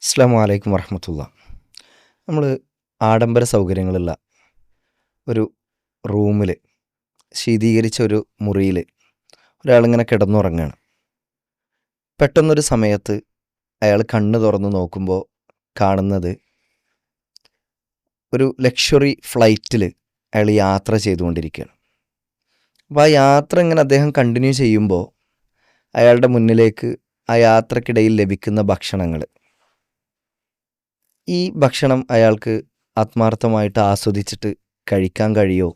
അസ്സലാമു അലൈക്കും വറഹമത്തുള്ള. നമ്മൾ ആഡംബര സൗകര്യങ്ങളുള്ള ഒരു റൂമിൽ, ശീതീകരിച്ച ഒരു മുറിയിൽ ഒരാളിങ്ങനെ കിടന്നുറങ്ങുകയാണ്. പെട്ടെന്നൊരു സമയത്ത് അയാൾ കണ്ണ് തുറന്ന് നോക്കുമ്പോൾ കാണുന്നത് ഒരു ലക്ഷറി ഫ്ലൈറ്റിൽ അയാൾ യാത്ര ചെയ്തുകൊണ്ടിരിക്കുകയാണ്. അപ്പോൾ ആ യാത്ര ഇങ്ങനെ അദ്ദേഹം കണ്ടിന്യൂ ചെയ്യുമ്പോൾ അയാളുടെ മുന്നിലേക്ക് ആ യാത്രക്കിടയിൽ ലഭിക്കുന്ന ഭക്ഷണങ്ങൾ, ഈ ഭക്ഷണം അയാൾക്ക് ആത്മാർത്ഥമായിട്ട് ആസ്വദിച്ചിട്ട് കഴിക്കാൻ കഴിയുമോ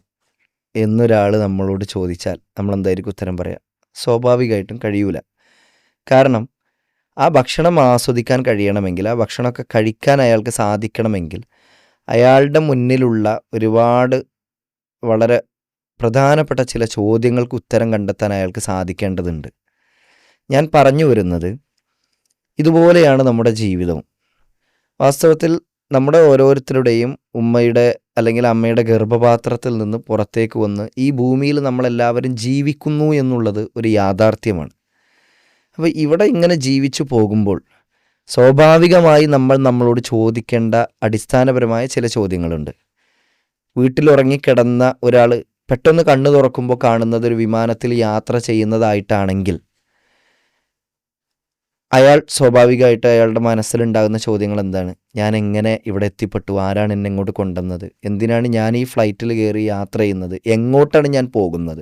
എന്നൊരാൾ നമ്മളോട് ചോദിച്ചാൽ നമ്മൾ എന്തായിരിക്കും ഉത്തരം പറയുക? സ്വാഭാവികമായിട്ടും കഴിയൂല. കാരണം ആ ഭക്ഷണം ആസ്വദിക്കാൻ കഴിയണമെങ്കിൽ, ആ ഭക്ഷണമൊക്കെ കഴിക്കാൻ അയാൾക്ക് സാധിക്കണമെങ്കിൽ അയാളുടെ മുന്നിലുള്ള ഒരുപാട് വളരെ പ്രധാനപ്പെട്ട ചില ചോദ്യങ്ങൾക്ക് ഉത്തരം കണ്ടെത്താൻ അയാൾക്ക് സാധിക്കേണ്ടതുണ്ട്. ഞാൻ പറഞ്ഞു വരുന്നത്, ഇതുപോലെയാണ് നമ്മുടെ ജീവിതവും. വാസ്തവത്തിൽ നമ്മുടെ ഓരോരുത്തരുടെയും ഉമ്മയുടെ അല്ലെങ്കിൽ അമ്മയുടെ ഗർഭപാത്രത്തിൽ നിന്ന് പുറത്തേക്ക് വന്ന് ഈ ഭൂമിയിൽ നമ്മളെല്ലാവരും ജീവിക്കുന്നു എന്നുള്ളത് ഒരു യാഥാർത്ഥ്യമാണ്. അപ്പോൾ ഇവിടെ ഇങ്ങനെ ജീവിച്ചു പോകുമ്പോൾ സ്വാഭാവികമായി നമ്മൾ നമ്മളോട് ചോദിക്കേണ്ട അടിസ്ഥാനപരമായ ചില ചോദ്യങ്ങളുണ്ട്. വീട്ടിലുറങ്ങിക്കിടന്ന ഒരാൾ പെട്ടെന്ന് കണ്ണു തുറക്കുമ്പോൾ കാണുന്നത് ഒരു വിമാനത്തിൽ യാത്ര ചെയ്യുന്നതായിട്ടാണെങ്കിൽ അയാൾ സ്വാഭാവികമായിട്ട് അയാളുടെ മനസ്സിലുണ്ടാകുന്ന ചോദ്യങ്ങൾ എന്താണ്? ഞാൻ എങ്ങനെ ഇവിടെ എത്തിപ്പെട്ടു? ആരാണ് എന്നെ ഇങ്ങോട്ട് കൊണ്ടുവന്നത്? എന്തിനാണ് ഞാൻ ഈ ഫ്ലൈറ്റിൽ കയറി യാത്ര ചെയ്യുന്നത്? എങ്ങോട്ടാണ് ഞാൻ പോകുന്നത്?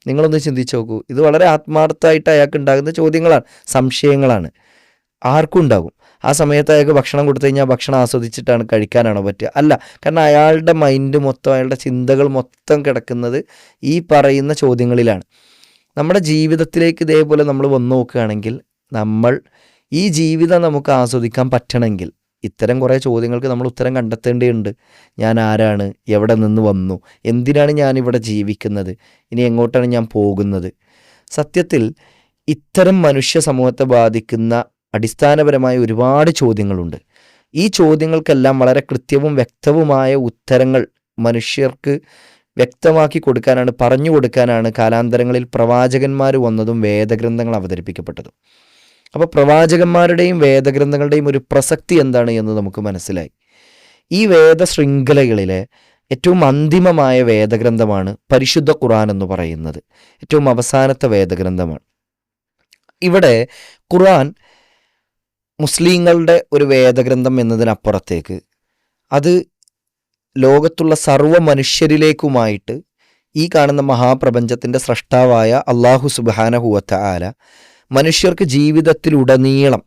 നിങ്ങളൊന്ന് ചിന്തിച്ച് നോക്കൂ. ഇത് വളരെ ആത്മാർത്ഥമായിട്ട് അയാൾക്ക് ഉണ്ടാകുന്ന ചോദ്യങ്ങളാണ്, സംശയങ്ങളാണ്. ആർക്കും ഉണ്ടാകും. ആ സമയത്ത് അയാൾക്ക് ഭക്ഷണം കൊടുത്തു കഴിഞ്ഞാൽ ഭക്ഷണം ആസ്വദിച്ചിട്ടാണ് കഴിക്കാനാണോ പറ്റുക? അല്ല. കാരണം അയാളുടെ മൈൻഡ് മൊത്തം, അയാളുടെ ചിന്തകൾ മൊത്തം കിടക്കുന്നത് ഈ പറയുന്ന ചോദ്യങ്ങളിലാണ്. നമ്മുടെ ജീവിതത്തിലേക്ക് ഇതേപോലെ നമ്മൾ വന്നു നോക്കുകയാണെങ്കിൽ, നമ്മൾ ഈ ജീവിതം നമുക്ക് ആസ്വദിക്കാൻ പറ്റണമെങ്കിൽ ഇത്തരം കുറേ ചോദ്യങ്ങൾക്ക് നമ്മൾ ഉത്തരം കണ്ടെത്തേണ്ടതുണ്ട്. ഞാൻ ആരാണ്? എവിടെ നിന്ന് വന്നു? എന്തിനാണ് ഞാനിവിടെ ജീവിക്കുന്നത്? ഇനി എങ്ങോട്ടാണ് ഞാൻ പോകുന്നത്? സത്യത്തിൽ ഇത്തരം മനുഷ്യ സമൂഹത്തെ ബാധിക്കുന്ന അടിസ്ഥാനപരമായ ഒരുപാട് ചോദ്യങ്ങളുണ്ട്. ഈ ചോദ്യങ്ങൾക്കെല്ലാം വളരെ കൃത്യവും വ്യക്തവുമായ ഉത്തരങ്ങൾ മനുഷ്യർക്ക് വ്യക്തമാക്കി കൊടുക്കാനാണ്, പറഞ്ഞു കൊടുക്കാനാണ് കാലാന്തരങ്ങളിൽ പ്രവാചകന്മാർ വന്നതും വേദഗ്രന്ഥങ്ങൾ അവതരിപ്പിക്കപ്പെട്ടതും. അപ്പോൾ പ്രവാചകന്മാരുടെയും വേദഗ്രന്ഥങ്ങളുടെയും ഒരു പ്രസക്തി എന്താണ് എന്ന് നമുക്ക് മനസ്സിലായി. ഈ വേദശൃംഖലകളിലെ ഏറ്റവും അന്തിമമായ വേദഗ്രന്ഥമാണ് പരിശുദ്ധ ഖുർആൻ എന്ന് പറയുന്നത്. ഏറ്റവും അവസാനത്തെ വേദഗ്രന്ഥമാണ്. ഇവിടെ ഖുർആൻ മുസ്ലിങ്ങളുടെ ഒരു വേദഗ്രന്ഥം എന്നതിനപ്പുറത്തേക്ക് അത് ലോകത്തുള്ള സർവ്വ മനുഷ്യരിലേക്കുമായിട്ട് ഈ കാണുന്ന മഹാപ്രപഞ്ചത്തിൻ്റെ സ്രഷ്ടാവായ അള്ളാഹു സുബ്ഹാനഹു വ തആല മനുഷ്യർക്ക് ജീവിതത്തിലുടനീളം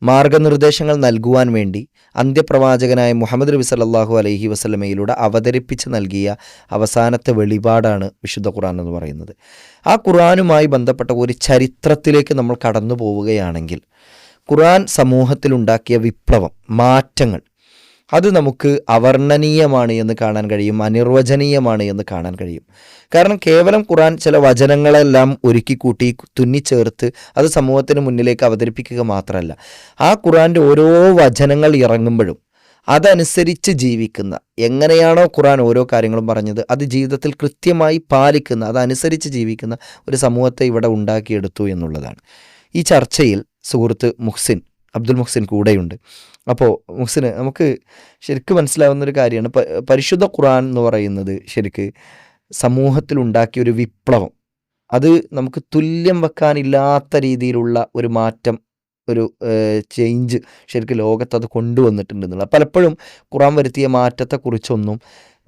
മാർഗനിർദ്ദേശങ്ങൾ നൽകുവാൻ വേണ്ടി അന്ത്യപ്രവാചകനായ മുഹമ്മദ് നബി സല്ലല്ലാഹു അലൈഹി വസല്ലമയിലൂടെ അവതരിപ്പിച്ച് നൽകിയ അവസാനത്തെ വെളിപാടാണ് വിശുദ്ധ ഖുർആൻ എന്ന് പറയുന്നത്. ആ ഖുർആനുമായി ബന്ധപ്പെട്ട ഒരു ചരിത്രത്തിലേക്ക് നമ്മൾ കടന്നു പോവുകയാണെങ്കിൽ, ഖുർആൻ സമൂഹത്തിലുണ്ടാക്കിയ വിപ്ലവം, മാറ്റങ്ങൾ, അത് നമുക്ക് അവർണ്ണനീയമാണ് എന്ന് കാണാൻ കഴിയും, അനിർവചനീയമാണ് എന്ന് കാണാൻ കഴിയും. കാരണം കേവലം ഖുർആൻ ചില വചനങ്ങളെല്ലാം ഒരുക്കിക്കൂട്ടി തുന്നിച്ചേർത്ത് അത് സമൂഹത്തിന് മുന്നിലേക്ക് അവതരിപ്പിക്കുക മാത്രമല്ല, ആ ഖുർആൻ്റെ ഓരോ വചനങ്ങൾ ഇറങ്ങുമ്പോഴും അതനുസരിച്ച് ജീവിക്കുന്ന, എങ്ങനെയാണോ ഖുർആൻ ഓരോ കാര്യങ്ങളും പറഞ്ഞത് അത് ജീവിതത്തിൽ കൃത്യമായി പാലിക്കുന്ന, അതനുസരിച്ച് ജീവിക്കുന്ന ഒരു സമൂഹത്തെ ഇവിടെ ഉണ്ടാക്കിയെടുത്തു എന്നുള്ളതാണ്. ഈ ചർച്ചയിൽ സുഹൃത്ത് അബ്ദുൽ മുഹ്സിൻ കൂടെയുണ്ട്. അപ്പോൾ മുഹ്സിന്, നമുക്ക് ശരിക്കും മനസ്സിലാവുന്നൊരു കാര്യമാണ്, പരിശുദ്ധ ഖുർആൻ എന്ന് പറയുന്നത് ശരിക്ക് സമൂഹത്തിലുണ്ടാക്കിയ ഒരു വിപ്ലവം, അത് നമുക്ക് തുല്യം വെക്കാനില്ലാത്ത രീതിയിലുള്ള ഒരു മാറ്റം, ഒരു ചേഞ്ച് ശരിക്കും ലോകത്ത് അത് കൊണ്ടുവന്നിട്ടുണ്ടെന്നുള്ള. പലപ്പോഴും ഖുർആൻ വരുത്തിയ മാറ്റത്തെക്കുറിച്ചൊന്നും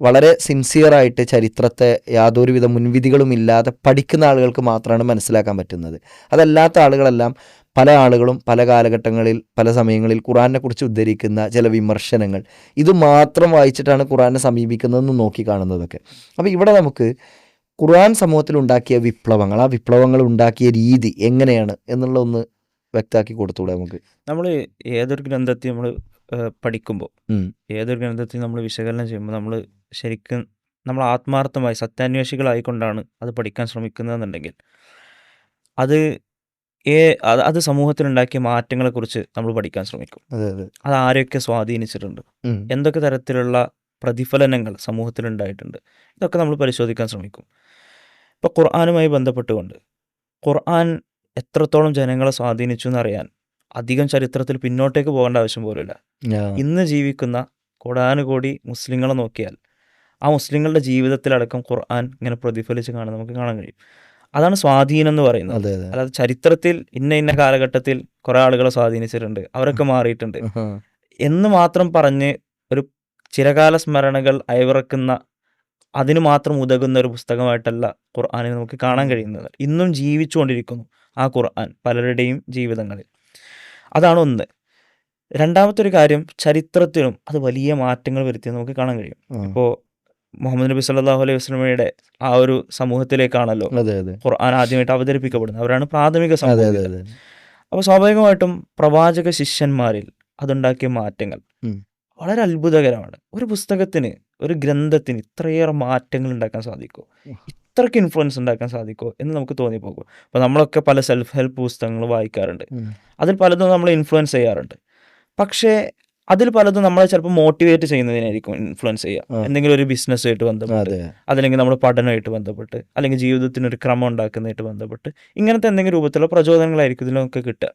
വളരെ സിൻസിയറായിട്ട് ചരിത്രത്തെ യാതൊരുവിധ മുൻവിധികളും ഇല്ലാതെ പഠിക്കുന്ന ആളുകൾക്ക് മാത്രമാണ് മനസ്സിലാക്കാൻ പറ്റുന്നത്. അതല്ലാത്ത ആളുകളെല്ലാം, പല ആളുകളും പല കാലഘട്ടങ്ങളിൽ പല സമയങ്ങളിൽ ഖുർആനെ കുറിച്ച് ഉദ്ധരിക്കുന്ന ചില വിമർശനങ്ങൾ, ഇത് മാത്രം വായിച്ചിട്ടാണ് ഖുർആനെ സമീപിക്കുന്നതെന്ന് നോക്കി കാണുന്നതൊക്കെ. അപ്പോൾ ഇവിടെ നമുക്ക് ഖുർആൻ സമൂഹത്തിൽ ഉണ്ടാക്കിയ വിപ്ലവങ്ങൾ, ആ വിപ്ലവങ്ങൾ ഉണ്ടാക്കിയ രീതി എങ്ങനെയാണ് എന്നുള്ള ഒന്ന് വ്യക്തമാക്കി കൊടുത്തൂടെ നമുക്ക്? നമ്മൾ ഏതൊരു ഗ്രന്ഥത്തെ നമ്മൾ പഠിക്കുമ്പോൾ, ഏതൊരു ഗ്രന്ഥത്തെ നമ്മൾ വിശകലനം ചെയ്യുമ്പോൾ, നമ്മൾ ശരിക്കും നമ്മൾ ആത്മാർത്ഥമായി സത്യാന്വേഷികളായിക്കൊണ്ടാണ് അത് പഠിക്കാൻ ശ്രമിക്കുന്നതെന്നുണ്ടെങ്കിൽ അത് അത് സമൂഹത്തിലുണ്ടാക്കിയ മാറ്റങ്ങളെക്കുറിച്ച് നമ്മൾ പഠിക്കാൻ ശ്രമിക്കും. അതെ അതെ. അത് ആരെയൊക്കെ സ്വാധീനിച്ചിട്ടുണ്ട്, എന്തൊക്കെ തരത്തിലുള്ള പ്രതിഫലനങ്ങൾ സമൂഹത്തിലുണ്ടായിട്ടുണ്ട്, ഇതൊക്കെ നമ്മൾ പരിശോധിക്കാൻ ശ്രമിക്കും. ഇപ്പോൾ ഖുർആനുമായി ബന്ധപ്പെട്ടുകൊണ്ട് ഖുർആൻ എത്രത്തോളം ജനങ്ങളെ സ്വാധീനിച്ചു എന്നറിയാൻ അധികം ചരിത്രത്തിൽ പിന്നോട്ടേക്ക് പോകേണ്ട ആവശ്യം പോലുമില്ല. ഇന്ന് ജീവിക്കുന്ന കോടാനുകോടി മുസ്ലിങ്ങളെ നോക്കിയാൽ ആ മുസ്ലിങ്ങളുടെ ജീവിതത്തിലടക്കം ഖുർആൻ ഇങ്ങനെ പ്രതിഫലിച്ച് നമുക്ക് കാണാൻ കഴിയും. അതാണ് സ്വാധീനം എന്ന് പറയുന്നത്. അല്ലാതെ ചരിത്രത്തിൽ ഇന്ന കാലഘട്ടത്തിൽ കുറെ ആളുകളെ സ്വാധീനിച്ചിട്ടുണ്ട്, അവരൊക്കെ മാറിയിട്ടുണ്ട് എന്ന് മാത്രം പറഞ്ഞ് ഒരു ചിരകാല സ്മരണകൾ അയവിറക്കുന്ന, അതിന് മാത്രം ഉതകുന്ന ഒരു പുസ്തകമായിട്ടല്ല ഖുർആനെ നമുക്ക് കാണാൻ കഴിയുന്നത്. ഇന്നും ജീവിച്ചുകൊണ്ടിരിക്കുന്നു ആ ഖുർആൻ പലരുടെയും ജീവിതങ്ങളിൽ. അതാണ് ഒന്ന്. രണ്ടാമത്തെ ഒരു കാര്യം, ചരിത്രത്തിലും അത് വലിയ മാറ്റങ്ങൾ വരുത്തിയത് നമുക്ക് കാണാൻ കഴിയും. ഇപ്പോൾ മുഹമ്മദ് നബി സല്ലല്ലാഹു അലൈഹി വസല്ലമയുടെ ആ ഒരു സമൂഹത്തിലേക്കാണല്ലോ ഖുർആൻ ആദ്യമായിട്ട് അവതരിപ്പിക്കപ്പെടുന്നത്. അവരാണ് പ്രാഥമിക സമൂഹം. അപ്പോൾ സ്വാഭാവികമായിട്ടും പ്രവാചക ശിഷ്യന്മാരിൽ അതുണ്ടാക്കിയ മാറ്റങ്ങൾ വളരെ അത്ഭുതകരമാണ്. ഒരു പുസ്തകത്തിന്, ഒരു ഗ്രന്ഥത്തിന് ഇത്രയേറെ മാറ്റങ്ങൾ ഉണ്ടാക്കാൻ സാധിക്കുമോ, ഇത്രയ്ക്ക് ഇൻഫ്ലുവൻസ് ഉണ്ടാക്കാൻ സാധിക്കുമോ എന്ന് നമുക്ക് തോന്നിപ്പോകും. അപ്പോൾ നമ്മളൊക്കെ പല സെൽഫ് ഹെൽപ്പ് പുസ്തകങ്ങൾ വായിക്കാറുണ്ട്, അതിൽ പലതും നമ്മളെ ഇൻഫ്ലുവൻസ് ചെയ്യാറുണ്ട്. പക്ഷേ അതിൽ പലതും നമ്മളെ ചിലപ്പോൾ മോട്ടിവേറ്റ് ചെയ്യുന്നതിനായിരിക്കും ഇൻഫ്ലുവൻസ് ചെയ്യുക. എന്തെങ്കിലും ഒരു ബിസിനസ്സുമായിട്ട് ബന്ധപ്പെട്ട്, അതല്ലെങ്കിൽ നമ്മുടെ പഠനമായിട്ട് ബന്ധപ്പെട്ട്, അല്ലെങ്കിൽ ജീവിതത്തിനൊരു ക്രമം ഉണ്ടാക്കുന്നതായിട്ട് ബന്ധപ്പെട്ട്, ഇങ്ങനത്തെ എന്തെങ്കിലും രൂപത്തിലുള്ള പ്രചോദനങ്ങളായിരിക്കും ഇതിലൊക്കെ കിട്ടുക.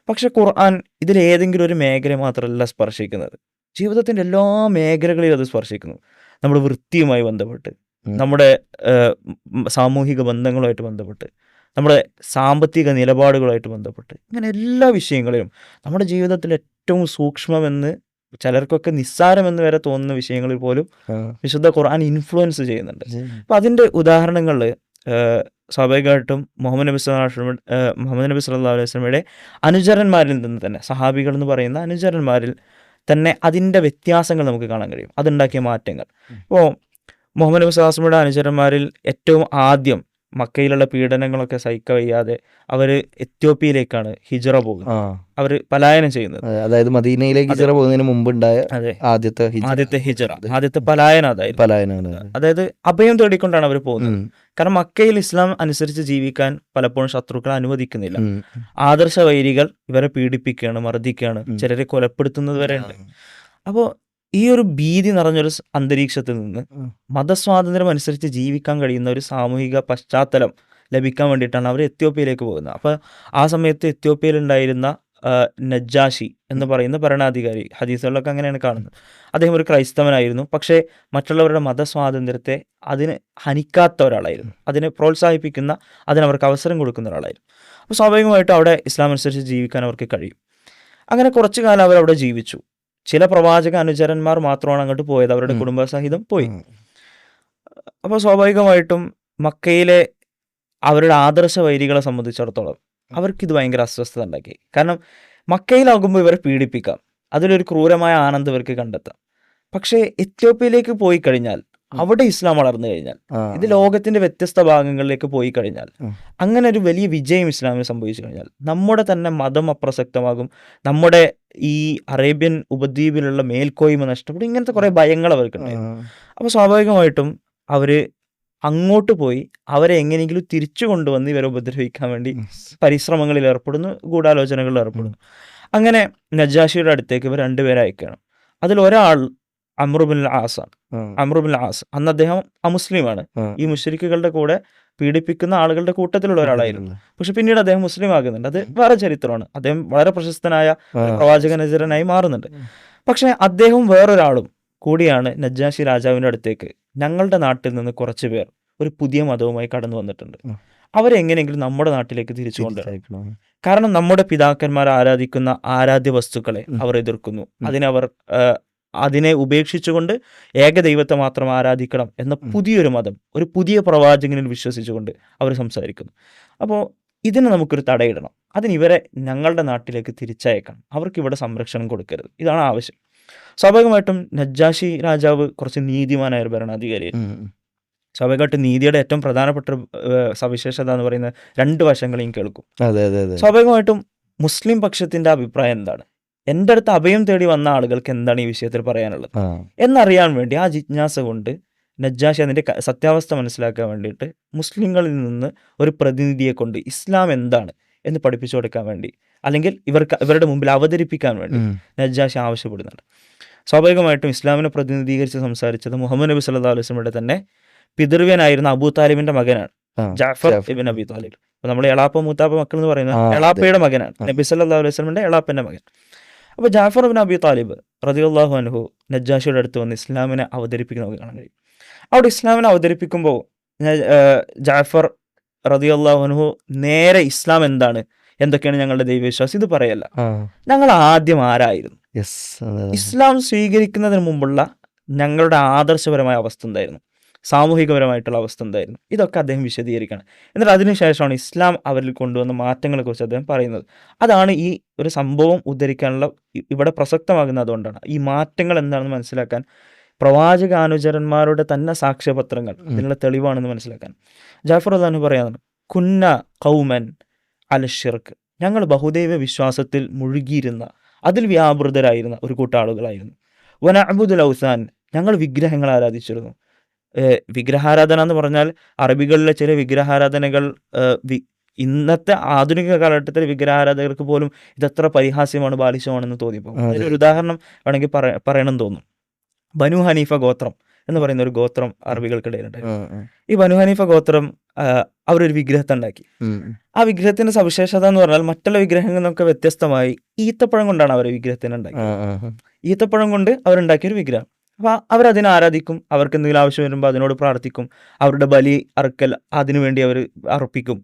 പക്ഷെ ഖുർആൻ ഇതിലേതെങ്കിലും ഒരു മേഖല മാത്രമല്ല സ്പർശിക്കുന്നത്, ജീവിതത്തിൻ്റെ എല്ലാ മേഖലകളിലും അത് സ്പർശിക്കുന്നു. നമ്മുടെ വൃത്തിയുമായി ബന്ധപ്പെട്ട്, നമ്മുടെ സാമൂഹിക ബന്ധങ്ങളുമായിട്ട് ബന്ധപ്പെട്ട്, നമ്മുടെ സാമ്പത്തിക നിലപാടുകളുമായിട്ട് ബന്ധപ്പെട്ട്, ഇങ്ങനെ എല്ലാ വിഷയങ്ങളിലും നമ്മുടെ ജീവിതത്തിൽ ഏറ്റവും സൂക്ഷ്മമെന്ന്, ചിലർക്കൊക്കെ നിസ്സാരമെന്ന് വരെ തോന്നുന്ന വിഷയങ്ങളിൽ പോലും വിശുദ്ധ ഖുർആൻ ഇൻഫ്ലുവൻസ് ചെയ്യുന്നുണ്ട്. അപ്പം അതിൻ്റെ ഉദാഹരണങ്ങളിൽ സ്വാഭാവികമായിട്ടും മുഹമ്മദ് നബി സല്ലല്ലാഹു അലൈഹി വസല്ലമയുടെ അനുചരന്മാരിൽ നിന്ന് തന്നെ, സഹാബികൾ എന്ന് പറയുന്ന അനുചരന്മാരിൽ തന്നെ അതിൻ്റെ വ്യത്യാസങ്ങൾ നമുക്ക് കാണാൻ കഴിയും, അതുണ്ടാക്കിയ മാറ്റങ്ങൾ. ഇപ്പോൾ മുഹമ്മദ് നബി സല്ലല്ലാഹു അലൈഹി വസല്ലമയുടെ അനുചരന്മാരിൽ ഏറ്റവും ആദ്യം മക്കയിലുള്ള പീഡനങ്ങളൊക്കെ സഹിക്കാൻ വയ്യാതെ അവർ എത്യോപ്യയിലേക്കാണ് ഹിജ്റ പോകുന്നത്, അവർ പലായനം ചെയ്യുന്നത്. അതായത് മദീനയിലേക്ക് ഹിജ്റ പോകുന്നതിന് മുമ്പുണ്ടായ ആദ്യത്തെ ഹിജ്റ, ആദ്യത്തെ പലായനം അതായിരുന്നു. അതായത് അഭയം തേടിക്കൊണ്ടാണ് അവർ പോകുന്നത്. കാരണം മക്കയിൽ ഇസ്ലാം അനുസരിച്ച് ജീവിക്കാൻ പലപ്പോഴും ശത്രുക്കൾ അനുവദിക്കുന്നില്ല. ആദർശ വൈരികൾ ഇവരെ പീഡിപ്പിക്കുകയാണ്, മർദ്ദിക്കുകയാണ്, ചിലരെ കൊലപ്പെടുത്തുന്നത് വരെ ഉണ്ട്. അപ്പോൾ ഈ ഒരു ഭീതി നിറഞ്ഞൊരു അന്തരീക്ഷത്തിൽ നിന്ന് മതസ്വാതന്ത്ര്യം അനുസരിച്ച് ജീവിക്കാൻ കഴിയുന്ന ഒരു സാമൂഹിക പശ്ചാത്തലം ലഭിക്കാൻ വേണ്ടിയിട്ടാണ് അവർ എത്യോപ്യയിലേക്ക് പോകുന്നത്. അപ്പോൾ ആ സമയത്ത് എത്യോപ്യയിലുണ്ടായിരുന്ന നജ്ജാഷി എന്ന് പറയുന്ന ഭരണാധികാരി, ഹദീസുകളിലൊക്കെ അങ്ങനെയാണ് കാണുന്നത്, അദ്ദേഹം ഒരു ക്രൈസ്തവനായിരുന്നു. പക്ഷേ മറ്റുള്ളവരുടെ മതസ്വാതന്ത്ര്യത്തെ അതിന് ഹനിക്കാത്ത ഒരാളായിരുന്നു, അതിനെ പ്രോത്സാഹിപ്പിക്കുന്ന, അതിനവർക്ക് അവസരം കൊടുക്കുന്ന ഒരാളായിരുന്നു. അപ്പോൾ സ്വാഭാവികമായിട്ടും അവിടെ ഇസ്ലാം അനുസരിച്ച് ജീവിക്കാൻ അവർക്ക് കഴിയും. അങ്ങനെ കുറച്ചു കാലം അവരവിടെ ജീവിച്ചു. ചില പ്രവാചക അനുചരന്മാർ മാത്രമാണ് അങ്ങോട്ട് പോയത്, അവരുടെ കുടുംബസഹിതം പോയി. അപ്പോൾ സ്വാഭാവികമായിട്ടും മക്കയിലെ അവരുടെ ആദർശ വൈരികളെ സംബന്ധിച്ചിടത്തോളം അവർക്കിത് ഭയങ്കര അസ്വസ്ഥത ഉണ്ടാക്കി. കാരണം മക്കയിലാകുമ്പോൾ ഇവരെ പീഡിപ്പിക്കാം, അതിലൊരു ക്രൂരമായ ആനന്ദം ഇവർക്ക് കണ്ടെത്താം. പക്ഷേ എത്യോപ്യയിലേക്ക് പോയി കഴിഞ്ഞാൽ, അവിടെ ഇസ്ലാം വളർന്നു കഴിഞ്ഞാൽ, ഇത് ലോകത്തിന്റെ വ്യത്യസ്ത ഭാഗങ്ങളിലേക്ക് പോയി കഴിഞ്ഞാൽ, അങ്ങനെ ഒരു വലിയ വിജയം ഇസ്ലാമിന് സംഭവിച്ചു കഴിഞ്ഞാൽ നമ്മുടെ തന്നെ മതം അപ്രസക്തമാകും, നമ്മുടെ ഈ അറേബ്യൻ ഉപദ്വീപിലുള്ള മേൽക്കോയ്മ നഷ്ടപ്പെടും, ഇങ്ങനത്തെ കുറേ ഭയങ്ങൾ അവർക്കുണ്ടായിരുന്നു. അപ്പോൾ സ്വാഭാവികമായിട്ടും അവർ അങ്ങോട്ട് പോയി അവരെ എങ്ങനെയെങ്കിലും തിരിച്ചു കൊണ്ടുവന്ന് ഇവരെ ഉപദ്രവിക്കാൻ വേണ്ടി പരിശ്രമങ്ങളിൽ ഏർപ്പെടുന്നു, ഗൂഢാലോചനകളിൽ ഏർപ്പെടുന്നു. അങ്ങനെ നജ്ജാഷിയുടെ അടുത്തേക്ക് ഇവർ രണ്ടുപേരെ അയക്കുകയാണ്. അതിലൊരാൾ അമ്ർ ബിൻ ആസ് ആണ്. അമ്ർ ബിൻ ആസ് അന്ന് അദ്ദേഹം അമുസ്ലിമാണ്, ഈ മുശ്രിക്കുകളുടെ കൂടെ പീഡിപ്പിക്കുന്ന ആളുകളുടെ കൂട്ടത്തിലുള്ള ഒരാളായിരുന്നു. പക്ഷെ പിന്നീട് അദ്ദേഹം മുസ്ലിം ആകുന്നുണ്ട്, അത് വേറെ ചരിത്രമാണ്. അദ്ദേഹം വളരെ പ്രശസ്തനായ പ്രവാചക നജറനായി മാറുന്നുണ്ട്. പക്ഷെ അദ്ദേഹം വേറൊരാളും കൂടിയാണ് നജ്ജാഷി രാജാവിൻ്റെ അടുത്തേക്ക്, ഞങ്ങളുടെ നാട്ടിൽ നിന്ന് കുറച്ച് പേർ ഒരു പുതിയ മതവുമായി കടന്നു വന്നിട്ടുണ്ട്, അവരെങ്ങനെയെങ്കിലും നമ്മുടെ നാട്ടിലേക്ക് തിരിച്ചു കൊണ്ടുവരണം. കാരണം നമ്മുടെ പിതാക്കന്മാർ ആരാധിക്കുന്ന ആരാധ്യ വസ്തുക്കളെ അവർ എതിർക്കുന്നു, അതിനെ ഉപേക്ഷിച്ചുകൊണ്ട് ഏകദൈവത്തെ മാത്രം ആരാധിക്കണം എന്ന പുതിയൊരു മതം, ഒരു പുതിയ പ്രവാചകനിൽ വിശ്വസിച്ചുകൊണ്ട് അവർ സംസാരിക്കുന്നു. അപ്പോൾ ഇതിന് നമുക്കൊരു തടയിടണം, അതിന് ഇവരെ ഞങ്ങളുടെ നാട്ടിലേക്ക് തിരിച്ചയക്കണം, അവർക്കിവിടെ സംരക്ഷണം കൊടുക്കരുത്, ഇതാണ് ആവശ്യം. സ്വാഭാവികമായിട്ടും നജ്ജാഷി രാജാവ് കുറച്ച് നീതിമാനായ ഒരു ഭരണാധികാരിയായിരുന്നു. സ്വാഭാവികമായിട്ടും നീതിയുടെ ഏറ്റവും പ്രധാനപ്പെട്ട സവിശേഷത എന്ന് പറയുന്നത് രണ്ട് വശങ്ങളെയും കേൾക്കും. സ്വാഭാവികമായിട്ടും മുസ്ലിം പക്ഷത്തിന്റെ അഭിപ്രായം എന്താണ്, എൻ്റെ അടുത്ത് അഭയം തേടി വന്ന ആളുകൾക്ക് എന്താണ് ഈ വിഷയത്തിൽ പറയാനുള്ളത് എന്നറിയാൻ വേണ്ടി, ആ ജിജ്ഞാസ കൊണ്ട് നജ്ജാഷി അതിൻ്റെ സത്യാവസ്ഥ മനസ്സിലാക്കാൻ വേണ്ടിയിട്ട് മുസ്ലിങ്ങളിൽ നിന്ന് ഒരു പ്രതിനിധിയെ കൊണ്ട് ഇസ്ലാം എന്താണ് എന്ന് പഠിപ്പിച്ചു കൊടുക്കാൻ വേണ്ടി, അല്ലെങ്കിൽ ഇവരുടെ മുമ്പിൽ അവതരിപ്പിക്കാൻ വേണ്ടി നജ്ജാഷി ആവശ്യപ്പെടുന്നുണ്ട്. സ്വാഭാവികമായിട്ടും ഇസ്ലാമിനെ പ്രതിനിധീകരിച്ച് സംസാരിച്ചത് മുഹമ്മദ് നബി സല്ലല്ലാഹു അലൈഹി വസല്ലമയുടെ തന്നെ പിതൃവ്യനായിരുന്ന അബൂ താലിബിന്റെ മകനാണ്, ജാഫർ ഇബ്ൻ അബി താലിബ്. അപ്പോൾ നമ്മൾ എളാപ്പ മൂത്താപ്പ മക്കൾ എന്ന് പറയുന്നത് അതെ. എളാപ്പയുടെ മകനാണ്, നബി സല്ലല്ലാഹു അലൈഹി വസല്ലമയുടെ എളാപ്പൻ്റെ മകൻ. അപ്പോൾ ജാഫർ ഇബ്നു അബി താലിബ് റളിയല്ലാഹു അൻഹു നജ്ജാഷിയുടെ അടുത്ത് വന്ന് ഇസ്ലാമിനെ അവതരിപ്പിക്കുന്ന നമുക്ക് കാണാൻ കഴിയും. അവിടെ ഇസ്ലാമിനെ അവതരിപ്പിക്കുമ്പോൾ ജാഫർ റളിയല്ലാഹു അൻഹു നേരെ ഇസ്ലാം എന്താണ്, എന്തൊക്കെയാണ് ഞങ്ങളുടെ ദൈവവിശ്വാസം ഇത് പറയല്ല. ഞങ്ങൾ ആദ്യം ആരായിരുന്നു, ഇസ്ലാം സ്വീകരിക്കുന്നതിന് മുമ്പുള്ള ഞങ്ങളുടെ ആദർശപരമായ അവസ്ഥ എന്തായിരുന്നു, സാമൂഹികപരമായിട്ടുള്ള അവസ്ഥ എന്തായിരുന്നു, ഇതൊക്കെ അദ്ദേഹം വിശദീകരിക്കണം. എന്നിട്ട് അതിനുശേഷമാണ് ഇസ്ലാം അവരിൽ കൊണ്ടുവന്ന മാറ്റങ്ങളെക്കുറിച്ച് അദ്ദേഹം പറയുന്നത്. അതാണ് ഈ ഒരു സംഭവം ഉദ്ധരിക്കാനുള്ള ഇവിടെ പ്രസക്തമാകുന്നത്. അതുകൊണ്ടാണ് ഈ മാറ്റങ്ങൾ എന്താണെന്ന് മനസ്സിലാക്കാൻ പ്രവാചകാനുചരന്മാരുടെ തന്നെ സാക്ഷ്യപത്രങ്ങൾ ഇതിനുള്ള തെളിവാണെന്ന് മനസ്സിലാക്കാൻ. ജാഫർ അള്ളാഹു പറയാനാണ്, കുന്ന കൗമൻ അൽ ഷിർക്ക്, ഞങ്ങൾ ബഹുദൈവ വിശ്വാസത്തിൽ മുഴുകിയിരുന്ന, അതിൽ വ്യാപൃതരായിരുന്ന ഒരു കൂട്ടം ആളുകളായിരുന്നു. വനഅബുദുൽ ഔസാൻ, ഞങ്ങൾ വിഗ്രഹങ്ങൾ ആരാധിച്ചിരുന്നു. വിഗ്രഹാരാധന എന്ന് പറഞ്ഞാൽ അറബികളിലെ ചില വിഗ്രഹാരാധനകൾ ഇന്നത്തെ ആധുനിക കാലഘട്ടത്തിലെ വിഗ്രഹാരാധകർക്ക് പോലും ഇതെത്ര പരിഹാസ്യമാണ്, ബാലിശമാണെന്ന് തോന്നിപ്പോകും. അതിനൊരു ഉദാഹരണം വേണമെങ്കിൽ പറയണമെന്ന് തോന്നും. ബനു ഹനീഫ ഗോത്രം എന്ന് പറയുന്ന ഒരു ഗോത്രം അറബികൾക്കിടയിലുണ്ടായിരുന്നു. ഈ ബനു ഹനീഫ ഗോത്രം അവരൊരു വിഗ്രഹത്തെ ഉണ്ടാക്കി. ആ വിഗ്രഹത്തിന്റെ സവിശേഷത എന്ന് പറഞ്ഞാൽ മറ്റുള്ള വിഗ്രഹങ്ങളിൽ നിന്നൊക്കെ വ്യത്യസ്തമായി ഈത്തപ്പഴം കൊണ്ടാണ് അവർ വിഗ്രഹത്തിന് ഉണ്ടാക്കിയത്. ഈത്തപ്പഴം കൊണ്ട് അവരുണ്ടാക്കിയൊരു വിഗ്രഹം. അപ്പോൾ അവരതിനെ ആരാധിക്കും, അവർക്ക് എന്തെങ്കിലും ആവശ്യം വരുമ്പോൾ അതിനോട് പ്രാർത്ഥിക്കും, അവരുടെ ബലി അറുക്കൽ അതിനുവേണ്ടി അവർ അർപ്പിക്കും.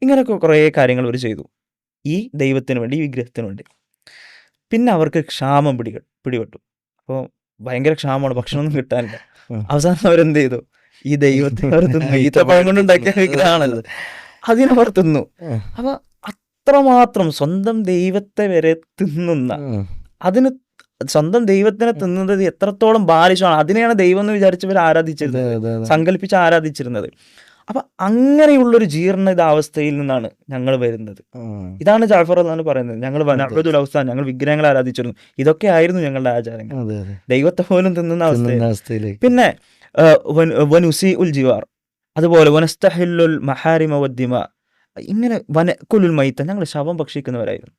ഇങ്ങനെയൊക്കെ കുറേ കാര്യങ്ങൾ അവർ ചെയ്തു ഈ ദൈവത്തിന് വേണ്ടി, ഈ വിഗ്രഹത്തിന് വേണ്ടി. പിന്നെ അവർക്ക് ക്ഷാമം പിടിപെട്ടു. അപ്പോൾ ഭയങ്കര ക്ഷാമമാണ്, ഭക്ഷണമൊന്നും കിട്ടാനില്ല. അവസാനം അവരെന്ത് ചെയ്തു, ഈ ദൈവത്തെ അവർ തിന്നു. ഈത്തപ്പഴം കൊണ്ടുണ്ടാക്കിയ വിഗ്രഹമാണല്ലോ, അതിനവർ തിന്നു. അപ്പൊ അത്രമാത്രം സ്വന്തം ദൈവത്തെ വരെ തിന്നുന്ന, അതിന് സ്വന്തം ദൈവത്തിനെ തിന്നുന്നത് എത്രത്തോളം ബാലിശമാണ്, അതിനെയാണ് ദൈവം എന്ന് വിചാരിച്ചവർ ആരാധിച്ചിരുന്നത്, സങ്കല്പിച്ച് ആരാധിച്ചിരുന്നത്. അപ്പൊ അങ്ങനെയുള്ളൊരു ജീർണിതാവസ്ഥയിൽ നിന്നാണ് ഞങ്ങൾ വരുന്നത്. ഇതാണ് ജാഫർ എന്നാണ് പറയുന്നത്, ഞങ്ങൾ വനഅബ്ദുൽ ഔസാൻ, ഞങ്ങൾ വിഗ്രഹങ്ങൾ ആരാധിച്ചിരുന്നു, ഇതൊക്കെ ആയിരുന്നു ഞങ്ങളുടെ ആചാരങ്ങൾ, ദൈവത്തെ പോലും തിന്നുന്ന അവസ്ഥയിലേക്ക്. പിന്നെ വനുസി ഉൽ ജിവാർ, അതുപോലെ വനസ്തഹില്ലുൽ മഹാരിമ വദ്ദിമ, ഇങ്ങനെ വനക്കുലുൽ മൈത്ത, ഞങ്ങൾ ശവം ഭക്ഷിക്കുന്നവരായിരുന്നു.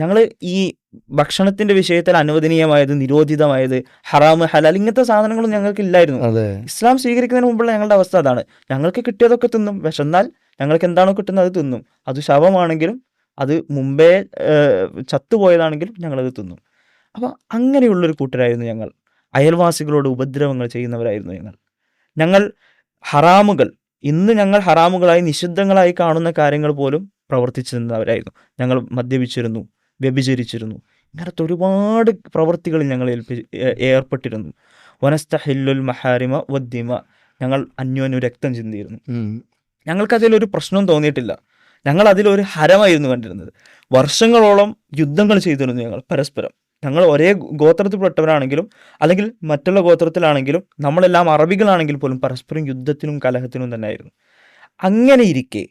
ഞങ്ങൾ ഈ ഭക്ഷണത്തിന്റെ വിഷയത്തിൽ അനുവദനീയമായത്, നിരോധിതമായത്, ഹറാമ്, ഹലാൽ, ഇങ്ങനത്തെ സാധനങ്ങളൊന്നും ഞങ്ങൾക്ക് ഇല്ലായിരുന്നു. ഇസ്ലാം സ്വീകരിക്കുന്നതിന് മുമ്പുള്ള ഞങ്ങളുടെ അവസ്ഥ അതാണ്. ഞങ്ങൾക്ക് കിട്ടിയതൊക്കെ തിന്നും, വിശന്നാൽ ഞങ്ങൾക്ക് എന്താണോ കിട്ടുന്നത് അത് തിന്നും. അത് ശവമാണെങ്കിലും അത് മുമ്പേ ചത്തുപോയതാണെങ്കിലും ഞങ്ങളത് തിന്നും. അപ്പം അങ്ങനെയുള്ളൊരു കൂട്ടരായിരുന്നു ഞങ്ങൾ. അയൽവാസികളോട് ഉപദ്രവങ്ങൾ ചെയ്യുന്നവരായിരുന്നു ഞങ്ങൾ ഹറാമുകൾ, ഇന്ന് ഞങ്ങൾ ഹറാമുകളായി നിഷിദ്ധങ്ങളായി കാണുന്ന കാര്യങ്ങൾ പോലും പ്രവർത്തിച്ചിരുന്നവരായിരുന്നു. ഞങ്ങൾ മദ്യപിച്ചിരുന്നു, വ്യഭിചരിച്ചിരുന്നു, ഇങ്ങനത്തെ ഒരുപാട് പ്രവൃത്തികളിൽ ഞങ്ങൾ ഏർപ്പെട്ടിരുന്നു. വനസ്തഹില്ലുൽ മഹാരിമ വദ്ദിമ, ഞങ്ങൾ അന്യോന്യം രക്തം ചിന്തിയിരുന്നു. ഞങ്ങൾക്കതിലൊരു പ്രശ്നവും തോന്നിയിട്ടില്ല. ഞങ്ങൾ അതിലൊരു ഹരമായിരുന്നു കണ്ടിരുന്നത്. വർഷങ്ങളോളം യുദ്ധങ്ങൾ ചെയ്തിരുന്നു ഞങ്ങൾ പരസ്പരം. ഞങ്ങൾ ഒരേ ഗോത്രത്തിൽപ്പെട്ടവരാണെങ്കിലും അല്ലെങ്കിൽ മറ്റുള്ള ഗോത്രത്തിലാണെങ്കിലും നമ്മളെല്ലാം അറബികളാണെങ്കിൽ പോലും പരസ്പരം യുദ്ധത്തിനും കലഹത്തിനും തന്നെ ആയിരുന്നു. അങ്ങനെ ഇരിക്കെ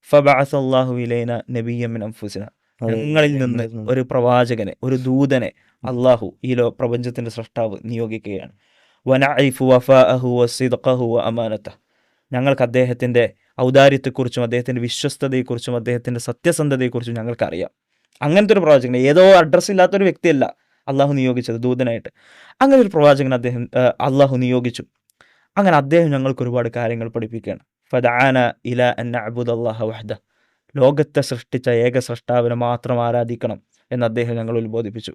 ഫബഅസല്ലാഹു ഇലൈന നബിയ്യൻ മിൻ അൻഫുസിന, ഞങ്ങളിൽ നിന്ന് ഒരു പ്രവാചകനെ, ഒരു ദൂതനെ അള്ളാഹു, ഈ പ്രപഞ്ചത്തിന്റെ സൃഷ്ടാവ്, നിയോഗിക്കുകയാണ്. വനഅരിഫു വഫാഅഹു വസിദ്ഖഹു വഅമാനതഹു, ഞങ്ങൾക്ക് അദ്ദേഹത്തിന്റെ ഔദാര്യത്തെക്കുറിച്ചും അദ്ദേഹത്തിന്റെ വിശ്വസ്തതയെക്കുറിച്ചും അദ്ദേഹത്തിന്റെ സത്യസന്ധതയെക്കുറിച്ചും ഞങ്ങൾക്കറിയാം. അങ്ങനത്തെ ഒരു പ്രവാചകനെ, ഏതോ അഡ്രസ്സ് ഇല്ലാത്തൊരു വ്യക്തിയല്ല അള്ളാഹു നിയോഗിച്ചത് ദൂതനായിട്ട്. അങ്ങനെ ഒരു പ്രവാചകൻ അള്ളാഹു നിയോഗിച്ചു. അങ്ങനെ അദ്ദേഹം ഞങ്ങൾക്ക് ഒരുപാട് കാര്യങ്ങൾ പഠിപ്പിക്കുകയാണ്. ഫദഅന ഇല അൻ നഅ്ബുദല്ലാഹ വഹ്ദഹു, ലോകത്തെ സൃഷ്ടിച്ച ഏക സൃഷ്ടാവിനെ മാത്രം ആരാധിക്കണം എന്ന് അദ്ദേഹം ഞങ്ങൾ ഉത്ബോധിപ്പിച്ചു.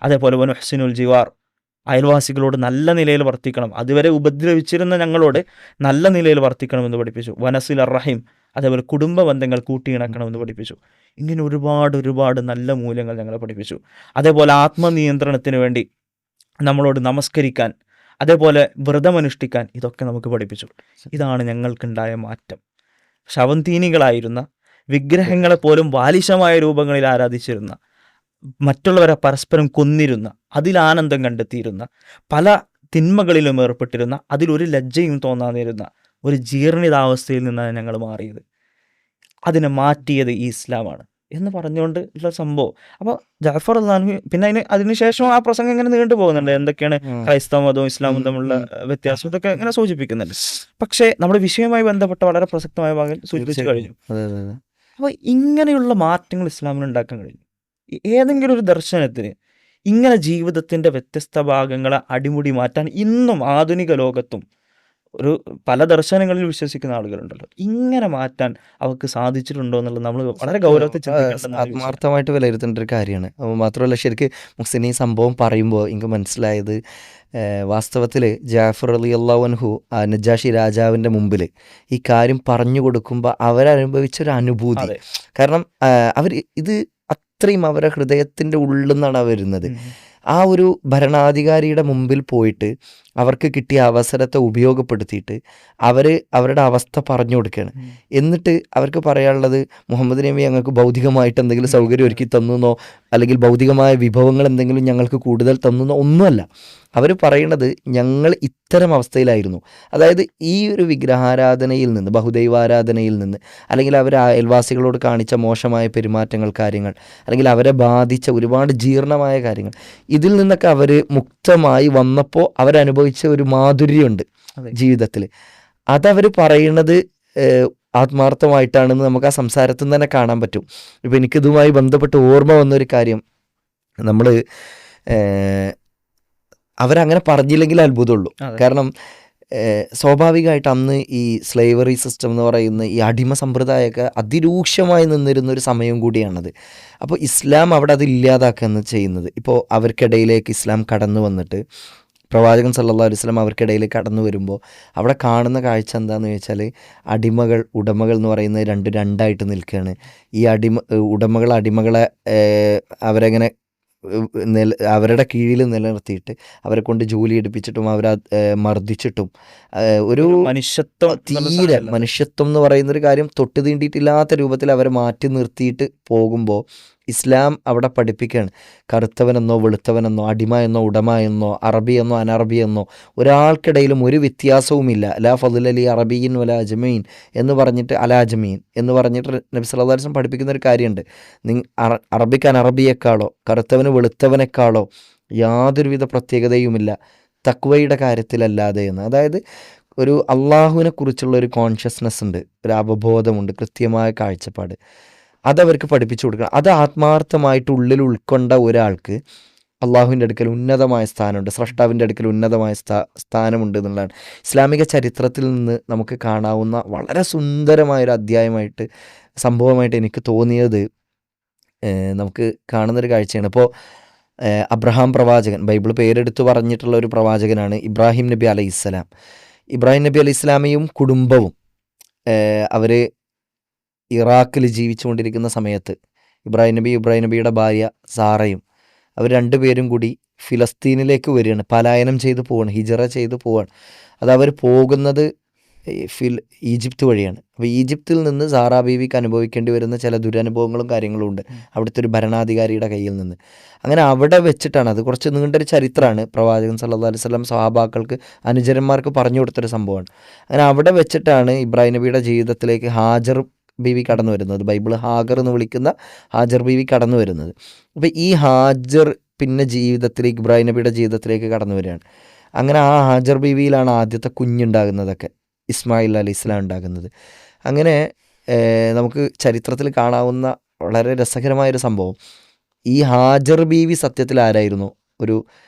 അതേപോലെ വനുഹ്സിനുൽ ജിവാർ, അയൽവാസികളോട് നല്ല നിലയിൽ വർത്തിക്കണം, അതുവരെ ഉപദ്രവിച്ചിരുന്ന ഞങ്ങളോട് നല്ല നിലയിൽ വർത്തിക്കണമെന്ന് പഠിപ്പിച്ചു. വനസിൽ റഹീം, അതേപോലെ കുടുംബ ബന്ധങ്ങൾ കൂട്ടിയിണക്കണമെന്ന് പഠിപ്പിച്ചു. ഇങ്ങനെ ഒരുപാട് നല്ല മൂല്യങ്ങൾ ഞങ്ങളെ പഠിപ്പിച്ചു. അതേപോലെ ആത്മനിയന്ത്രണത്തിന് വേണ്ടി നമ്മളോട് നമസ്കരിക്കാൻ, അതേപോലെ വ്രതമനുഷ്ഠിക്കാൻ, ഇതൊക്കെ നമുക്ക് പഠിപ്പിച്ചു. ഇതാണ് ഞങ്ങൾക്കുണ്ടായ മാറ്റം. ശവന്തീനികളായിരുന്ന, വിഗ്രഹങ്ങളെ പോലും ബാലിശമായ രൂപങ്ങളിൽ ആരാധിച്ചിരുന്ന, മറ്റുള്ളവരെ പരസ്പരം കൊന്നിരുന്ന, അതിലാനന്ദം കണ്ടെത്തിയിരുന്ന, പല തിന്മകളിലും ഏർപ്പെട്ടിരുന്ന, അതിലൊരു ലജ്ജയും തോന്നാതിരുന്ന ഒരു ജീർണിതാവസ്ഥയിൽ നിന്നാണ് ഞങ്ങൾ മാറിയത്. അതിനെ മാറ്റിയത് ഈ ഇസ്ലാമാണ് എന്ന് പറഞ്ഞുകൊണ്ട് ഉള്ള സംഭവം. അപ്പോൾ ജാഫർ അള്ളാഹു പിന്നെ അതിനുശേഷം ആ പ്രസംഗം ഇങ്ങനെ നീണ്ടു പോകുന്നുണ്ട്, എന്തൊക്കെയാണ് ക്രൈസ്തവ മതവും ഇസ്ലാമും തമ്മിലുള്ള വ്യത്യാസം, ഇതൊക്കെ ഇങ്ങനെ സൂചിപ്പിക്കുന്നുണ്ട്. പക്ഷേ നമ്മുടെ വിഷയവുമായി ബന്ധപ്പെട്ട വളരെ പ്രസക്തമായ ഭാഗം സൂചിപ്പിച്ചു കഴിഞ്ഞു. അപ്പോൾ ഇങ്ങനെയുള്ള മാറ്റങ്ങൾ ഇസ്ലാമിന് ഉണ്ടാക്കാൻ കഴിഞ്ഞു. ഏതെങ്കിലും ഒരു ദർശനത്തിന് ഇങ്ങനെ ജീവിതത്തിൻ്റെ വ്യത്യസ്ത ഭാഗങ്ങളെ അടിമുടി മാറ്റാൻ ഇന്നും ആധുനിക ലോകത്തും ഒരു പല ദർശനങ്ങളിൽ വിശ്വസിക്കുന്ന ആളുകളുണ്ടല്ലോ. ഇങ്ങനെ മാറ്റാൻ അവർക്ക് സാധിച്ചിട്ടുണ്ടോ എന്നുള്ളത് നമ്മൾ വളരെ ഗൗരവത്തിൽ ചിന്തിക്കേണ്ടുന്ന ഒരു വിഷയമാണ്. ആത്മാർത്ഥമായിട്ട് വിലയിരുത്തേണ്ട ഒരു കാര്യമാണ്. മാത്രമല്ല ശരിക്ക് മുഹ്സിൻ ഈ സംഭവം പറയുമ്പോൾ എനിക്ക് മനസ്സിലായത് വാസ്തവത്തിൽ ജാഫർ റളിയല്ലാഹു അൻഹു നജാഷി രാജാവിൻ്റെ മുമ്പിൽ ഈ കാര്യം പറഞ്ഞു കൊടുക്കുമ്പോൾ അവരനുഭവിച്ചൊരു അനുഭൂതി. അതെ. കാരണം അവർ ഇത് അത്രയും അവരുടെ ഹൃദയത്തിൻ്റെ ഉള്ളിൽ നിന്നാണ് വരുന്നത്. ആ ഒരു ഭരണാധികാരിയുടെ മുമ്പിൽ പോയിട്ട് അവർക്ക് കിട്ടിയ അവസരത്തെ ഉപയോഗപ്പെടുത്തിയിട്ട് അവരുടെ അവസ്ഥ പറഞ്ഞു കൊടുക്കുകയാണ്. എന്നിട്ട് അവർക്ക് പറയാനുള്ളത് മുഹമ്മദ് നബി ഞങ്ങൾക്ക് ഭൗതികമായിട്ട് എന്തെങ്കിലും സൗകര്യം ഒരുക്കി തന്നുവെന്നോ അല്ലെങ്കിൽ ഭൗതികമായ വിഭവങ്ങൾ എന്തെങ്കിലും ഞങ്ങൾക്ക് കൂടുതൽ തന്നുവെന്നോ ഒന്നുമല്ല. അവർ പറയണത് ഞങ്ങൾ ഇത്തരം അവസ്ഥയിലായിരുന്നു. അതായത് ഈ ഒരു വിഗ്രഹാരാധനയിൽ നിന്ന്, ബഹുദൈവാരാധനയിൽ നിന്ന്, അല്ലെങ്കിൽ അവർ അയൽവാസികളോട് കാണിച്ച മോശമായ പെരുമാറ്റങ്ങൾ, കാര്യങ്ങൾ, അല്ലെങ്കിൽ അവരെ ബാധിച്ച ഒരുപാട് ജീർണമായ കാര്യങ്ങൾ, ഇതിൽ നിന്നൊക്കെ അവർ മുക്തമായി വന്നപ്പോൾ അവരനുഭവിച്ച ഒരു മാധുര്യമുണ്ട് ജീവിതത്തിൽ. അതവർ പറയുന്നത് ആത്മാർത്ഥമായിട്ടാണെന്ന് നമുക്ക് ആ സംസാരത്തിൽ നിന്ന് തന്നെ കാണാൻ പറ്റും. ഇപ്പം എനിക്കിതുമായി ബന്ധപ്പെട്ട് ഓർമ്മ വന്നൊരു കാര്യം, നമ്മൾ അവരങ്ങനെ പറഞ്ഞില്ലെങ്കിൽ അത്ഭുതമുള്ളൂ. കാരണം സ്വാഭാവികമായിട്ട് അന്ന് ഈ സ്ലേവറി സിസ്റ്റം എന്ന് പറയുന്ന ഈ അടിമ സമ്പ്രദായമൊക്കെ അതിരൂക്ഷമായി നിന്നിരുന്നൊരു സമയം കൂടിയാണത്. അപ്പോൾ ഇസ്ലാം അവിടെ അത് ഇല്ലാതാക്കുകയാണ് ചെയ്യുന്നത്. ഇപ്പോൾ അവർക്കിടയിലേക്ക് ഇസ്ലാം കടന്നു വന്നിട്ട് പ്രവാചകൻ സല്ലല്ലാഹു അലൈഹി വസല്ലം അവർക്കിടയിലേക്ക് കടന്നു വരുമ്പോൾ അവിടെ കാണുന്ന കാഴ്ച എന്താണെന്ന് ചോദിച്ചാൽ ഉടമകൾ എന്ന് പറയുന്നത് രണ്ടായിട്ട് നിൽക്കുകയാണ്. ഈ ഉടമകളെ അവരെങ്ങനെ അവരുടെ കീഴിൽ നിലനിർത്തിയിട്ട് അവരെ കൊണ്ട് ജോലി എടുപ്പിച്ചിട്ടും അവരെ മർദ്ദിച്ചിട്ടും ഒരു മനുഷ്യത്വം എന്ന് പറയുന്നൊരു കാര്യം തൊട്ട് തീണ്ടിയിട്ടില്ലാത്ത രൂപത്തിൽ അവരെ മാറ്റി നിർത്തിയിട്ട് പോകുമ്പോൾ ഇസ്ലാം അവിടെ പഠിപ്പിക്കുകയാണ്, കറുത്തവനെന്നോ വെളുത്തവനെന്നോ അടിമ എന്നോ ഉടമ എന്നോ അറബി എന്നോ അനറബി എന്നോ ഒരാൾക്കിടയിലും ഒരു വ്യത്യാസവുമില്ല. ലാ ഫضل ലി അറബിയിൻ വലാ അജ്മീൻ എന്ന് പറഞ്ഞിട്ട് അലാജമീൻ എന്ന് പറഞ്ഞിട്ട് നബി സല്ലല്ലാഹു അലൈഹി വസല്ലം പഠിപ്പിക്കുന്ന ഒരു കാര്യമുണ്ട്. അറബിക്ക് അനറബിയേക്കാളോ കറുത്തവന് വെളുത്തവനേക്കാളോ യാതൊരുവിധ പ്രത്യേകതയുമില്ല തക്വയുടെ കാര്യത്തിലല്ലാതെ എന്ന്. അതായത് ഒരു അള്ളാഹുവിനെ കുറിച്ചുള്ള ഒരു കോൺഷ്യസ്നെസ് ഉണ്ട്, ഒരു അവബോധമുണ്ട്, കൃത്യമായ കാഴ്ചപ്പാട്, അതവർക്ക് പഠിപ്പിച്ചു കൊടുക്കണം. അത് ആത്മാർത്ഥമായിട്ട് ഉള്ളിൽ ഉൾക്കൊണ്ട ഒരാൾക്ക് അള്ളാഹുവിൻ്റെ അടുക്കൽ ഉന്നതമായ സ്ഥാനമുണ്ട്, സ്രഷ്ടാവിൻ്റെ അടുക്കൽ ഉന്നതമായ സ്ഥാനമുണ്ട് എന്നുള്ളതാണ് ഇസ്ലാമിക ചരിത്രത്തിൽ നിന്ന് നമുക്ക് കാണാവുന്ന വളരെ സുന്ദരമായൊരു അധ്യായമായിട്ട്, സംഭവമായിട്ട് എനിക്ക് തോന്നിയത്. നമുക്ക് കാണുന്നൊരു കാഴ്ചയാണ്. ഇപ്പോൾ അബ്രഹാം പ്രവാചകൻ, ബൈബിൾ പേരെടുത്ത് പറഞ്ഞിട്ടുള്ള ഒരു പ്രവാചകനാണ് ഇബ്രാഹിം നബി അലൈഹിസ്സലാം. ഇബ്രാഹിം നബി അലൈഹിസ്സലാമയും കുടുംബവും അവർ ഇറാഖിൽ ജീവിച്ചുകൊണ്ടിരിക്കുന്ന സമയത്ത് ഇബ്രാഹിം നബിയുടെ ഭാര്യ സാറയും അവർ രണ്ടുപേരും കൂടി ഫിലസ്തീനിലേക്ക് വരികയാണ്, പലായനം ചെയ്ത് പോവുകയാണ്, ഹിജറ ചെയ്ത് പോവുകയാണ്. അത് അവർ പോകുന്നത് ഈജിപ്ത് വഴിയാണ്. അപ്പോൾ ഈജിപ്തിൽ നിന്ന് സാറാ ബീവിക്ക് അനുഭവിക്കേണ്ടി വരുന്ന ചില ദുരനുഭവങ്ങളും കാര്യങ്ങളും ഉണ്ട് അവിടുത്തെ ഒരു ഭരണാധികാരിയുടെ കയ്യിൽ നിന്ന്. അങ്ങനെ അവിടെ വെച്ചിട്ടാണ്, അത് കുറച്ച് നീണ്ടൊരു ചരിത്രമാണ്, പ്രവാചകൻ സല്ലല്ലാഹു അലൈഹി വസല്ലം സ്വഹാബാക്കൾക്ക് അനുചരന്മാർക്ക് പറഞ്ഞു കൊടുത്തൊരു സംഭവമാണ്. അങ്ങനെ അവിടെ വെച്ചിട്ടാണ് ഇബ്രാഹിം നബിയുടെ ജീവിതത്തിലേക്ക് ഹാജർ ബീവി കടന്നു വരുന്നത്, ബൈബിൾ ഹാഗർ എന്ന് വിളിക്കുന്ന ഹാജർ ബീവി കടന്നു വരുന്നത്. അപ്പോൾ ഈ ഹാജർ പിന്നെ ജീവിതത്തിലേക്ക്, ഇബ്രാഹിം നബിയുടെ ജീവിതത്തിലേക്ക് കടന്നു വരികയാണ്. അങ്ങനെ ആ ഹാജർ ബീവിയിലാണ് ആദ്യത്തെ കുഞ്ഞുണ്ടാകുന്നതൊക്കെ, ഇസ്മായിൽ അലൈഹി ഇസ്ലാം ഉണ്ടാകുന്നത്. അങ്ങനെ നമുക്ക് ചരിത്രത്തിൽ കാണാവുന്ന വളരെ രസകരമായൊരു സംഭവം, ഈ ഹാജർ ബീവി സത്യത്തിൽ ആരായിരുന്നു? ഒരു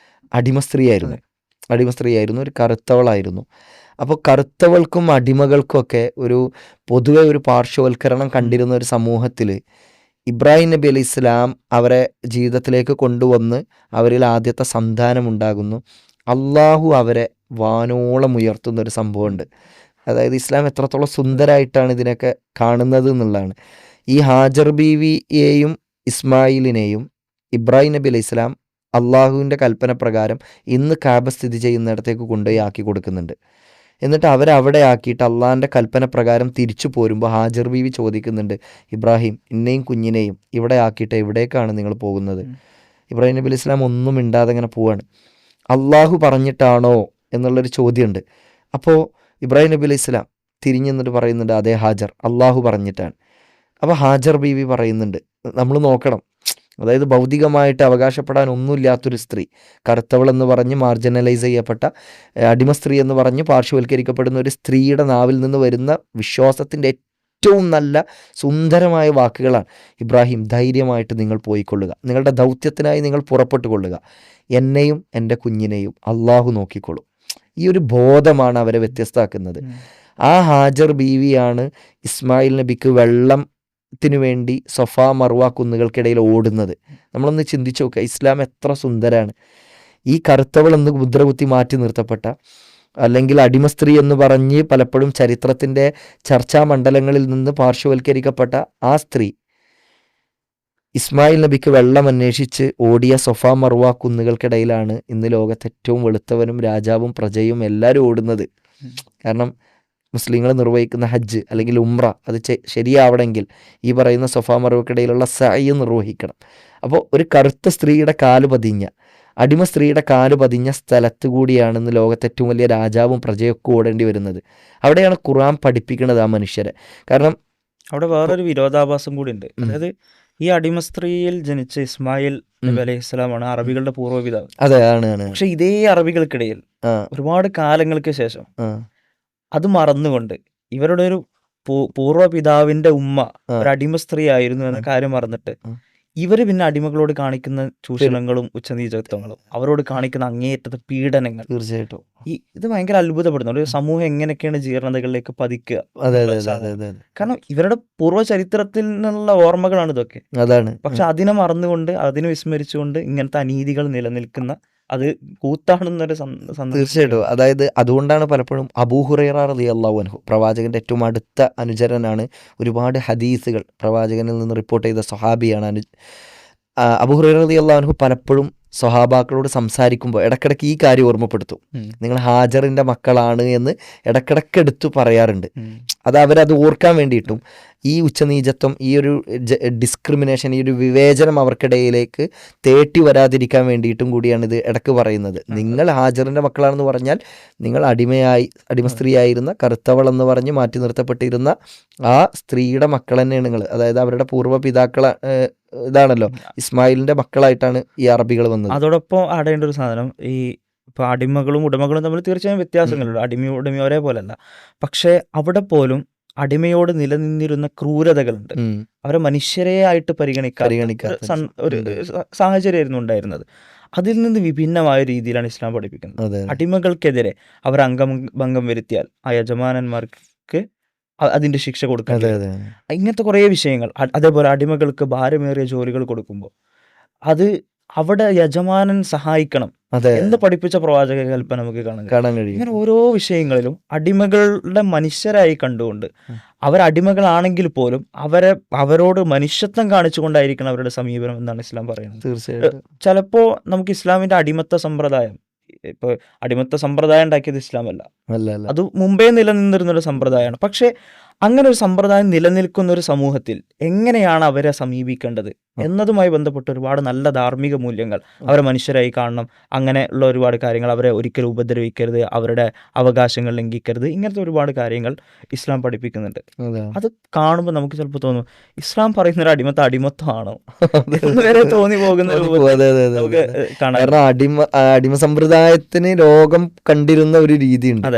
അടിമ സ്ത്രീയായിരുന്നു, ഒരു കറുത്തവളായിരുന്നു. അപ്പോൾ കറുത്തവൾക്കും അടിമകൾക്കുമൊക്കെ പൊതുവെ ഒരു പാർശ്വവൽക്കരണം കണ്ടിരുന്ന ഒരു സമൂഹത്തിൽ ഇബ്രാഹിം നബി അലൈഹി ഇസ്ലാം അവരെ ജീവിതത്തിലേക്ക് കൊണ്ടുവന്ന് അവരിൽ ആദ്യത്തെ സന്താനമുണ്ടാകുന്നു. അള്ളാഹു അവരെ വാനോളം ഉയർത്തുന്നൊരു സംഭവമുണ്ട്. അതായത് ഇസ്ലാം എത്രത്തോളം സുന്ദരമായിട്ടാണ് ഇതിനൊക്കെ കാണുന്നത് എന്നുള്ളതാണ്. ഈ ഹാജർ ബീവിയെയും ഇസ്മായിലിനെയും ഇബ്രാഹിം നബി അലൈഹി ഇസ്ലാം അള്ളാഹുവിൻ്റെ കൽപ്പന പ്രകാരം ഇന്ന് കാബ സ്ഥിതി ചെയ്യുന്നിടത്തേക്ക് കൊണ്ടുപോയി ആക്കി കൊടുക്കുന്നുണ്ട്. എന്നിട്ട് അവരവിടെ ആക്കിയിട്ട് അള്ളാഹിൻ്റെ കൽപ്പന പ്രകാരം തിരിച്ചു പോരുമ്പോൾ ഹാജർ ബീവി ചോദിക്കുന്നുണ്ട്, ഇബ്രാഹിം ഇന്നെയും കുഞ്ഞിനെയും ഇവിടെ ആക്കിയിട്ട് എവിടേക്കാണ് നിങ്ങൾ പോകുന്നത്? ഇബ്രാഹിം നബി അലൈഹി ഇസ്ലാം ഒന്നും മിണ്ടാതെ ഇങ്ങനെ പോവാണ്. അള്ളാഹു പറഞ്ഞിട്ടാണോ എന്നുള്ളൊരു ചോദ്യമുണ്ട്. അപ്പോൾ ഇബ്രാഹിം നബി അലൈഹി ഇസ്ലാം തിരിഞ്ഞു നിന്നിട്ട് പറയുന്നുണ്ട്, അതേ ഹാജർ, അള്ളാഹു പറഞ്ഞിട്ടാണ്. അപ്പോൾ ഹാജർ ബീവി പറയുന്നുണ്ട്, നമ്മൾ നോക്കണം, അതായത് ഭൗതികമായിട്ട് അവകാശപ്പെടാൻ ഒന്നുമില്ലാത്തൊരു സ്ത്രീ, കറുത്തവൾ എന്ന് പറഞ്ഞ് മാർജിനലൈസ് ചെയ്യപ്പെട്ട അടിമ സ്ത്രീ എന്ന് പറഞ്ഞ് പാർശ്വവൽക്കരിക്കപ്പെടുന്ന ഒരു സ്ത്രീയുടെ നാവിൽ നിന്ന് വരുന്ന വിശ്വാസത്തിൻ്റെ ഏറ്റവും നല്ല സുന്ദരമായ വാക്കുകളാണ്, ഇബ്രാഹിം ധൈര്യമായിട്ട് നിങ്ങൾ പോയിക്കൊള്ളുക, നിങ്ങളുടെ ദൗത്യത്തിനായി നിങ്ങൾ പുറപ്പെട്ടു കൊള്ളുക, എന്നെയും എൻ്റെ കുഞ്ഞിനെയും അള്ളാഹു നോക്കിക്കൊള്ളും. ഈ ഒരു ബോധമാണ് അവരെ വ്യത്യസ്തമാക്കുന്നത്. ആ ഹാജർ ബീവിയാണ് ഇസ്മായിൽ നബിക്ക് വെള്ളത്തിന് വേണ്ടി സൊഫ മർവ കുന്നുകൾക്കിടയിൽ ഓടുന്നത്. നമ്മളൊന്ന് ചിന്തിച്ചു നോക്കുക, ഇസ്ലാം എത്ര സുന്ദരാണ്. ഈ കറുത്തവൾ എന്ന് മുദ്രകുത്തി മാറ്റി നിർത്തപ്പെട്ട, അല്ലെങ്കിൽ അടിമ സ്ത്രീ എന്ന് പറഞ്ഞ് പലപ്പോഴും ചരിത്രത്തിൻ്റെ ചർച്ചാ മണ്ഡലങ്ങളിൽ നിന്ന് പാർശ്വവൽക്കരിക്കപ്പെട്ട ആ സ്ത്രീ ഇസ്മായിൽ നബിക്ക് വെള്ളം അന്വേഷിച്ച് ഓടിയ സൊഫ മർവ കുന്നുകൾക്കിടയിലാണ് ഇന്ന് ലോകത്ത് ഏറ്റവും വെളുത്തവനും രാജാവും പ്രജയും എല്ലാവരും ഓടുന്നത്. കാരണം മുസ്ലിങ്ങൾ നിർവഹിക്കുന്ന ഹജ്ജ് അല്ലെങ്കിൽ ഉംറ അത് ശരിയാവണമെങ്കിൽ ഈ പറയുന്ന സൊഫ മർവക്കിടയിലുള്ള സഅയ് നിർവഹിക്കണം. അപ്പോൾ ഒരു കറുത്ത സ്ത്രീയുടെ കാല് പതിഞ്ഞ, അടിമ സ്ത്രീയുടെ കാല് പതിഞ്ഞ സ്ഥലത്ത് കൂടിയാണ് ഇന്ന് ലോകത്തെ ഏറ്റവും വലിയ രാജാവും പ്രജയൊക്കെ ഓടേണ്ടി വരുന്നത്. അവിടെയാണ് ഖുർആൻ പഠിപ്പിക്കുന്നത് ആ മനുഷ്യരെ. കാരണം അവിടെ വേറൊരു വിരോധാഭാസം കൂടി ഉണ്ട്. അതായത് ഈ അടിമ സ്ത്രീയിൽ ജനിച്ച ഇസ്മായിൽ നബി അലൈഹി ഇസ്ലാമാണ് അറബികളുടെ പൂർവ്വപിതാവ്. അതെ, ആണ്. പക്ഷെ ഇതേ അറബികൾക്കിടയിൽ ഒരുപാട് കാലങ്ങൾക്ക് ശേഷം അത് മറന്നുകൊണ്ട് ഇവരുടെ ഒരു പൂർവ്വപിതാവിന്റെ ഉമ്മ ഒരു അടിമ സ്ത്രീ ആയിരുന്നു എന്ന കാര്യം മറന്നിട്ട് ഇവര് പിന്നെ അടിമകളോട് കാണിക്കുന്ന ചൂഷണങ്ങളും ഉച്ചനീചത്വങ്ങളും അവരോട് കാണിക്കുന്ന അങ്ങേയറ്റത്തെ പീഡനങ്ങൾ, തീർച്ചയായിട്ടും ഇത് ഭയങ്കര അത്ഭുതപ്പെടുന്നു. ഒരു സമൂഹം എങ്ങനെയൊക്കെയാണ് ജീർണതകളിലേക്ക് പതിക്കുക. കാരണം ഇവരുടെ പൂർവ്വ ചരിത്രത്തിൽ നിന്നുള്ള ഓർമ്മകളാണ് ഇതൊക്കെ. അതാണ്. പക്ഷെ അതിനെ മറന്നുകൊണ്ട്, അതിനെ വിസ്മരിച്ചുകൊണ്ട് ഇങ്ങനത്തെ അനീതികൾ നിലനിൽക്കുന്ന, അത് കൂത്താടുന്നൊരു തീർച്ചയായിട്ടും. അതായത് അതുകൊണ്ടാണ് പലപ്പോഴും അബൂ ഹുറൈറ റളിയല്ലാഹു അൻഹു പ്രവാചകന്റെ ഏറ്റവും അടുത്ത അനുചരനാണ്. ഒരുപാട് ഹദീസുകൾ പ്രവാചകനിൽ നിന്ന് റിപ്പോർട്ട് ചെയ്ത സ്വഹാബിയാണ്. അബൂ ഹുറൈറ റളിയല്ലാഹു അൻഹു പലപ്പോഴും സ്വഹാബാക്കളോട് സംസാരിക്കുമ്പോൾ ഇടക്കിടക്ക് ഈ കാര്യം ഓർമ്മപ്പെടുത്തും. നിങ്ങൾ ഹാജറിൻ്റെ മക്കളാണ് എന്ന് ഇടക്കിടക്ക് എടുത്തു പറയാറുണ്ട്. അത് അവരത് ഓർക്കാൻ വേണ്ടിയിട്ടും ഈ ഉച്ചനീചത്വം, ഈ ഒരു ഡിസ്ക്രിമിനേഷൻ, ഈ ഒരു വിവേചനം അവർക്കിടയിലേക്ക് തേട്ടി വരാതിരിക്കാൻ വേണ്ടിയിട്ടും കൂടിയാണ് ഇത് ഇടക്ക് പറയുന്നത്. നിങ്ങൾ ഹാജറിൻ്റെ മക്കളാണെന്ന് പറഞ്ഞാൽ നിങ്ങൾ അടിമ സ്ത്രീയായിരുന്ന കറുത്തവൾ എന്ന് പറഞ്ഞ് മാറ്റി നിർത്തപ്പെട്ടിരുന്ന ആ സ്ത്രീയുടെ മക്കൾ തന്നെയാണ് നിങ്ങൾ. അതായത് അവരുടെ പൂർവ്വപിതാക്കള ഇതാണല്ലോ, ഇസ്മായിലിന്റെ മക്കളായിട്ടാണ് ഈ അറബികൾ വന്നത്. അതോടൊപ്പം ആടേണ്ട ഒരു സാധനം, ഈ ഇപ്പോൾ അടിമകളും ഉടമകളും തമ്മിൽ തീർച്ചയായും വ്യത്യാസങ്ങളുണ്ട്. അടിമയും ഉടമയും ഒരേപോലെയല്ല. പക്ഷേ അവിടെ പോലും അടിമയോട് നിലനിന്നിരുന്ന ക്രൂരതകളുണ്ട്. അവരെ മനുഷ്യരെ ആയിട്ട് പരിഗണിക്കാത്ത ഒരു സാഹചര്യമായിരുന്നു ഉണ്ടായിരുന്നത്. അതിൽ നിന്ന് വിഭിന്നമായ രീതിയിലാണ് ഇസ്ലാം പഠിപ്പിക്കുന്നത്. അടിമകൾക്കെതിരെ അവർ അംഗഭംഗം വരുത്തിയാൽ ആ യജമാനന്മാർക്ക് അതിന്റെ ശിക്ഷ കൊടുക്കുന്നത്, ഇങ്ങനത്തെ കുറേ വിഷയങ്ങൾ. അതേപോലെ അടിമകൾക്ക് ഭാരമേറിയ ജോലികൾ കൊടുക്കുമ്പോൾ അത് അവിടെ യജമാനൻ സഹായിക്കണം എന്ന് പഠിപ്പിച്ച പ്രവാചക കൽപ്പന നമുക്ക് കാണാൻ കഴിയും. ഇങ്ങനെ ഓരോ വിഷയങ്ങളിലും അടിമകളുടെ മനുഷ്യരായി കണ്ടുകൊണ്ട്, അവരടിമകളാണെങ്കിൽ പോലും അവരോട് മനുഷ്യത്വം കാണിച്ചുകൊണ്ടായിരിക്കണം അവരുടെ സമീപനം എന്നാണ് ഇസ്ലാം പറയുന്നത്. തീർച്ചയായിട്ടും. ചിലപ്പോ നമുക്ക് ഇസ്ലാമിന്റെ അടിമത്ത സമ്പ്രദായം, ഇപ്പൊ അടിമത്ത സമ്പ്രദായം ഉണ്ടാക്കിയത് ഇസ്ലാമല്ല, അത് മുമ്പേ നിലനിന്നിരുന്നൊരു സമ്പ്രദായമാണ്. പക്ഷെ അങ്ങനെ ഒരു സമ്പ്രദായം നിലനിൽക്കുന്ന ഒരു സമൂഹത്തിൽ എങ്ങനെയാണ് അവരെ സമീപിക്കേണ്ടത് എന്നതുമായി ബന്ധപ്പെട്ട് ഒരുപാട് നല്ല ധാർമ്മിക മൂല്യങ്ങൾ, അവരെ മനുഷ്യരായി കാണണം, അങ്ങനെയുള്ള ഒരുപാട് കാര്യങ്ങൾ, അവരെ ഒരിക്കലും ഉപദ്രവിക്കരുത്, അവരുടെ അവകാശങ്ങൾ ലംഘിക്കരുത്, ഇങ്ങനത്തെ ഒരുപാട് കാര്യങ്ങൾ ഇസ്ലാം പഠിപ്പിക്കുന്നുണ്ട്. അത് കാണുമ്പോൾ നമുക്ക് ചിലപ്പോൾ തോന്നും ഇസ്ലാം പറയുന്ന ഒരു അടിമത്വമാണോ എന്ന് വരെ തോന്നി പോകുന്ന അടിമ സമ്പ്രദായത്തിന് ലോകം കണ്ടിരുന്ന ഒരു രീതിയുണ്ട്.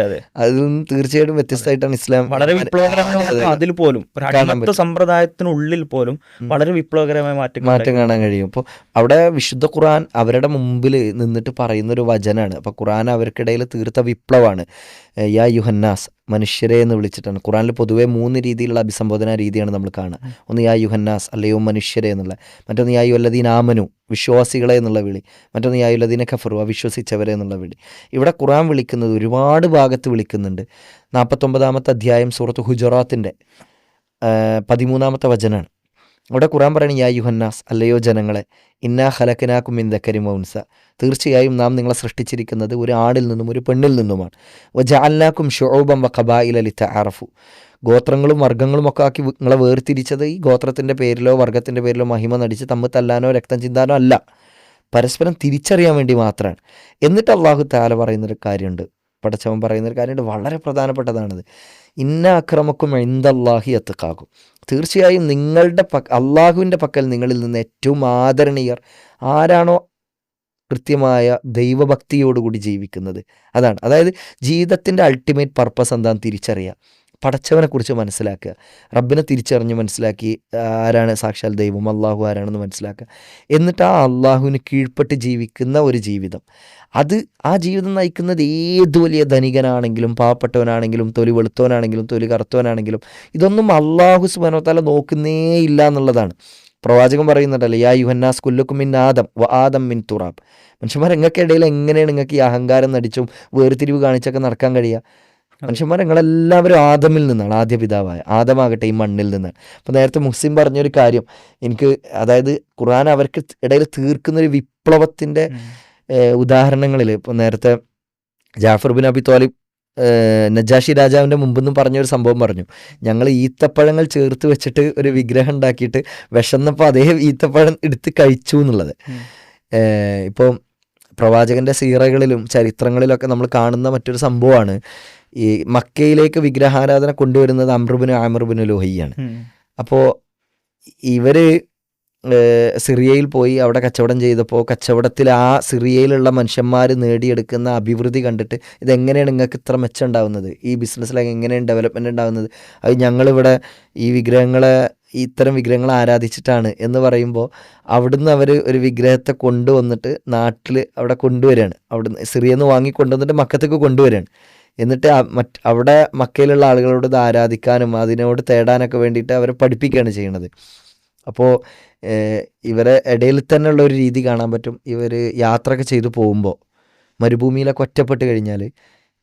അതിൽ നിന്ന് തീർച്ചയായിട്ടും വ്യത്യസ്തമായിട്ടാണ് ഇസ്ലാം വളരെ വിപ്ലവകരമായ, അതിൽ പോലും അടിമത്വ സമ്പ്രദായത്തിനുള്ളിൽ പോലും വളരെ വിപ്ലവകരമായ മാറ്റം കാണാൻ കഴിയും. അപ്പോൾ അവിടെ വിശുദ്ധ ഖുർആൻ അവരുടെ മുമ്പിൽ നിന്നിട്ട് പറയുന്നൊരു വചനാണ്. അപ്പോൾ ഖുർആൻ അവർക്കിടയിൽ തീർത്ത വിപ്ലവമാണ്. യാ യുഹന്നാസ്, മനുഷ്യരെ എന്ന് വിളിച്ചിട്ടാണ്. ഖുർആനിൽ പൊതുവെ 3 രീതിയിലുള്ള അഭിസംബോധന രീതിയാണ് നമ്മൾ കാണുക. ഒന്ന് യാ യുഹന്നാസ്, അല്ലയോ മനുഷ്യരെ എന്നുള്ള. മറ്റൊന്ന് യാ യുവല്ലദീന ആമനു, വിശ്വാസികളെ എന്നുള്ള വിളി. മറ്റൊന്ന് യാ യുവല്ലദീന കഫറു, അവിശ്വസിച്ചവരെ എന്നുള്ള വിളി. ഇവിടെ ഖുർആൻ വിളിക്കുന്നത് ഒരുപാട് ഭാഗത്ത് വിളിക്കുന്നുണ്ട്. 49-ാമത്തെ അധ്യായം സൂറത്ത് ഹുജറാത്തിൻ്റെ 13-ാമത്തെ വചനാണ്. അവിടെ ഖുർആൻ പറയുന്നത് യാ യുഹന്നാസ്, അല്ലയോ ജനങ്ങളെ, ഇന്നാ ഖലഖനാകും മിൻ ദക്കരിൻ വ ഉൻസ, തീർച്ചയായും നാം നിങ്ങളെ സൃഷ്ടിച്ചിരിക്കുന്നത് ഒരു ആണിൽ നിന്നും ഒരു പെണ്ണിൽ നിന്നുമാണ്. വജഅൽനാകും ശുഊബൻ വ ഖബായില ലിതഅറഫു, ഗോത്രങ്ങളും വർഗ്ഗങ്ങളും ഒക്കെ ആക്കി നിങ്ങളെ വേർതിരിച്ചത് ഈ ഗോത്രത്തിൻ്റെ പേരിലോ വർഗ്ഗത്തിൻ്റെ പേരിലോ മഹിമ നടിച്ച് തമ്മിൽ തല്ലാനോ രക്തം ചിന്താനോ അല്ല, പരസ്പരം തിരിച്ചറിയാൻ വേണ്ടി മാത്രമാണ്. എന്നിട്ട് അള്ളാഹു തആല പറയുന്നൊരു കാര്യമുണ്ട്, പടച്ചവൻ പറയുന്നൊരു കാര്യമുണ്ട്, വളരെ പ്രധാനപ്പെട്ടതാണത്. ഇന്ന അക്രമക്കും ഇൻദല്ലാഹി അത്ഖാകും, തീർച്ചയായും നിങ്ങളുടെ അള്ളാഹുവിൻ്റെ പക്കൽ നിങ്ങളിൽ നിന്ന് ഏറ്റവും ആദരണീയർ ആരാണോ കൃത്യമായ ദൈവഭക്തിയോടുകൂടി ജീവിക്കുന്നത്, അതാണ്. അതായത് ജീവിതത്തിൻ്റെ അൾട്ടിമേറ്റ് പർപ്പസ് എന്താണെന്ന് തിരിച്ചറിയുക, പടച്ചവനെ കുറിച്ച് മനസ്സിലാക്കുക, റബ്ബിനെ തിരിച്ചറിഞ്ഞ് മനസ്സിലാക്കി ആരാണ് സാക്ഷാൽ ദൈവം, അള്ളാഹു ആരാണെന്ന് മനസ്സിലാക്കുക. എന്നിട്ട് ആ അള്ളാഹുവിന് കീഴ്പ്പെട്ട് ജീവിക്കുന്ന ഒരു ജീവിതം, അത് ആ ജീവിതം നയിക്കുന്നത് ഏത് വലിയ ധനികനാണെങ്കിലും പാവപ്പെട്ടവനാണെങ്കിലും തൊലി വെളുത്തവനാണെങ്കിലും തൊലി കറുത്തവനാണെങ്കിലും ഇതൊന്നും അള്ളാഹു സുബ്ഹാനഹു വ തആല നോക്കുന്നേ ഇല്ല എന്നുള്ളതാണ്. പ്രവാചകൻ പറയുന്നുണ്ടല്ലോ, യാ യുഹന്നാസ് കുല്ലുക്കും മിൻ ആദം വ ആദം മിൻ തുറാബ്. മനുഷ്യന്മാർ നിങ്ങൾക്കിടയിൽ എങ്ങനെയാണ് നിങ്ങൾക്ക് ഈ അഹങ്കാരം നടിച്ചും വേർതിരിവ് കാണിച്ചൊക്കെ നടക്കാൻ കഴിയുക? മനുഷ്യന്മാർ നിങ്ങളെല്ലാവരും ആദമിൽ നിന്നാണ്, ആദ്യ പിതാവായ ആദമാകട്ടെ ഈ മണ്ണിൽ നിന്നാണ്. അപ്പോൾ നേരത്തെ മുസ്ലിം പറഞ്ഞൊരു കാര്യം എനിക്ക്, അതായത് ഖുർആൻ അവർക്ക് ഇടയിൽ തീർക്കുന്നൊരു വിപ്ലവത്തിൻ്റെ ഉദാഹരണങ്ങളിൽ, ഇപ്പോൾ നേരത്തെ Jafar bin Abi Talib Najashi രാജാവിൻ്റെ മുമ്പെന്നും പറഞ്ഞൊരു സംഭവം പറഞ്ഞു. ഞങ്ങൾ ഈത്തപ്പഴങ്ങൾ ചേർത്ത് വെച്ചിട്ട് ഒരു വിഗ്രഹം ഉണ്ടാക്കിയിട്ട് വിശന്നപ്പോൾ അതേ ഈത്തപ്പഴം എടുത്ത് കഴിച്ചു എന്നുള്ളത്. ഇപ്പോൾ പ്രവാചകൻ്റെ സീറകളിലും ചരിത്രങ്ങളിലൊക്കെ നമ്മൾ കാണുന്ന മറ്റൊരു സംഭവമാണ്, ഈ മക്കയിലേക്ക് വിഗ്രഹാരാധന കൊണ്ടുവരുന്നത് അമ്രുബിന് ലുഹയ്യാണ്. അപ്പോൾ ഇവർ സിറിയയിൽ പോയി അവിടെ കച്ചവടം ചെയ്തപ്പോൾ കച്ചവടത്തിൽ ആ സിറിയയിലുള്ള മനുഷ്യന്മാർ നേടിയെടുക്കുന്ന അഭിവൃദ്ധി കണ്ടിട്ട് ഇതെങ്ങനെയാണ് നിങ്ങൾക്ക് ഇത്ര മെച്ചം ഉണ്ടാകുന്നത്, ഈ ബിസിനസ്സിലൊക്കെ എങ്ങനെയാണ് ഡെവലപ്മെൻറ്റ് ഉണ്ടാകുന്നത്, അത് ഞങ്ങളിവിടെ ഈ ഇത്തരം വിഗ്രഹങ്ങളെ ആരാധിച്ചിട്ടാണ് എന്ന് പറയുമ്പോൾ അവിടുന്ന് അവർ ഒരു വിഗ്രഹത്തെ കൊണ്ടുവന്നിട്ട് നാട്ടിൽ അവിടെ കൊണ്ടുവരികയാണ്. അവിടുന്ന് സിറിയയിൽ നിന്ന് വാങ്ങിക്കൊണ്ടുവന്നിട്ട് മക്കത്തേക്ക് കൊണ്ടുവരികയാണ്. എന്നിട്ട് അവിടെ മക്കയിലുള്ള ആളുകളോട് ഇത് ആരാധിക്കാനും അതിനോട് തേടാനൊക്കെ വേണ്ടിയിട്ട് അവരെ പഠിപ്പിക്കുകയാണ് ചെയ്യണത്. അപ്പോൾ ഇവരെ ഇടയിൽ തന്നെ ഉള്ള ഒരു രീതി കാണാൻ പറ്റും. ഇവർ യാത്രയൊക്കെ ചെയ്തു പോകുമ്പോൾ മരുഭൂമിയിലൊക്കെ ഒറ്റപ്പെട്ട് കഴിഞ്ഞാൽ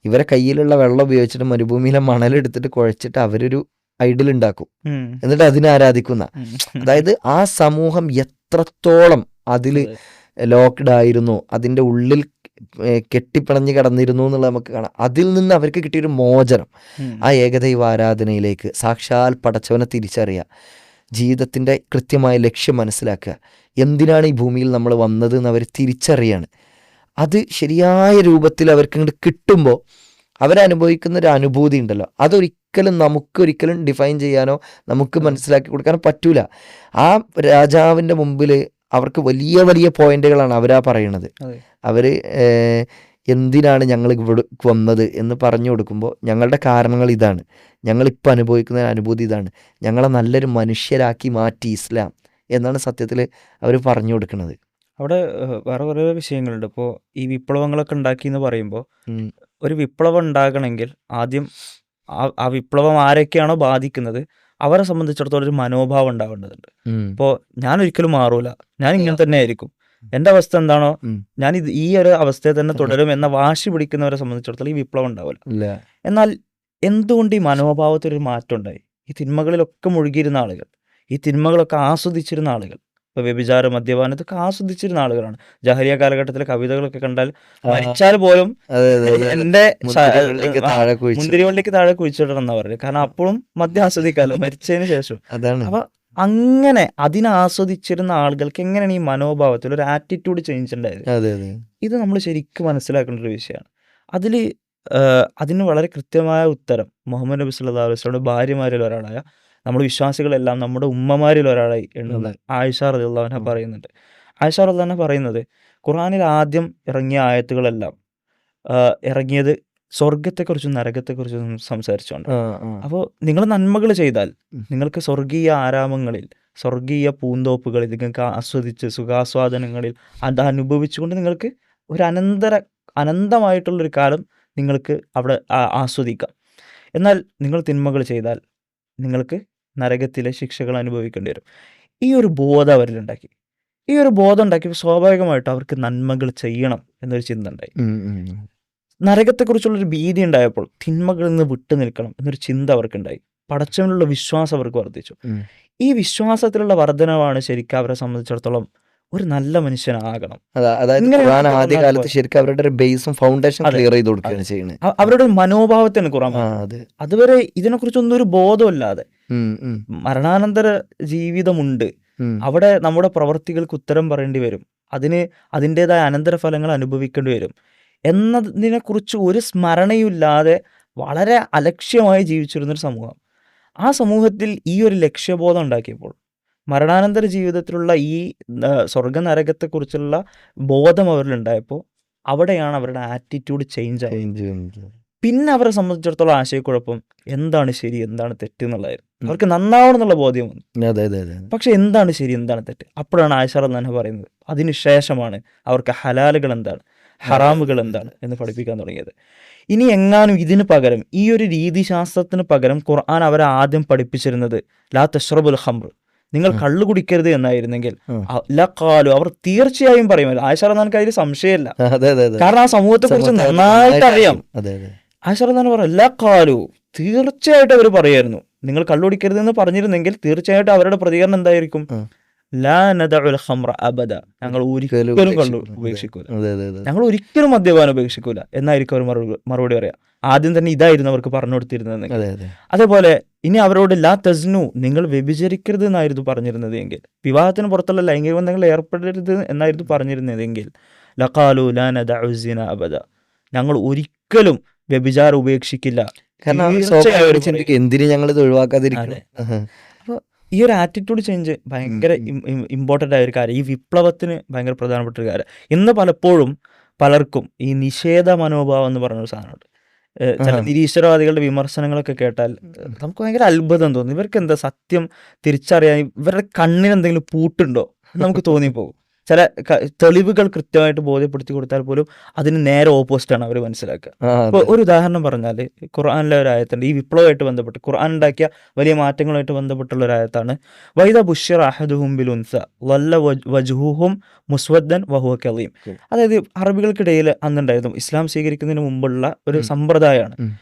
ഇവരെ കയ്യിലുള്ള വെള്ളം ഉപയോഗിച്ചിട്ട് മരുഭൂമിയിലെ മണലെടുത്തിട്ട് കുഴച്ചിട്ട് അവരൊരു ഐഡിൽ ഉണ്ടാക്കും, എന്നിട്ട് അതിനെ ആരാധിക്കുന്ന. അതായത് ആ സമൂഹം എത്രത്തോളം അതിൽ ലോക്ക്ഡ് ആയിരുന്നു, അതിൻ്റെ ഉള്ളിൽ കെട്ടിപ്പിണഞ്ഞ് കിടന്നിരുന്നു എന്നുള്ളത് നമുക്ക് കാണാം. അതിൽ നിന്ന് അവർക്ക് കിട്ടിയൊരു മോചനം ആ ഏകദൈവ ആരാധനയിലേക്ക്, സാക്ഷാൽ പടച്ചവനെ തിരിച്ചറിയുക, ജീവിതത്തിൻ്റെ കൃത്യമായ ലക്ഷ്യം മനസ്സിലാക്കുക, എന്തിനാണ് ഈ ഭൂമിയിൽ നമ്മൾ വന്നത് എന്ന് അവർ തിരിച്ചറിയാണ്. അത് ശരിയായ രൂപത്തിൽ അവർക്ക് ഇങ്ങോട്ട് കിട്ടുമ്പോൾ അവരനുഭവിക്കുന്ന ഒരു അനുഭൂതി ഉണ്ടല്ലോ, അതൊരിക്കലും നമുക്കൊരിക്കലും ഡിഫൈൻ ചെയ്യാനോ നമുക്ക് മനസ്സിലാക്കി കൊടുക്കാനോ പറ്റൂല. ആ രാജാവിൻ്റെ മുമ്പിൽ അവർക്ക് വലിയ വലിയ പോയിന്റുകളാണ് അവരാ പറയണത്. അവർ എന്തിനാണ് ഞങ്ങൾ ഇവിടെ വന്നത് എന്ന് പറഞ്ഞു കൊടുക്കുമ്പോൾ ഞങ്ങളുടെ കാരണങ്ങൾ ഇതാണ്, ഞങ്ങളിപ്പോൾ അനുഭവിക്കുന്ന അനുഭൂതി ഇതാണ്, ഞങ്ങളെ നല്ലൊരു മനുഷ്യരാക്കി മാറ്റി ഇസ്ലാം എന്നാണ് സത്യത്തിൽ അവർ പറഞ്ഞു കൊടുക്കുന്നത്. അവിടെ വേറെ കുറേ വിഷയങ്ങളുണ്ട്. ഇപ്പോൾ ഈ വിപ്ലവങ്ങളൊക്കെ ഉണ്ടാക്കി എന്ന് പറയുമ്പോൾ ഒരു വിപ്ലവം ഉണ്ടാകണമെങ്കിൽ ആദ്യം ആ വിപ്ലവം ആരൊക്കെയാണോ ബാധിക്കുന്നത് അവരെ സംബന്ധിച്ചിടത്തോളം ഒരു മനോഭാവം ഉണ്ടാവേണ്ടതുണ്ട്. ഇപ്പോൾ ഞാൻ ഒരിക്കലും മാറൂല, ഞാൻ ഇങ്ങനെ തന്നെ ആയിരിക്കും, എൻ്റെ അവസ്ഥ എന്താണോ ഞാൻ ഈ ഒരു അവസ്ഥയെ തന്നെ തുടരും എന്ന വാശി പിടിക്കുന്നവരെ സംബന്ധിച്ചിടത്തോളം ഈ വിപ്ലവം ഉണ്ടാവില്ല. എന്നാൽ എന്തുകൊണ്ട് ഈ മനോഭാവത്തിൽ ഒരു മാറ്റം ഉണ്ടായി? ഈ തിന്മകളിലൊക്കെ മുഴുകിയിരുന്ന ആളുകൾ, ഈ തിന്മകളൊക്കെ ആസ്വദിച്ചിരുന്ന ആളുകൾ, ഇപ്പോൾ വ്യഭിചാര മദ്യപാനം ഇതൊക്കെ ആസ്വദിച്ചിരുന്ന ആളുകളാണ്. ജാഹിലിയ കാലഘട്ടത്തിലെ കവിതകളൊക്കെ കണ്ടാൽ മരിച്ചാൽ പോലും എൻ്റെ മുന്തിരിവള്ളിക്ക് താഴെ കുഴിച്ചിടണം എന്നാ പറയുന്നത്. കാരണം അപ്പോഴും മദ്യം ആസ്വദിക്കാമല്ലോ മരിച്ചതിന് ശേഷം. അപ്പൊ അങ്ങനെ അതിനെ ആസ്വദിച്ചിരുന്ന ആളുകൾക്ക് എങ്ങനെയാണ് ഈ മനോഭാവത്തിൽ ഒരു ആറ്റിറ്റ്യൂഡ് ചേഞ്ച് ഉണ്ടായത്? ഇത് നമ്മൾ ശരിക്കും മനസ്സിലാക്കേണ്ട ഒരു വിഷയമാണ്. അതിന് വളരെ കൃത്യമായ ഉത്തരം മുഹമ്മദ് നബി സല്ലല്ലാഹു അലൈഹി വസല്ലമയുടെ ഭാര്യമാരിൽ ഒരാളായ, നമ്മൾ വിശ്വാസികളെല്ലാം നമ്മുടെ ഉമ്മമാരിൽ ഒരാളായി എണ്ണുന്ന ആയിഷ റളിയല്ലാഹു അൻഹ പറയുന്നുണ്ട്. ആയിഷ റളിയല്ലാഹു അൻഹ പറയുന്നത്, ഖുർആനിൽ ആദ്യം ഇറങ്ങിയ ആയത്തുകളെല്ലാം ഇറങ്ങിയത് സ്വർഗത്തെക്കുറിച്ചും നരകത്തെക്കുറിച്ചും സംസാരിച്ചുകൊണ്ട്. അപ്പോൾ നിങ്ങൾ നന്മകൾ ചെയ്താൽ നിങ്ങൾക്ക് സ്വർഗീയ ആരാമങ്ങളിൽ, സ്വർഗീയ പൂന്തോപ്പുകളിൽ നിങ്ങൾക്ക് ആസ്വദിച്ച് സുഖാസ്വാദനങ്ങളിൽ അത് അനുഭവിച്ചുകൊണ്ട് നിങ്ങൾക്ക് ഒരു അനന്തമായിട്ടുള്ളൊരു കാലം നിങ്ങൾക്ക് അവിടെ ആസ്വദിക്കാം. എന്നാൽ നിങ്ങൾ തിന്മകൾ ചെയ്താൽ നിങ്ങൾക്ക് നരകത്തിലെ ശിക്ഷകൾ അനുഭവിക്കേണ്ടി വരും. ഈ ഒരു ബോധം അവരിലുണ്ടാക്കി. ഈ ഒരു ബോധം ഉണ്ടാക്കിയപ്പോൾ സ്വാഭാവികമായിട്ടും അവർക്ക് നന്മകൾ ചെയ്യണം എന്നൊരു ചിന്ത ഉണ്ടായി. നരകത്തെക്കുറിച്ചുള്ളൊരു ഭീതി ഉണ്ടായപ്പോൾ തിന്മകളിൽ നിന്ന് വിട്ടു നിൽക്കണം എന്നൊരു ചിന്ത അവർക്കുണ്ടായി. പടച്ചവനിലുള്ള വിശ്വാസം അവർക്ക് വർദ്ധിച്ചു. ഈ വിശ്വാസത്തിലുള്ള വർധനവാണ് ശരിക്കും അവരെ സംബന്ധിച്ചിടത്തോളം ഒരു നല്ല മനുഷ്യനാകണം. അതായത് ആദ്യകാലത്ത് ശരിക്കും അവരുടെ ഒരു ബേസും ഫൗണ്ടേഷൻ ക്ലിയർ ചെയ്ത് കൊടുക്കുകയാണ് ചെയ്യുന്നത്. അവരുടെ മനോഭാവത്തിന് ഖുർആൻ. അതുവരെ ഇതിനെക്കുറിച്ചൊന്നും ഒരു ബോധമില്ലാതെ മരണാനന്തര ജീവിതമുണ്ട്, അവിടെ നമ്മുടെ പ്രവർത്തികൾക്ക് ഉത്തരം പറയേണ്ടി വരും, അതിൻ്റെതായ അനന്തരഫലങ്ങൾ അനുഭവിക്കേണ്ടി വരും എന്നതിനെക്കുറിച്ച് ഒരു സ്മരണയില്ലാതെ വളരെ അലക്ഷ്യമായി ജീവിച്ചിരുന്നൊരു സമൂഹം. ആ സമൂഹത്തിൽ ഈ ഒരു ലക്ഷ്യബോധം ഉണ്ടാക്കിയപ്പോൾ മരണാനന്തര ജീവിതത്തിലുള്ള ഈ സ്വർഗ നരകത്തെക്കുറിച്ചുള്ള ബോധം അവരിലുണ്ടായപ്പോൾ അവിടെയാണ് അവരുടെ ആറ്റിറ്റ്യൂഡ് ചേഞ്ച് ആയത്. പിന്നെ അവരെ സംബന്ധിച്ചിടത്തോളം ആശയക്കുഴപ്പം എന്താണ് ശരി എന്താണ് തെറ്റ് എന്നുള്ളതായിരുന്നു. അവർക്ക് നന്നാവണം എന്നുള്ള ബോധ്യം വന്നു. അതെ അതെ അതെ. പക്ഷെ എന്താണ് ശരി എന്താണ് തെറ്റ് അപ്പോഴാണ് ആയിഷ റളിയല്ലാഹു പറയുന്നത്. അതിനുശേഷമാണ് അവർക്ക് ഹലാലുകൾ എന്താണ് ഹറാമുകൾ എന്താണ് എന്ന് പഠിപ്പിക്കാൻ തുടങ്ങിയത്. ഇനി എങ്ങാനും ഇതിന് പകരം ഈ ഒരു രീതിശാസ്ത്രത്തിന് പകരം ഖുർആൻ അവരെ ആദ്യം പഠിപ്പിച്ചിരുന്നത് ലാ തശ്റബുൽ ഖംർ, നിങ്ങൾ കള്ളു കുടിക്കരുത് എന്നായിരുന്നെങ്കിൽ ലഖാലു, അവർ തീർച്ചയായും പറയുമല്ലോ. ആയിഷ റളിയല്ലാഹു അതിൽ സംശയമില്ല. അതെ അതെ അതെ. കാരണം ആ സമൂഹത്തെ കുറിച്ച് നന്നായിട്ട് അറിയാം. അതെ അതെ. ആയിഷ റളിയല്ലാഹു പറഞ്ഞു ലഖാലു, തീർച്ചയായിട്ടും അവർ പറയായിരുന്നു നിങ്ങൾ കള്ളു കുടിക്കരുത് എന്ന് പറഞ്ഞിരുന്നെങ്കിൽ തീർച്ചയായിട്ടും അവരുടെ പ്രതികരണം എന്തായിരിക്കും? ലാ നദഉൽ ഖംറ അബദ, ഞങ്ങൾ ഒരിക്കലും കള്ളു ഉപേക്ഷിക്കൂല, ഞങ്ങൾ ഒരിക്കലും മദ്യപാനം ഉപേക്ഷിക്കൂല എന്നായിരിക്കും അവർ മറുപടി പറയാം. ആദ്യം തന്നെ ഇതായിരുന്നു അവർക്ക് പറഞ്ഞു കൊടുത്തിരുന്നത്. അതേപോലെ ഇനി അവരോട് ലാ തസ്നു, നിങ്ങൾ വ്യഭിചരിക്കരുത് എന്നായിരുന്നു പറഞ്ഞിരുന്നത് എങ്കിൽ, വിവാഹത്തിന് പുറത്തുള്ള ലൈംഗിക ബന്ധങ്ങൾ ഏർപ്പെടരുത് എന്നായിരുന്നു പറഞ്ഞിരുന്നതെങ്കിൽ ലഖാലു ലാ നദഉ സിന അബദ, ഞങ്ങൾ ഒരിക്കലും വ്യഭിചാരം ഉപേക്ഷിക്കില്ല. കാരണം എന്തിന് ഞങ്ങൾ ഇത് ഒഴിവാക്കാതിരിക്കണം. അപ്പോൾ ഈ ഒരു ആറ്റിറ്റ്യൂഡ് ചേഞ്ച് ഭയങ്കര ഇമ്പോർട്ടൻ്റ് ആയ ഒരു കാര്യം, ഈ വിപ്ലവത്തിന് ഭയങ്കര പ്രധാനപ്പെട്ട ഒരു കാര്യം. ഇന്ന് പലപ്പോഴും പലർക്കും ഈ നിഷേധ മനോഭാവം എന്ന് പറഞ്ഞൊരു സാധനമുണ്ട്. ചില നിരീശ്വരവാദികളുടെ വിമർശനങ്ങളൊക്കെ കേട്ടാൽ നമുക്ക് ഭയങ്കര അത്ഭുതം തോന്നും. ഇവർക്ക് എന്താ സത്യം തിരിച്ചറിയാൻ ഇവരുടെ കണ്ണിന് എന്തെങ്കിലും പൂട്ടുണ്ടോ നമുക്ക് തോന്നിപ്പോകും. ചില തെളിവുകൾ കൃത്യമായിട്ട് ബോധ്യപ്പെടുത്തി കൊടുത്താൽ പോലും അതിന് നേരെ ഓപ്പോസിറ്റാണ് അവർ മനസ്സിലാക്കുക. ഇപ്പോൾ ഒരു ഉദാഹരണം പറഞ്ഞാൽ ഖുർആനിലെ ഒരു ആയത്തുണ്ട്, ഈ വിപ്ലവമായിട്ട് ബന്ധപ്പെട്ട് ഖുർആൻ ഉണ്ടാക്കിയ വലിയ മാറ്റങ്ങളുമായിട്ട് ബന്ധപ്പെട്ടുള്ള ഒരു ആയത്താണ് വൈദ ബുശ്ശിറ അഹദുഹും ബിൽ ഉൻസ വല്ല വജ്ഹുഹും മുസ്വദ്ദൻ വഹുവ കളീം. അതായത് അറബികൾക്കിടയിൽ അന്നുണ്ടായിരുന്നു, ഇസ്ലാം സ്വീകരിക്കുന്നതിന് മുമ്പുള്ള ഒരു സമ്പ്രദായമാണ്.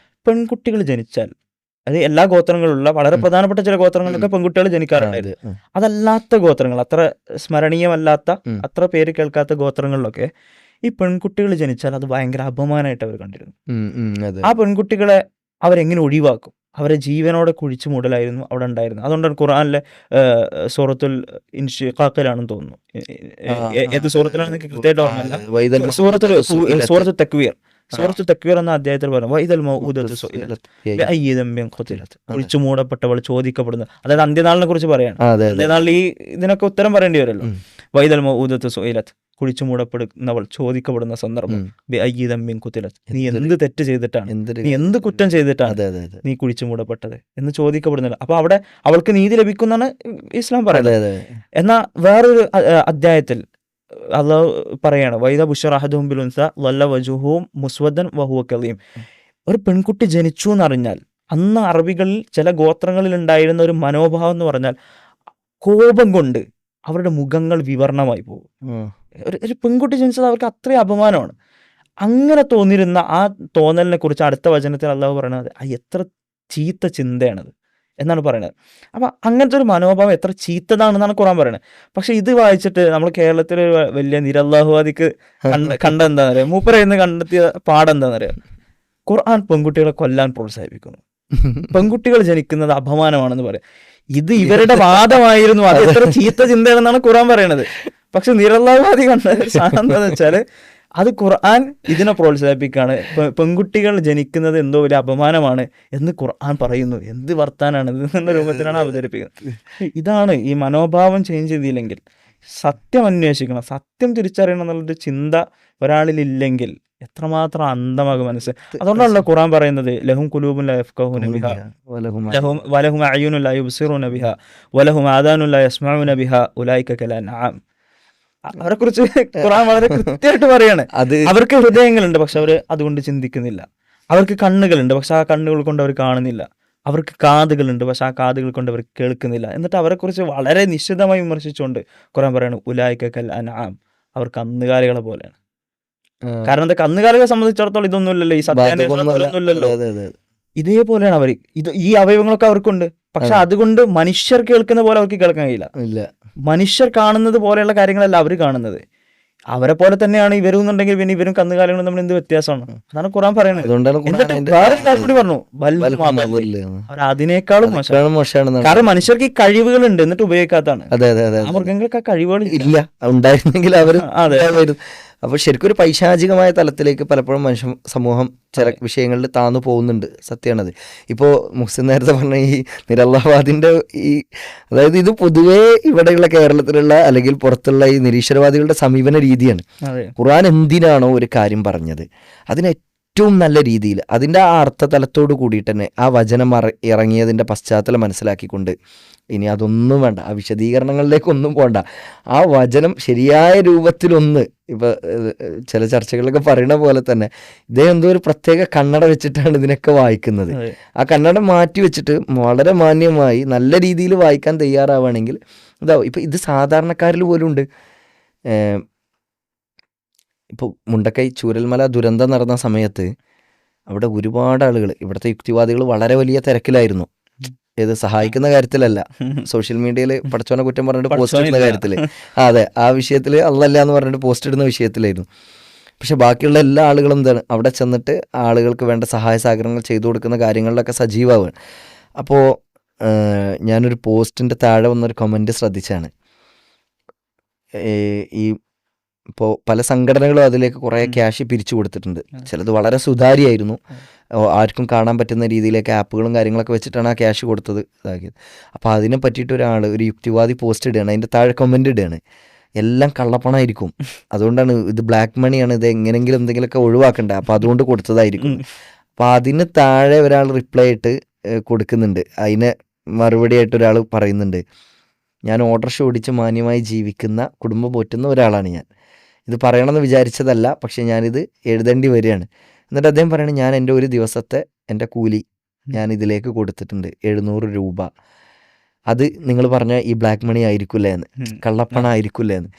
പെൺകുട്ടികൾ ജനിച്ചാൽ, അത് എല്ലാ ഗോത്രങ്ങളിലുള്ള വളരെ പ്രധാനപ്പെട്ട ചില ഗോത്രങ്ങളിലൊക്കെ പെൺകുട്ടികൾ ജനിക്കാറുണ്ടായിരുന്നു. അതല്ലാത്ത ഗോത്രങ്ങൾ, അത്ര സ്മരണീയമല്ലാത്ത, അത്ര പേര് കേൾക്കാത്ത ഗോത്രങ്ങളിലൊക്കെ ഈ പെൺകുട്ടികൾ ജനിച്ചാൽ അത് ഭയങ്കര അപമാനമായിട്ട് അവർ കണ്ടിരുന്നു. ആ പെൺകുട്ടികളെ അവരെങ്ങനെ ഒഴിവാക്കും, അവരെ ജീവനോടെ കുഴിച്ചു മൂടലായിരുന്നു അവിടെ ഉണ്ടായിരുന്നത്. അതുകൊണ്ടാണ് ഖുർആനിലെ സൂറത്തുൽ ഇൻഷിഖാഖിലാണെന്ന് തോന്നുന്നു, ഏത് സൂറത്തിലാണെന്ന് എനിക്ക് കൃത്യമായിട്ട് ഓർമ്മയില്ല, സൂറത്തുൽ തക്വീർ, സൂറത്തുൽ തക്വീർ എന്ന അധ്യായത്തിൽ പറഞ്ഞു വൈദൽ മൗഊദത്തു സുഇലത് ബിഅയ്യി ദംബിൻ ഖുതിലത്, കുഴിച്ചു മൂടപ്പെട്ടവൾ ചോദിക്കപ്പെടുന്നത്. അതായത് അന്ത്യനാളിനെ കുറിച്ച് പറയാണ്. അന്ത്യനാളിൽ ഈ ഇതിനൊക്കെ ഉത്തരം പറയേണ്ടി വരുമല്ലോ. വൈദൽ മൗഊദത്തു സുഇലത്, കുഴിച്ചു മൂടപ്പെടുന്നവൾ ചോദിക്കപ്പെടുന്ന സന്ദർഭം. ബിഅയ്യി ദംബിൻ ഖുതിലത്, നീ എന്ത് തെറ്റ് ചെയ്തിട്ടാണ്, നീ എന്ത് കുറ്റം ചെയ്തിട്ടാണ് നീ കുഴിച്ചു മൂടപ്പെട്ടത് എന്ന് ചോദിക്കപ്പെടുന്നില്ല. അപ്പൊ അവിടെ അവൾക്ക് നീതി ലഭിക്കുന്നാണ് ഇസ്ലാം പറയുന്നത്. എന്നാൽ വേറൊരു അധ്യായത്തിൽ അള്ളാഹു പറയാണ് വൈദ ബുശ്ശിറ അഹദുഹും ബിൽ ഉൻസ വല്ല വജ്ഹുഹും മുസ്വദ്ദൻ വഹുവ കളീം. ഒരു പെൺകുട്ടി ജനിച്ചു എന്നറിഞ്ഞാൽ അന്ന് അറബികളിൽ ചില ഗോത്രങ്ങളിൽ ഉണ്ടായിരുന്ന ഒരു മനോഭാവം എന്ന് പറഞ്ഞാൽ കോപം കൊണ്ട് അവരുടെ മുഖങ്ങൾ വിവർണമായി പോകും. ഒരു പെൺകുട്ടി ജനിച്ചത് അവർക്ക് അത്രയും അപമാനമാണ്. അങ്ങനെ തോന്നിയിരുന്ന ആ തോന്നലിനെ കുറിച്ച് അടുത്ത വചനത്തിൽ അള്ളാഹു പറയുന്നത് എത്ര ചീത്ത ചിന്തയാണത് എന്നാണ് പറയുന്നത്. അപ്പം അങ്ങനത്തെ ഒരു മനോഭാവം എത്ര ചീത്തതാണെന്നാണ് ഖുർആൻ പറയുന്നത്. പക്ഷെ ഇത് വായിച്ചിട്ട് നമ്മൾ കേരളത്തിലെ ഒരു വലിയ നിരല്ലാഹുവാദിക്ക് കണ്ട എന്താണെന്നറിയാം, മൂപ്പരെന്ന് കണ്ടെത്തിയ പാടെന്താണെന്നറിയാം, ഖുർആൻ പെൺകുട്ടികളെ കൊല്ലാൻ പ്രോത്സാഹിപ്പിക്കുന്നു, പെൺകുട്ടികൾ ജനിക്കുന്നത് അപമാനമാണെന്ന് പറയാം. ഇത് ഇവരുടെ വാദമായിരുന്നു, അത് എത്ര ചീത്ത ചിന്തയാണെന്നാണ് ഖുർആൻ പറയണത്. പക്ഷെ നിരല്ലാഹുവാദി കണ്ട സാധനം എന്താണെന്ന് വെച്ചാൽ അത് ഖുർആൻ ഇതിനെ പ്രോത്സാഹിപ്പിക്കുകയാണ്. പെൺകുട്ടികൾ ജനിക്കുന്നത് എന്തോ വലിയ അപമാനമാണ് എന്ന് ഖുർആൻ പറയുന്നു. എന്ത് വർത്താനാണ് ഇത് എന്നുള്ള രൂപത്തിലാണ് അവതരിപ്പിക്കുന്നത്. ഇതാണ് ഈ മനോഭാവം ചേഞ്ച് ചെയ്തില്ലെങ്കിൽ, സത്യം അന്വേഷിക്കണം, സത്യം തിരിച്ചറിയണം എന്നുള്ളൊരു ചിന്ത ഒരാളിലില്ലെങ്കിൽ എത്രമാത്രം അന്ധമാകും മനസ്സ്. അതുകൊണ്ടാണല്ലോ ഖുർആൻ പറയുന്നത് ലഹും ഖുലൂബുൻ ലാ യഫ്ഖഹൂന ബിഹാ വലഹും അഅ്യുനുൻ ലാ യുബ്സിറൂന ബിഹാ വലഹും ആദാനുൻ ലാ യസ്മഊന ബിഹാ ഉലൈക കലൻആം. അവരെ കുറിച്ച് ഖുർആൻ വളരെ കൃത്യമായിട്ട് പറയാണ്. അവർക്ക് ഹൃദയങ്ങളുണ്ട് പക്ഷെ അവർ അതുകൊണ്ട് ചിന്തിക്കുന്നില്ല. അവർക്ക് കണ്ണുകളുണ്ട് പക്ഷെ ആ കണ്ണുകൾ കൊണ്ട് അവർ കാണുന്നില്ല. അവർക്ക് കാതുകളുണ്ട് പക്ഷെ ആ കാതുകൾ കൊണ്ട് അവർ കേൾക്കുന്നില്ല. എന്നിട്ട് അവരെ കുറിച്ച് വളരെ നിശ്ചിതമായി വിമർശിച്ചുകൊണ്ട് ഖുർആൻ പറയാണ് ഉലൈക കൽഅൻആം, അവർ കന്നുകാലികളെ പോലെയാണ്. കാരണം എന്താ, കന്നുകാലികളെ സംബന്ധിച്ചിടത്തോളം ഇതൊന്നുമില്ലല്ലോ, ഈ സത്യാന്വേഷണമൊന്നുമില്ലല്ലോ, ഇതേപോലെയാണ് അവർ. ഈ അവയവങ്ങളൊക്കെ അവർക്കുണ്ട് പക്ഷെ അതുകൊണ്ട് മനുഷ്യർ കേൾക്കുന്ന പോലെ അവർക്ക് കേൾക്കാൻ കഴിയില്ല. മനുഷ്യർ കാണുന്നത് പോലെയുള്ള കാര്യങ്ങളല്ല അവർ കാണുന്നത്. അവരെ പോലെ തന്നെയാണ് ഇവരെന്നുണ്ടെങ്കിൽ പിന്നെ ഇവരും കന്നുകാലികളും തമ്മിൽ എന്ത് വ്യത്യാസമാണ്? അതാണ് ഖുർആൻ പറയുന്നത്. കൂടി പറഞ്ഞു അവർ അതിനേക്കാളും മോശമാണ്. കാരണം മനുഷ്യർക്ക് ഈ കഴിവുകളുണ്ട് എന്നിട്ട് ഉപയോഗിക്കാത്തതാണ്. ആ മൃഗങ്ങൾക്ക് ആ കഴിവുകൾ ഇല്ല, ഉണ്ടായിരുന്നെങ്കിൽ അവർ. അപ്പോൾ ശരിക്കും ഒരു പൈശാചികമായ തലത്തിലേക്ക് പലപ്പോഴും സമൂഹം ചില വിഷയങ്ങളിൽ താന്നു പോകുന്നുണ്ട്. സത്യമാണത്. ഇപ്പോൾ മുഹ്സിൻ നേരത്തെ പറഞ്ഞ ഈ നിരല്ലാഹുവാദിൻ്റെ അതായത് ഇത് പൊതുവേ ഇവിടെയുള്ള കേരളത്തിലുള്ള അല്ലെങ്കിൽ പുറത്തുള്ള ഈ നിരീശ്വരവാദികളുടെ സമീപന രീതിയാണ്. ഖുർആൻ എന്തിനാണോ ഒരു കാര്യം പറഞ്ഞത് അതിനെ ഏറ്റവും നല്ല രീതിയിൽ അതിൻ്റെ ആ അർത്ഥതലത്തോട് കൂടിയിട്ട് തന്നെ ആ വചനം ഇറങ്ങിയതിൻ്റെ പശ്ചാത്തലം മനസ്സിലാക്കിക്കൊണ്ട്, ഇനി അതൊന്നും വേണ്ട, ആ വിശദീകരണങ്ങളിലേക്കൊന്നും പോണ്ട, ആ വചനം ശരിയായ രൂപത്തിലൊന്ന്, ഇപ്പോൾ ചില ചർച്ചകളിലൊക്കെ പറയുന്ന പോലെ തന്നെ ഇദ്ദേഹം എന്തോ ഒരു പ്രത്യേക കണ്ണട വെച്ചിട്ടാണ് ഇതിനൊക്കെ വായിക്കുന്നത്. ആ കണ്ണട മാറ്റി വെച്ചിട്ട് വളരെ മാന്യമായി നല്ല രീതിയിൽ വായിക്കാൻ തയ്യാറാവുകയാണെങ്കിൽ ഇതാവും. ഇപ്പം ഇത് സാധാരണക്കാരിൽ പോലും ഉണ്ട്. ഇപ്പോൾ മുണ്ടക്കൈ ചൂരൽമല ദുരന്തം നടന്ന സമയത്ത് അവിടെ ഒരുപാട് ആളുകൾ, ഇവിടുത്തെ യുക്തിവാദികൾ വളരെ വലിയ തിരക്കിലായിരുന്നു. ഏത് സഹായിക്കുന്ന കാര്യത്തിലല്ല, സോഷ്യൽ മീഡിയയിൽ പടച്ചോനെ കുറ്റം പറഞ്ഞിട്ട് പോസ്റ്റ് ഇടുന്ന കാര്യത്തിൽ, അതെ, ആ വിഷയത്തിൽ അല്ലല്ല എന്ന് പറഞ്ഞിട്ട് പോസ്റ്റ് ഇടുന്ന വിഷയത്തിലായിരുന്നു. പക്ഷെ ബാക്കിയുള്ള എല്ലാ ആളുകളും എന്താണ് അവിടെ ചെന്നിട്ട് ആളുകൾക്ക് വേണ്ട സഹായ സഹകരണങ്ങൾ ചെയ്തു കൊടുക്കുന്ന കാര്യങ്ങളിലൊക്കെ സജീവമാവുകയാണ്. അപ്പോൾ ഞാനൊരു പോസ്റ്റിൻ്റെ താഴെ വന്നൊരു കമൻറ്റ് ശ്രദ്ധിച്ചാണ്. ഈ ഇപ്പോൾ പല സംഘടനകളും അതിലേക്ക് കുറേ ക്യാഷ് പിരിച്ചു കൊടുത്തിട്ടുണ്ട്. ചിലത് വളരെ സുതാര്യമായിരുന്നു, ആർക്കും കാണാൻ പറ്റുന്ന രീതിയിലേക്ക് ആപ്പുകളും കാര്യങ്ങളൊക്കെ വെച്ചിട്ടാണ് ആ ക്യാഷ് കൊടുത്തത് ഇതാക്കിയത്. അപ്പോൾ അതിനെ പറ്റിയിട്ട് ഒരു യുക്തിവാദി പോസ്റ്റ് ഇടുകയാണ്, അതിൻ്റെ താഴെ കമൻ്റ് ഇടുകയാണ്, എല്ലാം കള്ളപ്പണമായിരിക്കും, അതുകൊണ്ടാണ് ഇത് ബ്ലാക്ക് മണിയാണ്, ഇത് എങ്ങനെയെങ്കിലും എന്തെങ്കിലുമൊക്കെ ഒഴിവാക്കണ്ടേ, അപ്പോൾ അതുകൊണ്ട് കൊടുത്തതായിരിക്കും. അപ്പോൾ അതിന് താഴെ ഒരാൾ റിപ്ലൈ ആയിട്ട് കൊടുക്കുന്നുണ്ട്. അതിന് മറുപടിയായിട്ട് ഒരാൾ പറയുന്നുണ്ട്, ഞാൻ ഓട്ടോറിക്ഷ ഓടിച്ച് മാന്യമായി ജീവിക്കുന്ന കുടുംബം പോറ്റുന്ന ഒരാളാണ് ഞാൻ, ഇത് പറയണമെന്ന് വിചാരിച്ചതല്ല, പക്ഷെ ഞാനിത് എഴുതേണ്ടി വരികയാണ്. എന്നിട്ട് അദ്ദേഹം പറയണത്, ഞാൻ എൻ്റെ ഒരു ദിവസത്തെ എൻ്റെ കൂലി ഞാൻ ഇതിലേക്ക് കൊടുത്തിട്ടുണ്ട് 700 രൂപ. അത് നിങ്ങൾ പറഞ്ഞ ഈ ബ്ലാക്ക് മണി ആയിരിക്കില്ലേ എന്ന്, കള്ളപ്പണം ആയിരിക്കില്ലേ എന്ന്.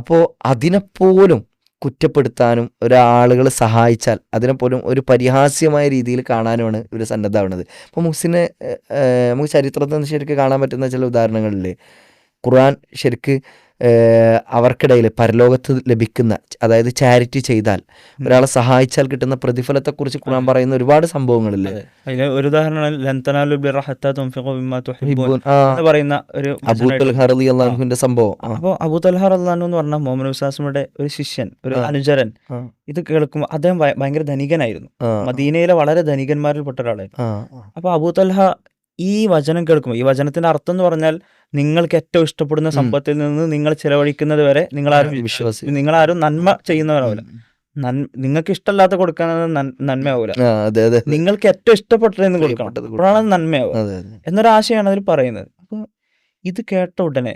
അപ്പോൾ അതിനെപ്പോലും കുറ്റപ്പെടുത്താനും ഒരാളുകൾ സഹായിച്ചാൽ അതിനെപ്പോലും ഒരു പരിഹാസ്യമായ രീതിയിൽ കാണാനുമാണ് ഇവർ സന്നദ്ധമാവുന്നത്. അപ്പോൾ മുഹ്സിനെ നമുക്ക് ചരിത്രത്തിൽ നിന്ന് ശരിക്കും കാണാൻ പറ്റുന്ന ചില ഉദാഹരണങ്ങളില്ലേ, ഖുർആൻ ശരിക്ക് അവർക്കിടയിൽ പരലോകത്ത് ലഭിക്കുന്ന, അതായത് ചാരിറ്റി ചെയ്താൽ, ഒരാളെ സഹായിച്ചാൽ കിട്ടുന്ന പ്രതിഫലത്തെക്കുറിച്ച് ഖുർആൻ പറയുന്ന ഒരുപാട് സംഭവങ്ങളില്ലേ. അതിന് ഒരു ഉദാഹരണം പറയുന്ന ഒരു അബൂ തൽഹ റളിയല്ലാഹു അൻഹുവിന്റെ സംഭവം. അപ്പോൾ അബൂ തൽഹ റളിയല്ലാഹു അൻഹു എന്ന് പറഞ്ഞാൽ മുഹമ്മദ് വസ്സലാമയുടെ ഒരു ശിഷ്യൻ, ഒരു അനുചരൻ. ഇത് കേൾക്കുമ്പോൾ അദ്ദേഹം ഭയങ്കര ധനികനായിരുന്നു, മദീനയിലെ വളരെ ധനികന്മാരിൽപ്പെട്ട ഒരാളായിരുന്നു. അപ്പോൾ അബൂ തൽഹ ഈ വചനം കേൾക്കുമ്പോൾ, ഈ വചനത്തിന്റെ അർത്ഥം എന്ന് പറഞ്ഞാൽ നിങ്ങൾക്ക് ഏറ്റവും ഇഷ്ടപ്പെടുന്ന സമ്പത്തിൽ നിന്ന് നിങ്ങൾ ചിലവഴിക്കുന്നത് വരെ നിങ്ങളാരും നന്മ ചെയ്യുന്നവരാവില്ല, നിങ്ങൾക്ക് ഇഷ്ടമല്ലാത്ത കൊടുക്കാനത് നന്മയാവൂല, നിങ്ങൾക്ക് ഏറ്റവും ഇഷ്ടപ്പെട്ടതെന്ന് കൊടുക്കണം, അപ്പോഴാണ് നന്മയാവുക എന്നൊരാശയമാണ് അതിൽ പറയുന്നത്. അപ്പോൾ ഇത് കേട്ട ഉടനെ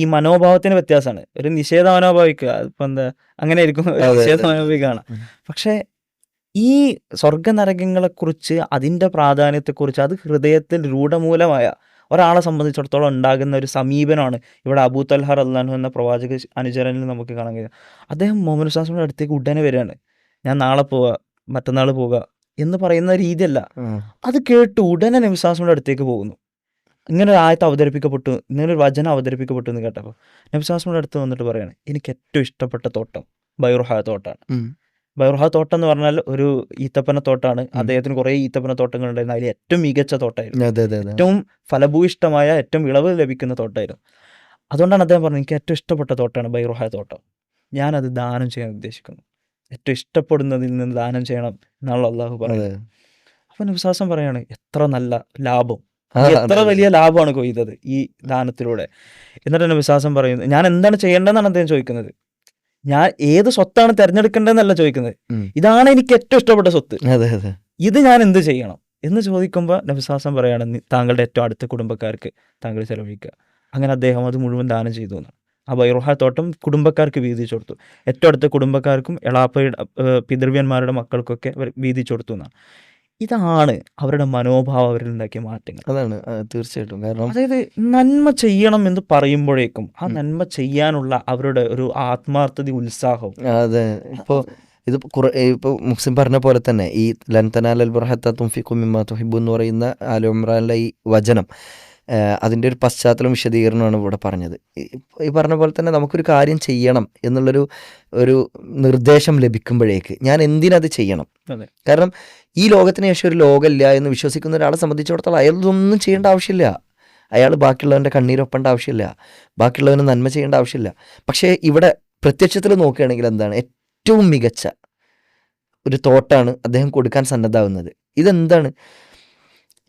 ഈ മനോഭാവത്തിന് വ്യത്യാസമാണ്. ഒരു നിഷേധ മനോഭാവിക്കുക, ഇപ്പൊ എന്താ അങ്ങനെ ആയിരിക്കും, നിഷേധ മനോഭാവികമാണ്. പക്ഷെ ഈ സ്വർഗനരകങ്ങളെക്കുറിച്ച്, അതിൻ്റെ പ്രാധാന്യത്തെക്കുറിച്ച്, അത് ഹൃദയത്തിൽ രൂഢമൂലമായ ഒരാളെ സംബന്ധിച്ചിടത്തോളം ഉണ്ടാകുന്ന ഒരു സമീപനമാണ് ഇവിടെ അബൂ തൽഹ റളിയല്ലാഹു അൻഹു എന്ന പ്രവാചക അനുചരനിൽ നമുക്ക് കാണാൻ കഴിയും. അദ്ദേഹം മുഹമ്മദ് സ്വല്ലല്ലാഹു അടുത്തേക്ക് ഉടനെ വരികയാണ്, ഞാൻ നാളെ പോവുക, മറ്റന്നാൾ പോവുക എന്ന് പറയുന്ന രീതിയല്ല. അത് കേട്ട് ഉടനെ നബി സ്വല്ലല്ലാഹു അലൈഹി അടുത്തേക്ക് പോകുന്നു. ഇങ്ങനെ ഒരു ആയത്ത് അവതരിപ്പിക്കപ്പെട്ടു, ഇങ്ങനെ ഒരു വചനം അവതരിപ്പിക്കപ്പെട്ടു എന്ന് കേട്ടപ്പോൾ നബി സ്വല്ലല്ലാഹു അലൈഹി അടുത്ത് വന്നിട്ട് പറയാണ്, എനിക്ക് ഏറ്റവും ഇഷ്ടപ്പെട്ട തോട്ടം ബൈറുഹ തോട്ടാണ്. ബൈറുഹ തോട്ടം എന്ന് പറഞ്ഞാൽ ഒരു ഈത്തപ്പന തോട്ടാണ്. അദ്ദേഹത്തിന് കുറേ ഈത്തപ്പന തോട്ടങ്ങൾ ഉണ്ടായിരുന്നു, അതിൽ ഏറ്റവും മികച്ച തോട്ടമായിരുന്നു, ഏറ്റവും ഫലഭൂയിഷ്ടമായ, ഏറ്റവും വിളവ് ലഭിക്കുന്ന തോട്ടമായിരുന്നു. അതുകൊണ്ടാണ് അദ്ദേഹം പറഞ്ഞത്, എനിക്ക് ഏറ്റവും ഇഷ്ടപ്പെട്ട തോട്ടമാണ് ബൈറുഹ തോട്ടം, ഞാനത് ദാനം ചെയ്യാൻ ഉദ്ദേശിക്കുന്നു, ഏറ്റവും ഇഷ്ടപ്പെടുന്നതിൽ നിന്ന് ദാനം ചെയ്യണം എന്നാണ് അള്ളാഹു പറയുന്നത്. അപ്പം നബി സ്വല്ലല്ലാഹു അലൈഹി പറയാണ്, എത്ര നല്ല ലാഭം, എത്ര വലിയ ലാഭമാണ് കൊയ്തത് ഈ ദാനത്തിലൂടെ. എന്നിട്ട് നബി സ്വല്ലല്ലാഹു അലൈഹി പറയുന്നത്, ഞാൻ എന്താണ് ചെയ്യേണ്ടതെന്നാണ് അദ്ദേഹം ചോദിക്കുന്നത്. ഞാൻ ഏത് സ്വത്താണ് തിരഞ്ഞെടുക്കേണ്ടതെന്നല്ല ചോദിക്കുന്നത്, ഇതാണ് എനിക്ക് ഏറ്റവും ഇഷ്ടപ്പെട്ട സ്വത്ത്, ഇത് ഞാൻ എന്ത് ചെയ്യണം എന്ന് ചോദിക്കുമ്പോൾ നബി സ്വല്ലല്ലാഹു അലൈഹി പറയാണ്, താങ്കളുടെ ഏറ്റവും അടുത്ത കുടുംബക്കാർക്ക് താങ്കൾ ചെലവഴിക്കുക. അങ്ങനെ അദ്ദേഹം അത് മുഴുവൻ ദാനം ചെയ്തു എന്നാണ്. ആ ബൈറുഹ തോട്ടം കുടുംബക്കാർക്ക് വീതിച്ചു കൊടുത്തു, ഏറ്റവും അടുത്ത കുടുംബക്കാർക്കും എളാപ്പയുടെ പിതൃവ്യന്മാരുടെ മക്കൾക്കൊക്കെ വീതിച്ചു കൊടുത്തു എന്നാണ്. ഇതാണ് അവരുടെ മനോഭാവം, അവരിൽ ഉണ്ടാക്കിയ മാറ്റങ്ങൾ. അതാണ് തീർച്ചയായിട്ടും. കാരണം അതായത് നന്മ ചെയ്യണം എന്ന് പറയുമ്പോഴേക്കും ആ നന്മ ചെയ്യാനുള്ള അവരുടെ ഒരു ആത്മാർത്ഥത, ഉത്സാഹം. അതെ, ഇപ്പോൾ ഇത് ഇപ്പോൾ മുഹ്സിൻ പറഞ്ഞ പോലെ തന്നെ ഈ ലൻ തനാലൽ ബിർറ ഹത്താ തുൻഫിഖു മിമ്മാ തുഹിബ്ബൂൻ എന്ന് പറയുന്ന ആല ഇംറാനിലെ ഈ വചനം, അതിൻ്റെ ഒരു പശ്ചാത്തലം വിശദീകരണമാണ് ഇവിടെ പറഞ്ഞത്. ഈ പറഞ്ഞ പോലെ തന്നെ നമുക്കൊരു കാര്യം ചെയ്യണം ഒരു നിർദ്ദേശം ലഭിക്കുമ്പോഴേക്ക് ഞാൻ എന്തിനത് ചെയ്യണം. കാരണം ഈ ലോകത്തിന് ശേഷം ഒരു ലോകമില്ല എന്ന് വിശ്വസിക്കുന്ന ഒരാളെ സംബന്ധിച്ചിടത്തോളം അയാളൊന്നും ചെയ്യേണ്ട ആവശ്യമില്ല, അയാൾ ബാക്കിയുള്ളവൻ്റെ കണ്ണീരൊപ്പേണ്ട ആവശ്യമില്ല, ബാക്കിയുള്ളവന് നന്മ ചെയ്യേണ്ട ആവശ്യമില്ല. പക്ഷേ ഇവിടെ പ്രത്യക്ഷത്തിൽ നോക്കുകയാണെങ്കിൽ എന്താണ്, ഏറ്റവും മികച്ച ഒരു തോട്ടാണ് അദ്ദേഹം കൊടുക്കാൻ സന്നദ്ധാവുന്നത്. ഇതെന്താണ്,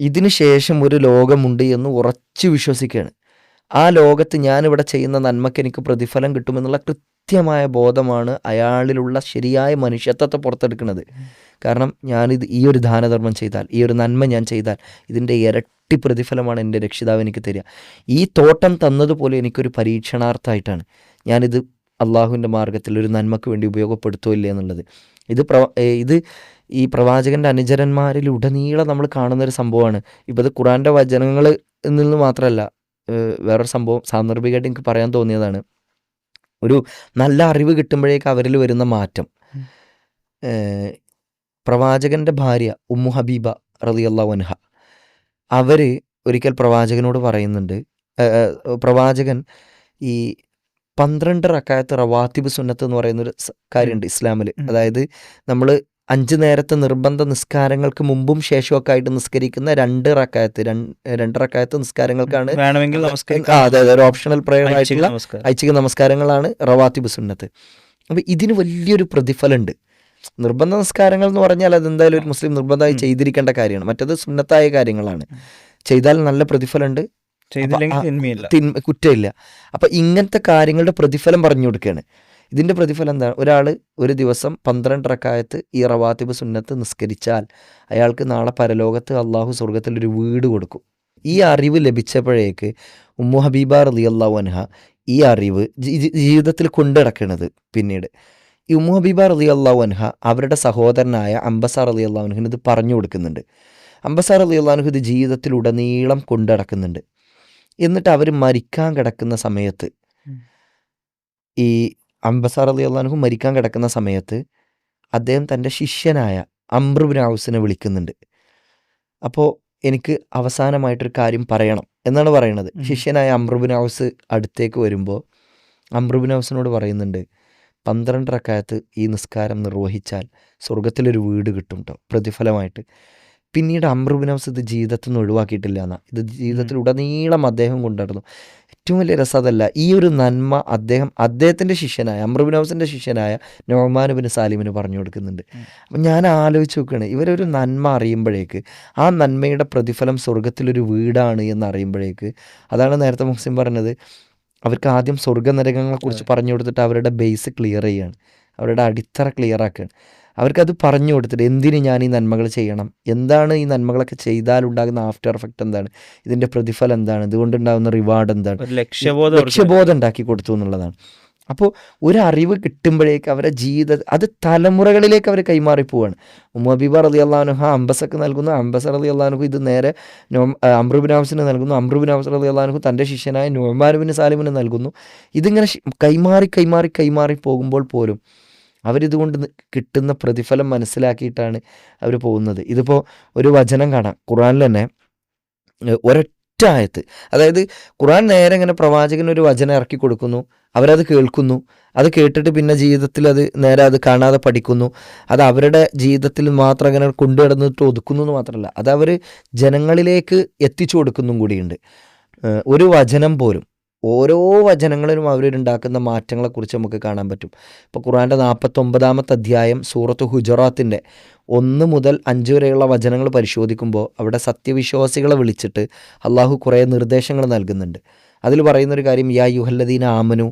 ഇതിന് ശേഷം ഒരു ലോകമുണ്ട് എന്ന് ഉറച്ചു വിശ്വസിക്കുകയാണ്. ആ ലോകത്ത് ഞാനിവിടെ ചെയ്യുന്ന നന്മയ്ക്ക് എനിക്ക് പ്രതിഫലം കിട്ടുമെന്നുള്ള കൃത്യമായ ബോധമാണ് അയാളിലുള്ള ശരിയായ മനുഷ്യത്വത്തെ പുറത്തെടുക്കുന്നത്. കാരണം ഞാനിത് ഈ ഒരു ദാനധർമ്മം ചെയ്താൽ, ഈ ഒരു നന്മ ഞാൻ ചെയ്താൽ ഇതിൻ്റെ ഇരട്ടി പ്രതിഫലമാണ് എൻ്റെ രക്ഷിതാവ് എനിക്ക് തരിക. ഈ തോട്ടം തന്നതുപോലെ എനിക്കൊരു പരീക്ഷണാർത്ഥമായിട്ടാണ് ഞാനിത് അള്ളാഹുവിൻ്റെ മാർഗത്തിൽ ഒരു നന്മയ്ക്ക് വേണ്ടി ഉപയോഗപ്പെടുത്തോ ഇല്ല എന്നുള്ളത്. ഇത് ഈ പ്രവാചകൻ്റെ അനുചരന്മാരിൽ ഉടനീളം നമ്മൾ കാണുന്നൊരു സംഭവമാണ്. ഇപ്പോൾ ഇത് ഖുറാൻ്റെ വചനങ്ങളിൽ നിന്ന് മാത്രമല്ല, വേറൊരു സംഭവം സാന്ദർഭികമായിട്ട് എനിക്ക് പറയാൻ തോന്നിയതാണ്. ഒരു നല്ല അറിവ് കിട്ടുമ്പോഴേക്ക് അവരിൽ വരുന്ന മാറ്റം. പ്രവാചകൻ്റെ ഭാര്യ ഉമ്മു ഹബീബ റളിയല്ലാഹു അൻഹ, അവർ ഒരിക്കൽ പ്രവാചകനോട് പറയുന്നുണ്ട്, പ്രവാചകൻ ഈ 12 റക്അത്ത് റവാത്തിബ് സുന്നത്ത് എന്ന് പറയുന്നൊരു കാര്യമുണ്ട് ഇസ്ലാമിൽ. അതായത് നമ്മൾ 5 നേരത്തെ നിർബന്ധ നിസ്കാരങ്ങൾക്ക് മുമ്പും ശേഷമൊക്കെ ആയിട്ട് നിസ്കരിക്കുന്ന 2 റക്അത്ത് നിസ്കാരങ്ങൾക്കാണ് വേണമെങ്കിൽ അതെ ഒരു ഓപ്ഷണൽ പ്രയർ ആയിട്ടുള്ള ഐച്ഛിക നമസ്കാരങ്ങളാണ് റവാത്തിബ് സുന്നത്ത്. അപ്പോൾ ഇതിന് വലിയൊരു പ്രതിഫലമുണ്ട്. നിർബന്ധ നിസ്കാരങ്ങൾ എന്ന് പറഞ്ഞാൽ അതെന്തായാലും ഒരു മുസ്ലിം നിർബന്ധമായി ചെയ്തിരിക്കേണ്ട കാര്യമാണ്. മറ്റത് സുന്നത്തായ കാര്യങ്ങളാണ്. ചെയ്താൽ നല്ല പ്രതിഫലമുണ്ട്, കുറ്റമില്ല. അപ്പം ഇങ്ങനത്തെ കാര്യങ്ങളുടെ പ്രതിഫലം പറഞ്ഞു കൊടുക്കുകയാണ്. ഇതിൻ്റെ പ്രതിഫലം എന്താണ്? ഒരാൾ ഒരു ദിവസം 12 റക്അത്ത് ഈ റവാത്തിബ് സുന്നത്ത് നിസ്കരിച്ചാൽ അയാൾക്ക് നാളെ പരലോകത്ത് അള്ളാഹു സ്വർഗത്തിൽ ഒരു വീട് കൊടുക്കും. ഈ അറിവ് ലഭിച്ചപ്പോഴേക്ക് ഉമ്മു ഹബീബ റളിയല്ലാഹു അൻഹ ഈ അറിവ് ജീവിതത്തിൽ കൊണ്ടുനടക്കുന്നത്. പിന്നീട് ഈ ഉമ്മു ഹബീബ റളിയല്ലാഹു അൻഹ അവരുടെ സഹോദരനായ അംബസ റളിയല്ലാഹു അൻഹുവിന് ഇത് പറഞ്ഞു കൊടുക്കുന്നുണ്ട്. അംബസ റളിയല്ലാഹു അൻഹു ഇത് ജീവിതത്തിലുടനീളം കൊണ്ടുനടക്കുന്നുണ്ട്. എന്നിട്ട് അവർ മരിക്കാൻ കിടക്കുന്ന സമയത്ത്, ഈ അംബസ റളിയല്ലാഹു അൻഹു മരിക്കാൻ കിടക്കുന്ന സമയത്ത് അദ്ദേഹം തൻ്റെ ശിഷ്യനായ അംർ ഇബ്നു ഔസിനെ വിളിക്കുന്നുണ്ട്. അപ്പോൾ എനിക്ക് അവസാനമായിട്ടൊരു കാര്യം പറയണം എന്നാണ് പറയുന്നത്. ശിഷ്യനായ അംർ ഇബ്നു ഔസ് അടുത്തേക്ക് വരുമ്പോൾ അംർ ഇബ്നു ഔസിനോട് പറയുന്നുണ്ട്, 12 റക്അത്ത് ഈ നിസ്കാരം നിർവഹിച്ചാൽ സ്വർഗത്തിലൊരു വീട് കിട്ടും കേട്ടോ പ്രതിഫലമായിട്ട്. പിന്നീട് അംർ ഇബ്നു ഔസ് ഇത് ജീവിതത്തിൽ നിന്ന് ഒഴിവാക്കിയിട്ടില്ല എന്നാണ്. ഇത് ജീവിതത്തിൽ ഉടനീളം അദ്ദേഹം കൊണ്ടുവരുന്നു. ഏറ്റവും വലിയ രസം അതല്ല, ഈ ഒരു നന്മ അദ്ദേഹത്തിൻ്റെ ശിഷ്യനായ അംർ ഇബ്നു ഔസിൻ്റെ ശിഷ്യനായ നൊഅ്മാൻ ഇബ്നു സാലിമിന് പറഞ്ഞു കൊടുക്കുന്നുണ്ട്. അപ്പം ഞാൻ ആലോചിച്ച് നോക്കുകയാണ്, ഇവരൊരു നന്മ അറിയുമ്പോഴേക്ക് ആ നന്മയുടെ പ്രതിഫലം സ്വർഗത്തിലൊരു വീടാണ് എന്ന് അറിയുമ്പോഴേക്ക്, അതാണ് നേരത്തെ മുഹ്സിൻ പറഞ്ഞത്, അവർക്ക് ആദ്യം സ്വർഗ്ഗനരകങ്ങളെക്കുറിച്ച് പറഞ്ഞു കൊടുത്തിട്ട് അവരുടെ ബേസ് ക്ലിയർ ചെയ്യുകയാണ്, അവരുടെ അടിത്തറ ക്ലിയർ ആക്കുകയാണ്. അവർക്കത് പറഞ്ഞു കൊടുത്തിട്ട് എന്തിന് ഞാൻ ഈ നന്മകൾ ചെയ്യണം, എന്താണ് ഈ നന്മകളൊക്കെ ചെയ്താലുണ്ടാകുന്ന ആഫ്റ്റർ എഫക്റ്റ് എന്താണ്, ഇതിൻ്റെ പ്രതിഫലം എന്താണ്, ഇതുകൊണ്ടുണ്ടാകുന്ന റിവാർഡ് എന്താണ്, ലക്ഷ്യബോധം ഉണ്ടാക്കി കൊടുത്തു എന്നുള്ളതാണ്. അപ്പോൾ ഒരു അറിവ് കിട്ടുമ്പോഴേക്ക് അവരുടെ അത് തലമുറകളിലേക്ക് അവർ കൈമാറിപ്പോവാണ്. ഉമ്മു ഹബീബ റളിയല്ലാഹു അൻഹ അംബസക്ക് നൽകുന്നു, അംബസ റളിയല്ലാഹു അൻഹു ഇത് നേരെ അംർ ഇബ്നു ഔസിന് നൽകുന്നു, അംർ ഇബ്നു ഔസ് റളിയല്ലാഹു അൻഹു തൻ്റെ ശിഷ്യനായ നൊഅ്മാൻ ഇബ്നു സാലിമിന് നൽകുന്നു. ഇതിങ്ങനെ കൈമാറി പോകുമ്പോൾ പോലും അവരിതുകൊണ്ട് കിട്ടുന്ന പ്രതിഫലം മനസ്സിലാക്കിയിട്ടാണ് അവർ പോകുന്നത്. ഇതിപ്പോൾ ഒരു വചനം കാണാം ഖുർആനിൽ തന്നെ, ഒരൊറ്റ ആയത്ത്. അതായത് ഖുർആൻ നേരെ ഇങ്ങനെ പ്രവാചകനൊരു വചനം ഇറക്കി കൊടുക്കുന്നു, അവരത് കേൾക്കുന്നു, അത് കേട്ടിട്ട് പിന്നെ ജീവിതത്തിൽ അത് നേരെ അത് കാണാതെ പഠിക്കുന്നു, അത് അവരുടെ ജീവിതത്തിൽ മാത്രം അങ്ങനെ കൊണ്ടുനടന്നിട്ട് ഒതുക്കുന്നു എന്ന് മാത്രമല്ല, അത് അവർ ജനങ്ങളിലേക്ക് എത്തിച്ചു കൊടുക്കുന്നും കൂടിയുണ്ട്. ഒരു വചനം പോലും, ഓരോ വചനങ്ങളിലും അവരുണ്ടാക്കുന്ന മാറ്റങ്ങളെക്കുറിച്ച് നമുക്ക് കാണാൻ പറ്റും. ഇപ്പോൾ ഖുർആൻ്റെ 49-ാമത്തെ അധ്യായം സൂറത്ത് ഹുജറാത്തിൻ്റെ 1 മുതൽ 5 വരെയുള്ള വചനങ്ങൾ പരിശോധിക്കുമ്പോൾ അവിടെ സത്യവിശ്വാസികളെ വിളിച്ചിട്ട് അള്ളാഹു കുറേ നിർദ്ദേശങ്ങൾ നൽകുന്നുണ്ട്. അതിൽ പറയുന്നൊരു കാര്യം, യാ യുഹല്ലദീന ആമനു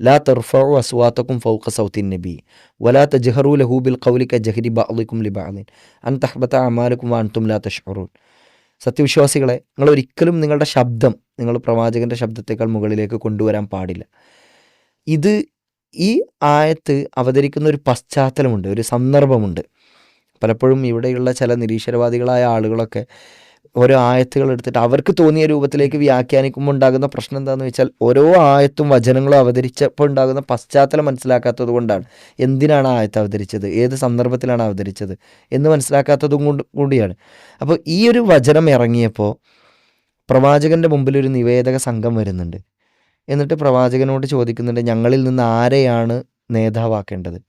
ലാ തർഫഉ അസ്വാതക്കും ഫൗഖ സൗത്തിൻ നബി വലാ തജ്ഹറു ലഹു ബിൽ ഖൗലി കജഹരി ബഅദികും ലിബഅദിൻ അൻ തഹ്ബത അമാലുക്കും വഅൻതും ലാ തശ്ഉറൂൻ. സത്യവിശ്വാസികളെ, നിങ്ങൾ ഒരിക്കലും നിങ്ങളുടെ ശബ്ദം നിങ്ങൾ പ്രവാചകൻ്റെ ശബ്ദത്തേക്കാൾ മുകളിലേക്ക് കൊണ്ടുവരാൻ പാടില്ല. ഈ ആയത്ത് അവതരിക്കുന്ന ഒരു പശ്ചാത്തലമുണ്ട്, ഒരു സന്ദർഭമുണ്ട്. പലപ്പോഴും ഇവിടെയുള്ള ചില നിരീശ്വരവാദികളായ ആളുകളൊക്കെ ഓരോ ആയത്തുകൾ എടുത്തിട്ട് അവർക്ക് തോന്നിയ രൂപത്തിലേക്ക് വ്യാഖ്യാനിക്കുമ്പോൾ ഉണ്ടാകുന്ന പ്രശ്നം എന്താണെന്ന് വെച്ചാൽ, ഓരോ ആയത്തും വചനങ്ങളും അവതരിച്ചപ്പോൾ ഉണ്ടാകുന്ന പശ്ചാത്തലം മനസ്സിലാക്കാത്തത് കൊണ്ടാണ്. എന്തിനാണ് ആയത്ത് അവതരിച്ചത്, ഏത് സന്ദർഭത്തിലാണ് അവതരിച്ചത് എന്ന് മനസ്സിലാക്കാത്തതും കൂടിയാണ്. അപ്പോൾ ഈ ഒരു വചനം ഇറങ്ങിയപ്പോൾ പ്രവാചകൻ്റെ മുമ്പിൽ ഒരു നിവേദക സംഘം വരുന്നുണ്ട്. എന്നിട്ട് പ്രവാചകനോട് ചോദിക്കുന്നുണ്ട്, ഞങ്ങളിൽ നിന്ന് ആരെയാണ് നേതാവാക്കേണ്ടത്.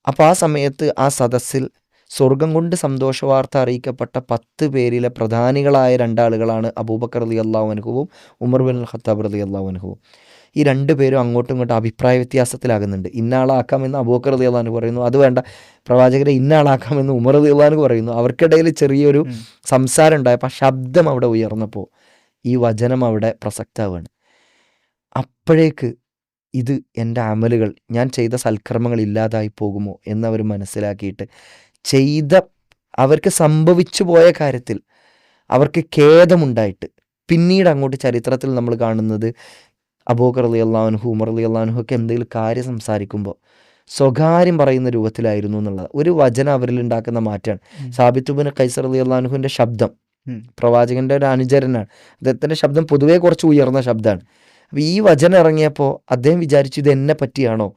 അപ്പോൾ ആ സമയത്ത് ആ സദസ്സിൽ സ്വർഗം കൊണ്ട് സന്തോഷവാർത്ത അറിയിക്കപ്പെട്ട 10 പേരിലെ പ്രധാനികളായ 2 ആളുകളാണ് അബൂബക്കർ റളിയല്ലാഹു അൻഹുവും ഉമർ ബിൻ ഖത്താബ് റളിയല്ലാഹു അൻഹുവും. ഈ 2 പേരും അങ്ങോട്ടും ഇങ്ങോട്ടും അഭിപ്രായ വ്യത്യാസത്തിലാകുന്നുണ്ട്. ഇന്നയാളാക്കാമെന്ന് അബൂബക്കർ റളിയല്ലാഹു അൻഹു പറയുന്നു, അത് വേണ്ട പ്രവാചകരെ ഇന്നയാളാക്കാമെന്ന് ഉമർ റളിയല്ലാഹു അൻഹു പറയുന്നു. അവർക്കിടയിൽ ചെറിയൊരു സംസാരം ഉണ്ടായപ്പോൾ ശബ്ദം അവിടെ ഉയർന്നപ്പോൾ ഈ വചനം അവിടെ പ്രസക്തമാണ്. അപ്പോഴേക്ക് ഇത് എൻ്റെ അമലുകൾ, ഞാൻ ചെയ്ത സൽക്കർമ്മങ്ങൾ ഇല്ലാതായി പോകുമോ എന്നവർ മനസ്സിലാക്കിയിട്ട് അവർക്ക് സംഭവിച്ചു പോയ കാര്യത്തിൽ അവർക്ക് ഖേദമുണ്ടായിട്ട് പിന്നീട് അങ്ങോട്ട് ചരിത്രത്തിൽ നമ്മൾ കാണുന്നത് അബൂബക്കർ റളിയല്ലാഹു അൻഹു, ഉമർ റളിയല്ലാഹു അൻഹു ഒക്കെ എന്തെങ്കിലും കാര്യം സംസാരിക്കുമ്പോൾ സ്വകാര്യം പറയുന്ന രൂപത്തിലായിരുന്നു എന്നുള്ളത് ഒരു വചനം അവരിൽ ഉണ്ടാക്കുന്ന മാറ്റമാണ്. സാബിത്ത് ഇബ്നു ഖൈസ് റളിയല്ലാഹു അൻഹുവിൻ്റെ ശബ്ദം പ്രവാചകൻ്റെ ഒരു അനുചരനാണ്. അദ്ദേഹത്തിൻ്റെ ശബ്ദം പൊതുവേ കുറച്ച് ഉയർന്ന ശബ്ദമാണ്. അപ്പോൾ ഈ വചനം ഇറങ്ങിയപ്പോൾ അദ്ദേഹം വിചാരിച്ചു ഇത് എന്നെ പറ്റിയാണോ,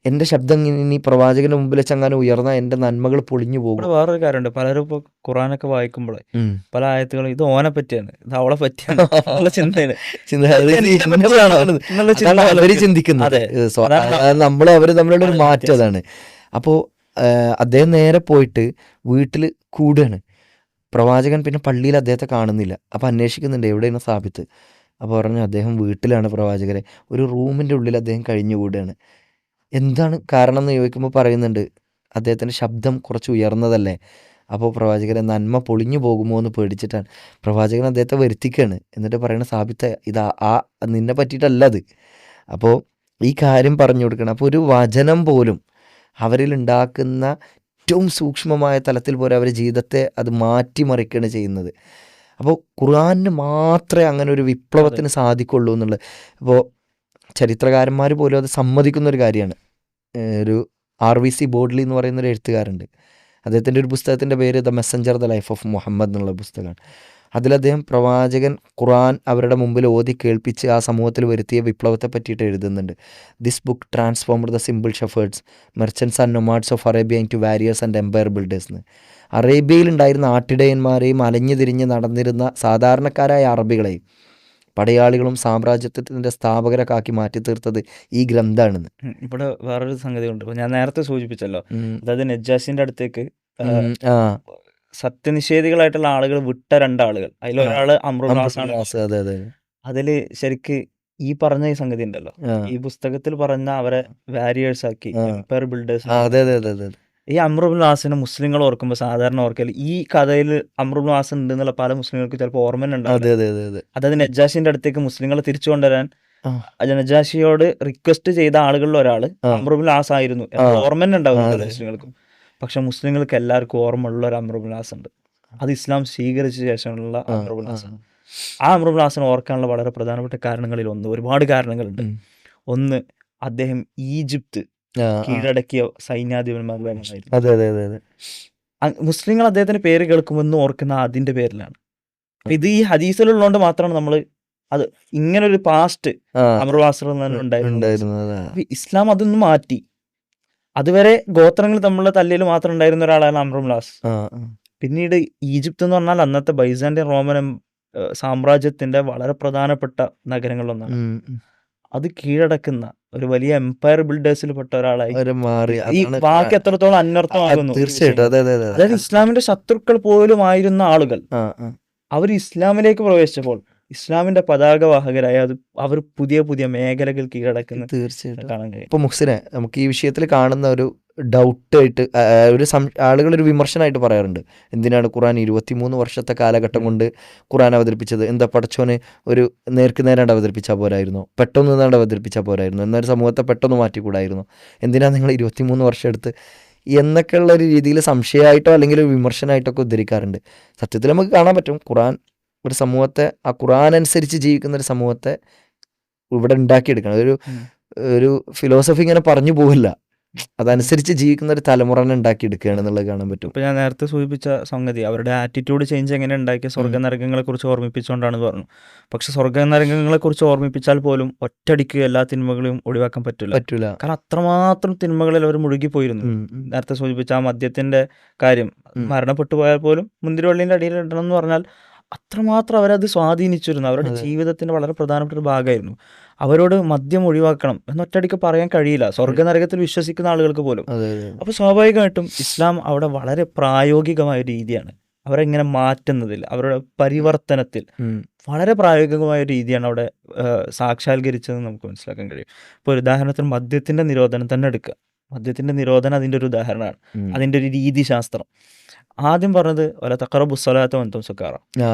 എൻ്റെ ശബ്ദം ഇനി പ്രവാചകന്റെ മുമ്പിൽ വെച്ചങ്ങനെ ഉയർന്ന എൻ്റെ നന്മകൾ പൊളിഞ്ഞു പോകും. ഇവിടെ വേറൊരു കാര്യമുണ്ട്, പലരും ഇപ്പോൾ ഖുറാനൊക്കെ വായിക്കുമ്പോഴേ പല ആയത്തുകളും ഇത് ഓനെ പറ്റിയാണ്, ഇത് അവളെ പറ്റിയാണ് എന്നുള്ള ചിന്തയാണ്. അവര് ചിന്തിക്കുന്നത് നമ്മൾ അവര് തമ്മിലുള്ള ഒരു മാറ്റം അതാണ്. അപ്പോൾ അദ്ദേഹം നേരെ പോയിട്ട് വീട്ടിൽ കൂടുകയാണ്. പ്രവാചകൻ പിന്നെ പള്ളിയിൽ അദ്ദേഹത്തെ കാണുന്നില്ല. അപ്പോൾ അന്വേഷിക്കുന്നുണ്ട് എവിടെയാണ് സാബിത്ത്. അപ്പോൾ പറഞ്ഞു അദ്ദേഹം വീട്ടിലാണ് പ്രവാചകരെ, ഒരു റൂമിൻ്റെ ഉള്ളിൽ അദ്ദേഹം കഴിഞ്ഞുകൂടുകയാണ്. എന്താണ് കാരണം എന്ന് ചോദിക്കുമ്പോൾ പറയുന്നുണ്ട് അദ്ദേഹത്തിൻ്റെ ശബ്ദം കുറച്ച് ഉയർന്നതല്ലേ, അപ്പോൾ പ്രവാചകരെ നന്മ പൊളിഞ്ഞു പോകുമോ എന്ന് പേടിച്ചിട്ടാണ്. പ്രവാചകൻ അദ്ദേഹത്തെ വരുത്തിക്കുകയാണ്. എന്നിട്ട് പറയുന്ന സാബിത്തെ ഇത് നിന്നെ പറ്റിയിട്ടല്ല അത്. അപ്പോൾ ഈ കാര്യം പറഞ്ഞു കൊടുക്കണം. അപ്പോൾ ഒരു വചനം പോലും അവരിൽ ഉണ്ടാക്കുന്ന ഏറ്റവും സൂക്ഷ്മമായ തലത്തിൽ പോലെ അവരുടെ ജീവിതത്തെ അത് മാറ്റിമറിക്കുകയാണ് ചെയ്യുന്നത്. അപ്പോൾ ഖുർആനിന് മാത്രമേ അങ്ങനെ ഒരു വിപ്ലവത്തിന് സാധിക്കുള്ളൂ എന്നുള്ളത് ഇപ്പോൾ ചരിത്രകാരന്മാർ പോലും അത് സമ്മതിക്കുന്ന ഒരു കാര്യമാണ്. ഒരു RVC ബോഡ്ലി എന്ന് പറയുന്നൊരു എഴുത്തുകാരുണ്ട്. അദ്ദേഹത്തിൻ്റെ ഒരു പുസ്തകത്തിൻ്റെ പേര് the messenger the life of Muhammad എന്നുള്ള പുസ്തകമാണ്. അതിലദ്ദേഹം പ്രവാചകൻ ഖുർആൻ അവരുടെ മുമ്പിൽ ഓതി കേൾപ്പിച്ച് ആ സമൂഹത്തിൽ വരുത്തിയ വിപ്ലവത്തെ പറ്റിയിട്ട് എഴുതുന്നുണ്ട്. This book transformed the simple shepherds, merchants and nomads of Arabia into warriors and empire builders എന്ന്. അറേബ്യയിലുണ്ടായിരുന്ന ആട്ടിടയന്മാരെയും അലഞ്ഞു തിരിഞ്ഞ് നടന്നിരുന്ന സാധാരണക്കാരായ അറബികളെയും പടയാളികളും സാമ്രാജ്യത്തിൻ്റെ സ്ഥാപകരൊക്കെ ആക്കി മാറ്റി തീർത്തത് ഈ ഗ്രന്ഥാണെന്ന്. ഇവിടെ വേറൊരു സംഗതി ഉണ്ട്. ഞാൻ നേരത്തെ സൂചിപ്പിച്ചല്ലോ, അതായത് നജ്ജാഷിന്റെ അടുത്തേക്ക് സത്യനിഷേധികളായിട്ടുള്ള ആളുകൾ വിട്ട രണ്ടാളുകൾ, അതിലൊരാള് അമ്രുൽ ആസാണ്. അതില് ശരിക്ക് ഈ പറഞ്ഞ ഈ സംഗതി ഉണ്ടല്ലോ, ഈ പുസ്തകത്തിൽ പറഞ്ഞ അവരെ വാരിയേഴ്സ് ആക്കി എംപയർ ബിൽഡേഴ്സ്. ഈ അമ്രുൽ ആസിനെ മുസ്ലിങ്ങൾ ഓർക്കുമ്പോൾ സാധാരണ ഓർക്കല് ഈ കഥയിൽ അമ്രുൽ ആസൻ ഉണ്ട് എന്നുള്ള പല മുസ്ലിങ്ങൾക്ക് ചിലപ്പോൾ ഓർമ്മ ഉണ്ടാവും. അതായത് നജ്ജാഷിന്റെ അടുത്തേക്ക് മുസ്ലിങ്ങളെ തിരിച്ചു കൊണ്ടുവരാൻ നജ്ജാഷിയോട് റിക്വസ്റ്റ് ചെയ്ത ആളുകളിൽ ഒരാൾ അമ്രുൽ ആസ് ആയിരുന്നു ഓർമ്മ ഉണ്ടാവും മുസ്ലിങ്ങൾക്കും. പക്ഷെ മുസ്ലിങ്ങൾക്ക് എല്ലാവർക്കും ഓർമ്മ ഉള്ള ഒരു അമ്രുൽ ആസ് ഉണ്ട്. അത് ഇസ്ലാം സ്വീകരിച്ച ശേഷമുള്ള അമ്രുൽ ആസ്. ആ അമ്രുൽ ആസിനെ ഓർക്കാനുള്ള വളരെ പ്രധാനപ്പെട്ട കാരണങ്ങളിൽ ഒരുപാട് കാരണങ്ങളുണ്ട്. ഒന്ന്, അദ്ദേഹം ഈജിപ്ത് കീഴടക്കിയ സൈന്യാധിപന്മാരിലായിരുന്നു. മുസ്ലിങ്ങൾ അദ്ദേഹത്തിന്റെ പേര് കേൾക്കുമെന്ന് ഓർക്കുന്ന അതിന്റെ പേരിലാണ്. ഇത് ഈ ഹദീസിലുള്ളതുകൊണ്ട് മാത്രമാണ് നമ്മൾ അത് ഇങ്ങനെ ഒരു പാസ്റ്റ് അമ്രുൽ ആസ് ഉണ്ടായിരുന്നത്. ഇസ്ലാം അതൊന്നും മാറ്റി. അതുവരെ ഗോത്രങ്ങൾ തമ്മിലുള്ള തല്ലിൽ മാത്രം ഉണ്ടായിരുന്ന ഒരാളാണ് അമ്രുൽ ആസ്. പിന്നീട് ഈജിപ്ത് എന്ന് പറഞ്ഞാൽ അന്നത്തെ ബൈസാന്റിയൻ റോമൻ സാമ്രാജ്യത്തിന്റെ വളരെ പ്രധാനപ്പെട്ട നഗരങ്ങളിലൊന്നാണ്. അത് കീഴടക്കുന്ന ഒരു വലിയ എംപയർ ബിൽഡേഴ്സിൽ പെട്ട ഒരാളായി മാറി. ഈ വാക്ക് എത്രത്തോളം അന്വർത്ഥമാകുന്നു. തീർച്ചയായിട്ടും. അതായത് ഇസ്ലാമിന്റെ ശത്രുക്കൾ പോലും ആയിരുന്ന ആളുകൾ അവർ ഇസ്ലാമിലേക്ക് പ്രവേശിച്ചപ്പോൾ ഇസ്ലാമിന്റെ പതാകവാഹകരായ അവർ പുതിയ പുതിയ മേഖലകൾ കീഴടക്കുന്ന തീർച്ചയായിട്ടും കാണാൻ കഴിയും. ഇപ്പൊ മുഹ്സിനെ, നമുക്ക് ഈ വിഷയത്തിൽ കാണുന്ന ഒരു ഡൗട്ടായിട്ട് ആളുകളൊരു വിമർശനമായിട്ട് പറയാറുണ്ട്, എന്തിനാണ് ഖുർആൻ 23 വർഷത്തെ കാലഘട്ടം കൊണ്ട് ഖുർആൻ അവതരിപ്പിച്ചത്? എന്താ പടച്ചോന് ഒരു നേർക്ക് നേരാണ്ട് അവതരിപ്പിച്ചാൽ പോരായിരുന്നോ? പെട്ടെന്ന് നിന്നാണ്ട് അവതരിപ്പിച്ചാൽ പോരായിരുന്നു? എന്നൊരു സമൂഹത്തെ പെട്ടെന്ന് മാറ്റിക്കൂടായിരുന്നു? എന്തിനാണ് നിങ്ങൾ 23 വർഷം എടുത്ത് എന്നൊക്കെയുള്ള ഒരു രീതിയിൽ സംശയമായിട്ടോ അല്ലെങ്കിൽ ഒരു വിമർശനമായിട്ടൊക്കെ ഉദ്ധരിക്കാറുണ്ട്. സത്യത്തിൽ നമുക്ക് കാണാൻ പറ്റും ഖുർആൻ ഒരു സമൂഹത്തെ, ആ ഖുർആൻ അനുസരിച്ച് ജീവിക്കുന്ന ഒരു സമൂഹത്തെ ഇവിടെ ഉണ്ടാക്കിയെടുക്കണം. ഒരു ഫിലോസഫി ഇങ്ങനെ പറഞ്ഞു പോകില്ല, അതനുസരിച്ച് ജീവിക്കുന്ന ഒരു തലമുറനെ ഉണ്ടാക്കിയെടുക്കുകയാണെന്നുള്ളത് കാണാൻ പറ്റും. ഇപ്പം ഞാൻ നേരത്തെ സൂചിപ്പിച്ച സംഗതി അവരുടെ ആറ്റിറ്റ്യൂഡ് ചേഞ്ച് എങ്ങനെ ഉണ്ടാക്കിയ സ്വർഗ്ഗനരകങ്ങളെക്കുറിച്ച് ഓർമ്മിപ്പിച്ചുകൊണ്ടാണെന്ന് പറഞ്ഞു. പക്ഷെ സ്വർഗ്ഗനരകങ്ങളെക്കുറിച്ച് ഓർമ്മിപ്പിച്ചാൽ പോലും ഒറ്റയടിക്ക് എല്ലാ തിന്മകളെയും ഒഴിവാക്കാൻ പറ്റില്ല. കാരണം അത്രമാത്രം തിന്മകളിൽ അവർ മുഴുകിപ്പോയിരുന്നു. നേരത്തെ സൂചിപ്പിച്ച ആ മദ്യത്തിന്റെ കാര്യം, മരണപ്പെട്ടു പോയാൽ പോലും മുന്തിരിവള്ളിന്റെ അടിയിൽ ഇടണം എന്ന് പറഞ്ഞാൽ അത്രമാത്രം അവരത് സ്വാധീനിച്ചിരുന്നു. അവരുടെ ജീവിതത്തിന്റെ വളരെ പ്രധാനപ്പെട്ട ഒരു ഭാഗമായിരുന്നു. അവരോട് മദ്യം ഒഴിവാക്കണം എന്നൊറ്റയടിക്ക് പറയാൻ കഴിയില്ല സ്വർഗ്ഗനരകത്തിൽ വിശ്വസിക്കുന്ന ആളുകൾക്ക് പോലും. അപ്പോൾ സ്വാഭാവികമായിട്ടും ഇസ്ലാം അവിടെ വളരെ പ്രായോഗികമായ രീതിയാണ് അവരെങ്ങനെ മാറ്റുന്നതിൽ, അവരുടെ പരിവർത്തനത്തിൽ വളരെ പ്രായോഗികമായ രീതിയാണ് അവിടെ സാക്ഷാത്കരിച്ചതെന്ന് നമുക്ക് മനസ്സിലാക്കാൻ കഴിയും. ഇപ്പോൾ ഒരു ഉദാഹരണത്തിന് മദ്യത്തിന്റെ നിരോധനം തന്നെ എടുക്കുക. മദ്യത്തിന്റെ നിരോധനം അതിൻ്റെ ഒരു ഉദാഹരണമാണ്, അതിൻ്റെ ഒരു രീതിശാസ്ത്രം. ആദ്യം പറഞ്ഞത് വല തഖറബുസ്സലാത്ത വഅൻതും സുക്കാറ,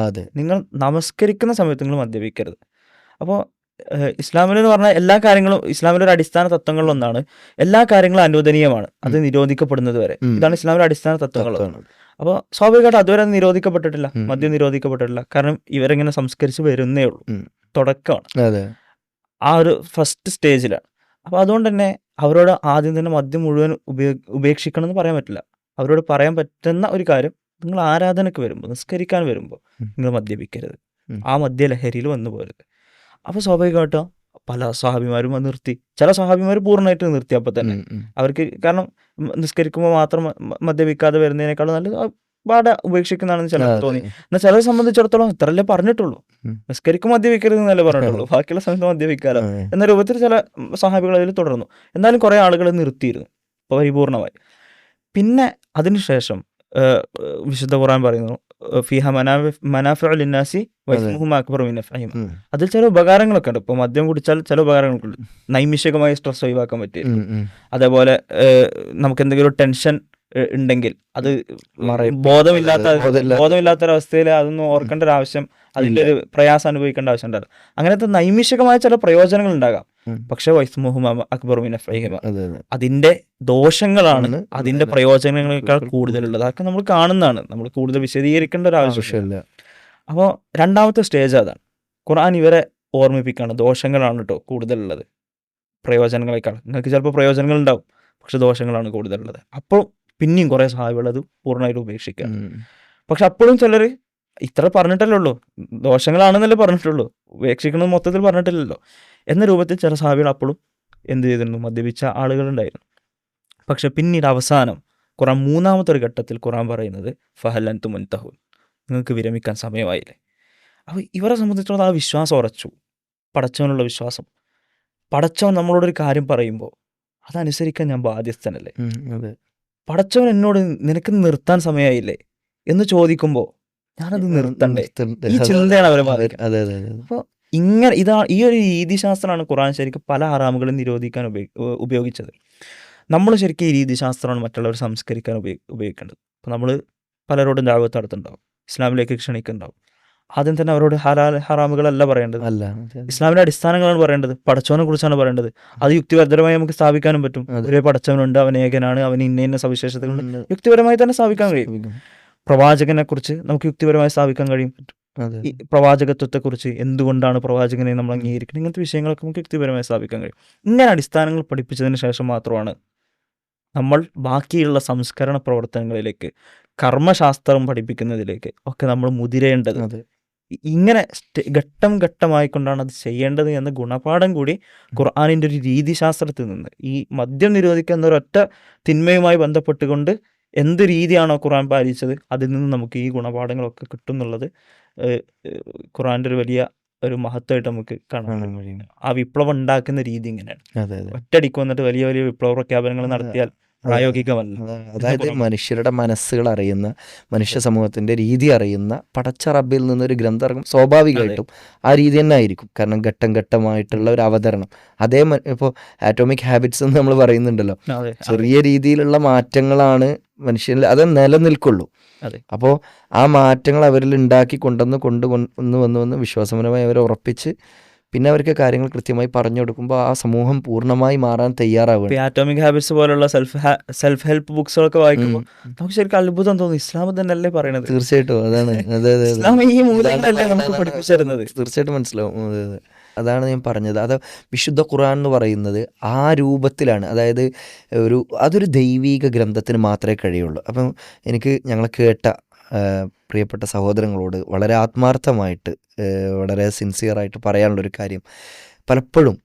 നിങ്ങൾ നമസ്കരിക്കുന്ന സമയത്ത് നിങ്ങൾ മദ്യപിക്കരുത്. അപ്പോൾ ഇസ്ലാമിലെന്ന് പറഞ്ഞാൽ എല്ലാ കാര്യങ്ങളും, ഇസ്ലാമിലെ ഒരു അടിസ്ഥാന തത്വങ്ങളിലൊന്നാണ് എല്ലാ കാര്യങ്ങളും അനുവദനീയമാണ്, അത് നിരോധിക്കപ്പെടുന്നത് വരെ. ഇതാണ് ഇസ്ലാമിലെ അടിസ്ഥാന തത്വങ്ങൾ. അപ്പോൾ സ്വാഭാവികമായിട്ട് അതുവരെ അത് നിരോധിക്കപ്പെട്ടിട്ടില്ല, മദ്യം നിരോധിക്കപ്പെട്ടിട്ടില്ല. കാരണം ഇവരെങ്ങനെ സംസ്കരിച്ച് വരുന്നേ ഉള്ളൂ, തുടക്കമാണ്, ആ ഒരു ഫസ്റ്റ് സ്റ്റേജിലാണ്. അപ്പോൾ അതുകൊണ്ട് തന്നെ അവരോട് ആദ്യം തന്നെ മദ്യം മുഴുവൻ ഉപേക്ഷിക്കണം എന്ന് പറയാൻ പറ്റില്ല. അവരോട് പറയാൻ പറ്റുന്ന ഒരു കാര്യം, നിങ്ങൾ ആരാധനയ്ക്ക് വരുമ്പോൾ, നിസ്കരിക്കാൻ വരുമ്പോൾ നിങ്ങൾ മദ്യപിക്കരുത്, ആ മദ്യലഹരിയിൽ വന്നു പോരുത്. അപ്പോൾ സ്വാഭാവികമായിട്ടും പല സ്വഹാബിമാരും അത് നിർത്തി. ചില സ്വഹാബിമാർ പൂർണ്ണമായിട്ട് നിർത്തി അപ്പം തന്നെ. അവർക്ക് കാരണം നിസ്കരിക്കുമ്പോൾ മാത്രം മദ്യപിക്കാതെ വരുന്നതിനേക്കാളും നല്ലത് പാടെ ഉപേക്ഷിക്കുന്നതാണെന്ന് ചിലർക്ക് തോന്നി. എന്നാൽ ചിലരെ സംബന്ധിച്ചിടത്തോളം ഇത്രല്ലേ പറഞ്ഞിട്ടുള്ളൂ, നിസ്കരിക്കും മദ്യപിക്കരുത് എന്നല്ലേ പറഞ്ഞിട്ടുള്ളൂ, ബാക്കിയുള്ള സമയത്ത് മദ്യപിക്കാലോ എന്ന രൂപത്തിൽ ചില സ്വഹാബികൾ അതിൽ തുടർന്നു. എന്നാലും കുറേ ആളുകൾ നിർത്തിയിരുന്നു പരിപൂർണമായി. പിന്നെ അതിനുശേഷം വിശുദ്ധ ഖുർആൻ പറയുന്നു, ഫിഹ മനാഫിഉ ലിന്നാസി വഇസ്മുഹും അക്ബറു മിൻ നഫഇഹിം. അതിൽ ചില ഉപകാരങ്ങളൊക്കെ ഉണ്ട്. ഇപ്പോൾ മദ്യം കുടിച്ചാൽ ചില ഉപകാരങ്ങളൊക്കെ ഉണ്ട്. നൈമിഷികമായ സ്ട്രെസ് ഒഴിവാക്കാൻ പറ്റും. അതേപോലെ നമുക്ക് എന്തെങ്കിലും ടെൻഷൻ ഉണ്ടെങ്കിൽ അത് ബോധമില്ലാത്തൊരവസ്ഥയിൽ അതൊന്നും ഓർക്കേണ്ട ഒരു ആവശ്യം, അതിൻ്റെ ഒരു പ്രയാസം അനുഭവിക്കേണ്ട ആവശ്യം ഉണ്ടാകും. അങ്ങനത്തെ നൈമിഷികമായ ചില പ്രയോജനങ്ങൾ ഉണ്ടാകാം. പക്ഷെ വൈസ്മുഹും അക്ബറു മിൻ നഫഇഹിം, അതിന്റെ ദോഷങ്ങളാണ് അതിന്റെ പ്രയോജനങ്ങളെക്കാൾ കൂടുതലുള്ളത്. അതൊക്കെ നമ്മൾ കാണുന്നതാണ്, നമ്മൾ കൂടുതൽ വിശദീകരിക്കേണ്ട ഒരു ആവശ്യമില്ല. അപ്പോൾ രണ്ടാമത്തെ സ്റ്റേജ് അതാണ്. ഖുർആൻ ഇവരെ ഓർമ്മിപ്പിക്കുകയാണ്, ദോഷങ്ങളാണ് കേട്ടോ കൂടുതലുള്ളത് പ്രയോജനങ്ങളെക്കാൾ. നിങ്ങൾക്ക് ചിലപ്പോൾ പ്രയോജനങ്ങൾ ഉണ്ടാവും, പക്ഷെ ദോഷങ്ങളാണ് കൂടുതലുള്ളത്. അപ്പോൾ പിന്നെയും കുറേ സഹാബികൾ അത് പൂർണ്ണമായിട്ട് ഉപേക്ഷിക്കുക. പക്ഷെ അപ്പോഴും ചിലർ ഇത്ര പറഞ്ഞിട്ടല്ലേ ഉള്ളൂ, ദോഷങ്ങളാണെന്നല്ലേ പറഞ്ഞിട്ടുള്ളൂ, ഉപേക്ഷിക്കുന്നത് മൊത്തത്തിൽ പറഞ്ഞിട്ടില്ലല്ലോ എന്ന രൂപത്തിൽ ചില സഹാബികൾ അപ്പോഴും എന്ത് ചെയ്തിരുന്നു, മദ്യപിച്ച ആളുകളുണ്ടായിരുന്നു. പക്ഷെ പിന്നീട് അവസാനം ഖുർആൻ മൂന്നാമത്തെ ഒരു ഘട്ടത്തിൽ ഖുർആൻ പറയുന്നത് ഫഹൽ അൻതും മുൻതഹൂൻ, നിങ്ങൾക്ക് വിരമിക്കാൻ സമയമായില്ലേ. അപ്പോൾ ഇവരെ സംബന്ധിച്ചിടത്തോളം ആ വിശ്വാസം ഉറച്ചു, പടച്ചവനുള്ള വിശ്വാസം. പടച്ചവൻ നമ്മളോടൊരു കാര്യം പറയുമ്പോൾ അതനുസരിക്കാൻ ഞാൻ ബാധ്യസ്ഥനല്ലേ, പടച്ചവൻ എന്നോട് നിനക്ക് നിർത്താൻ സമയമായില്ലേ എന്ന് ചോദിക്കുമ്പോൾ ഞാനത് നിർത്തണ്ടേ, ഈ ചിന്തയാണ് അവരെ ബാധിക്കുന്നത്. അപ്പോൾ ഇങ്ങനെ ഈ ഒരു രീതിശാസ്ത്രമാണ് ഖുർആൻ ശരിക്കും പല ഹറാമുകളും നിരോധിക്കാൻ ഉപയോഗിച്ചത്. നമ്മൾ ശരിക്കും ഈ രീതിശാസ്ത്രമാണ് മറ്റുള്ളവർ സംസ്കരിക്കാൻ ഉപയോഗിക്കേണ്ടത്. അപ്പോൾ നമ്മൾ പലരോടും ദഅവത്ത് നടത്തുന്നുണ്ടാവും, ഇസ്ലാമിലേക്ക് ക്ഷണിക്കുന്നുണ്ടാവും. ആദ്യം തന്നെ അവരോട് ഹറാമുകളല്ല പറയേണ്ടത്, ഇസ്ലാമിന്റെ അടിസ്ഥാനങ്ങളാണ് പറയേണ്ടത്, പടച്ചവനെ കുറിച്ചാണ് പറയേണ്ടത്. അത് യുക്തിപരമായി നമുക്ക് സ്ഥാപിക്കാനും പറ്റും. ഒരു പടച്ചവനുണ്ട്, അവൻ ഏകനാണ്, അവന് ഇന്ന സവിശേഷതകളുണ്ട്, യുക്തിപരമായി തന്നെ സ്ഥാപിക്കാൻ കഴിയും. പ്രവാചകനെ കുറിച്ച് നമുക്ക് യുക്തിപരമായി സ്ഥാപിക്കാൻ കഴിയും. ഈ പ്രവാചകത്വത്തെക്കുറിച്ച് എന്തുകൊണ്ടാണ് പ്രവാചകനെ നമ്മൾ അംഗീകരിക്കുന്നത്, ഇങ്ങനത്തെ വിഷയങ്ങളൊക്കെ നമുക്ക് യുക്തിപരമായി സ്ഥാപിക്കാൻ കഴിയും. ഇങ്ങനെ അടിസ്ഥാനങ്ങൾ പഠിപ്പിച്ചതിന് ശേഷം മാത്രമാണ് നമ്മൾ ബാക്കിയുള്ള സംസ്കരണ പ്രവർത്തനങ്ങളിലേക്ക്, കർമ്മശാസ്ത്രം പഠിപ്പിക്കുന്നതിലേക്ക് ഒക്കെ നമ്മൾ മുതിരേണ്ടത്. ഇങ്ങനെ ഘട്ടം ഘട്ടമായിക്കൊണ്ടാണ് അത് ചെയ്യേണ്ടത് എന്ന ഗുണപാഠം കൂടി ഖുർആനിൻ്റെ ഒരു രീതിശാസ്ത്രത്തിൽ നിന്ന്, ഈ മദ്യം നിരോധിക്കുക എന്നൊരൊറ്റ തിന്മയുമായി ബന്ധപ്പെട്ടുകൊണ്ട് എന്ത് രീതിയാണോ ഖുർആൻ പാലിച്ചത് അതിൽ നിന്ന് നമുക്ക് ഈ ഗുണപാഠങ്ങളൊക്കെ കിട്ടും എന്നുള്ളത് ഖുർആൻ്റെ ഒരു വലിയ ഒരു മഹത്വമായിട്ട് നമുക്ക് കാണാൻ കഴിയും. ആ വിപ്ലവം ഉണ്ടാക്കുന്ന രീതി ഇങ്ങനെയാണ്. ഒറ്റയടിക്ക് വന്നിട്ട് വലിയ വലിയ വിപ്ലവ പ്രഖ്യാപനങ്ങൾ നടത്തിയാൽ പ്രായോഗികമല്ല. അതായത് മനുഷ്യരുടെ മനസ്സുകൾ അറിയുന്ന, മനുഷ്യ സമൂഹത്തിന്റെ രീതി അറിയുന്ന പടച്ച റബ്ബിൽ നിന്നൊരു ഗ്രന്ഥം ഇറങ്ങും, സ്വാഭാവികമായിട്ടും ആ രീതി തന്നെ ആയിരിക്കും. കാരണം ഘട്ടം ഘട്ടമായിട്ടുള്ള ഒരു അവതരണം. അതേ ഇപ്പോൾ ആറ്റോമിക് ഹാബിറ്റ്സ് എന്ന് നമ്മൾ പറയുന്നുണ്ടല്ലോ, ചെറിയ രീതിയിലുള്ള മാറ്റങ്ങളാണ് മനുഷ്യനിൽ അത് നിലനിൽക്കുള്ളൂ. അപ്പോൾ ആ മാറ്റങ്ങൾ അവരിൽ ഉണ്ടാക്കി വന്ന് വിശ്വാസപരമായി അവരെ ഉറപ്പിച്ച് പിന്നെ അവർക്ക് കാര്യങ്ങൾ കൃത്യമായി പറഞ്ഞു കൊടുക്കുമ്പോൾ ആ സമൂഹം പൂർണ്ണമായി മാറാൻ തയ്യാറാവുക. ആറ്റോമിക് ഹാബിറ്റ്സ് പോലുള്ള സെൽഫ് ഹെൽപ്പ് ബുക്സുകളൊക്കെ വായിക്കുമ്പോൾ നമുക്ക് ശരിക്കും അത്ഭുതം തോന്നും, ഇസ്ലാം തന്നെയല്ലേ പറയണത്. തീർച്ചയായിട്ടും അതാണ്, ഈ മൂല്യങ്ങളല്ലേ നമുക്ക് പഠിപ്പിച്ചു തരുന്നത്. തീർച്ചയായിട്ടും മനസ്സിലാവും. അതാണ് ഞാൻ പറഞ്ഞത്. അത് വിശുദ്ധ ഖുർആൻ എന്ന് പറയുന്നത് ആ രൂപത്തിലാണ്. അതായത് അതൊരു ദൈവീക ഗ്രന്ഥത്തിന് മാത്രമേ കഴിയുള്ളൂ. അപ്പം എനിക്ക് ഞങ്ങളെ കേട്ട പ്രിയപ്പെട്ട സഹോദരങ്ങളോട് വളരെ ആത്മാർത്ഥമായിട്ട്, വളരെ സിൻസിയറായിട്ട് പറയാനുള്ളൊരു കാര്യം, പലപ്പോഴും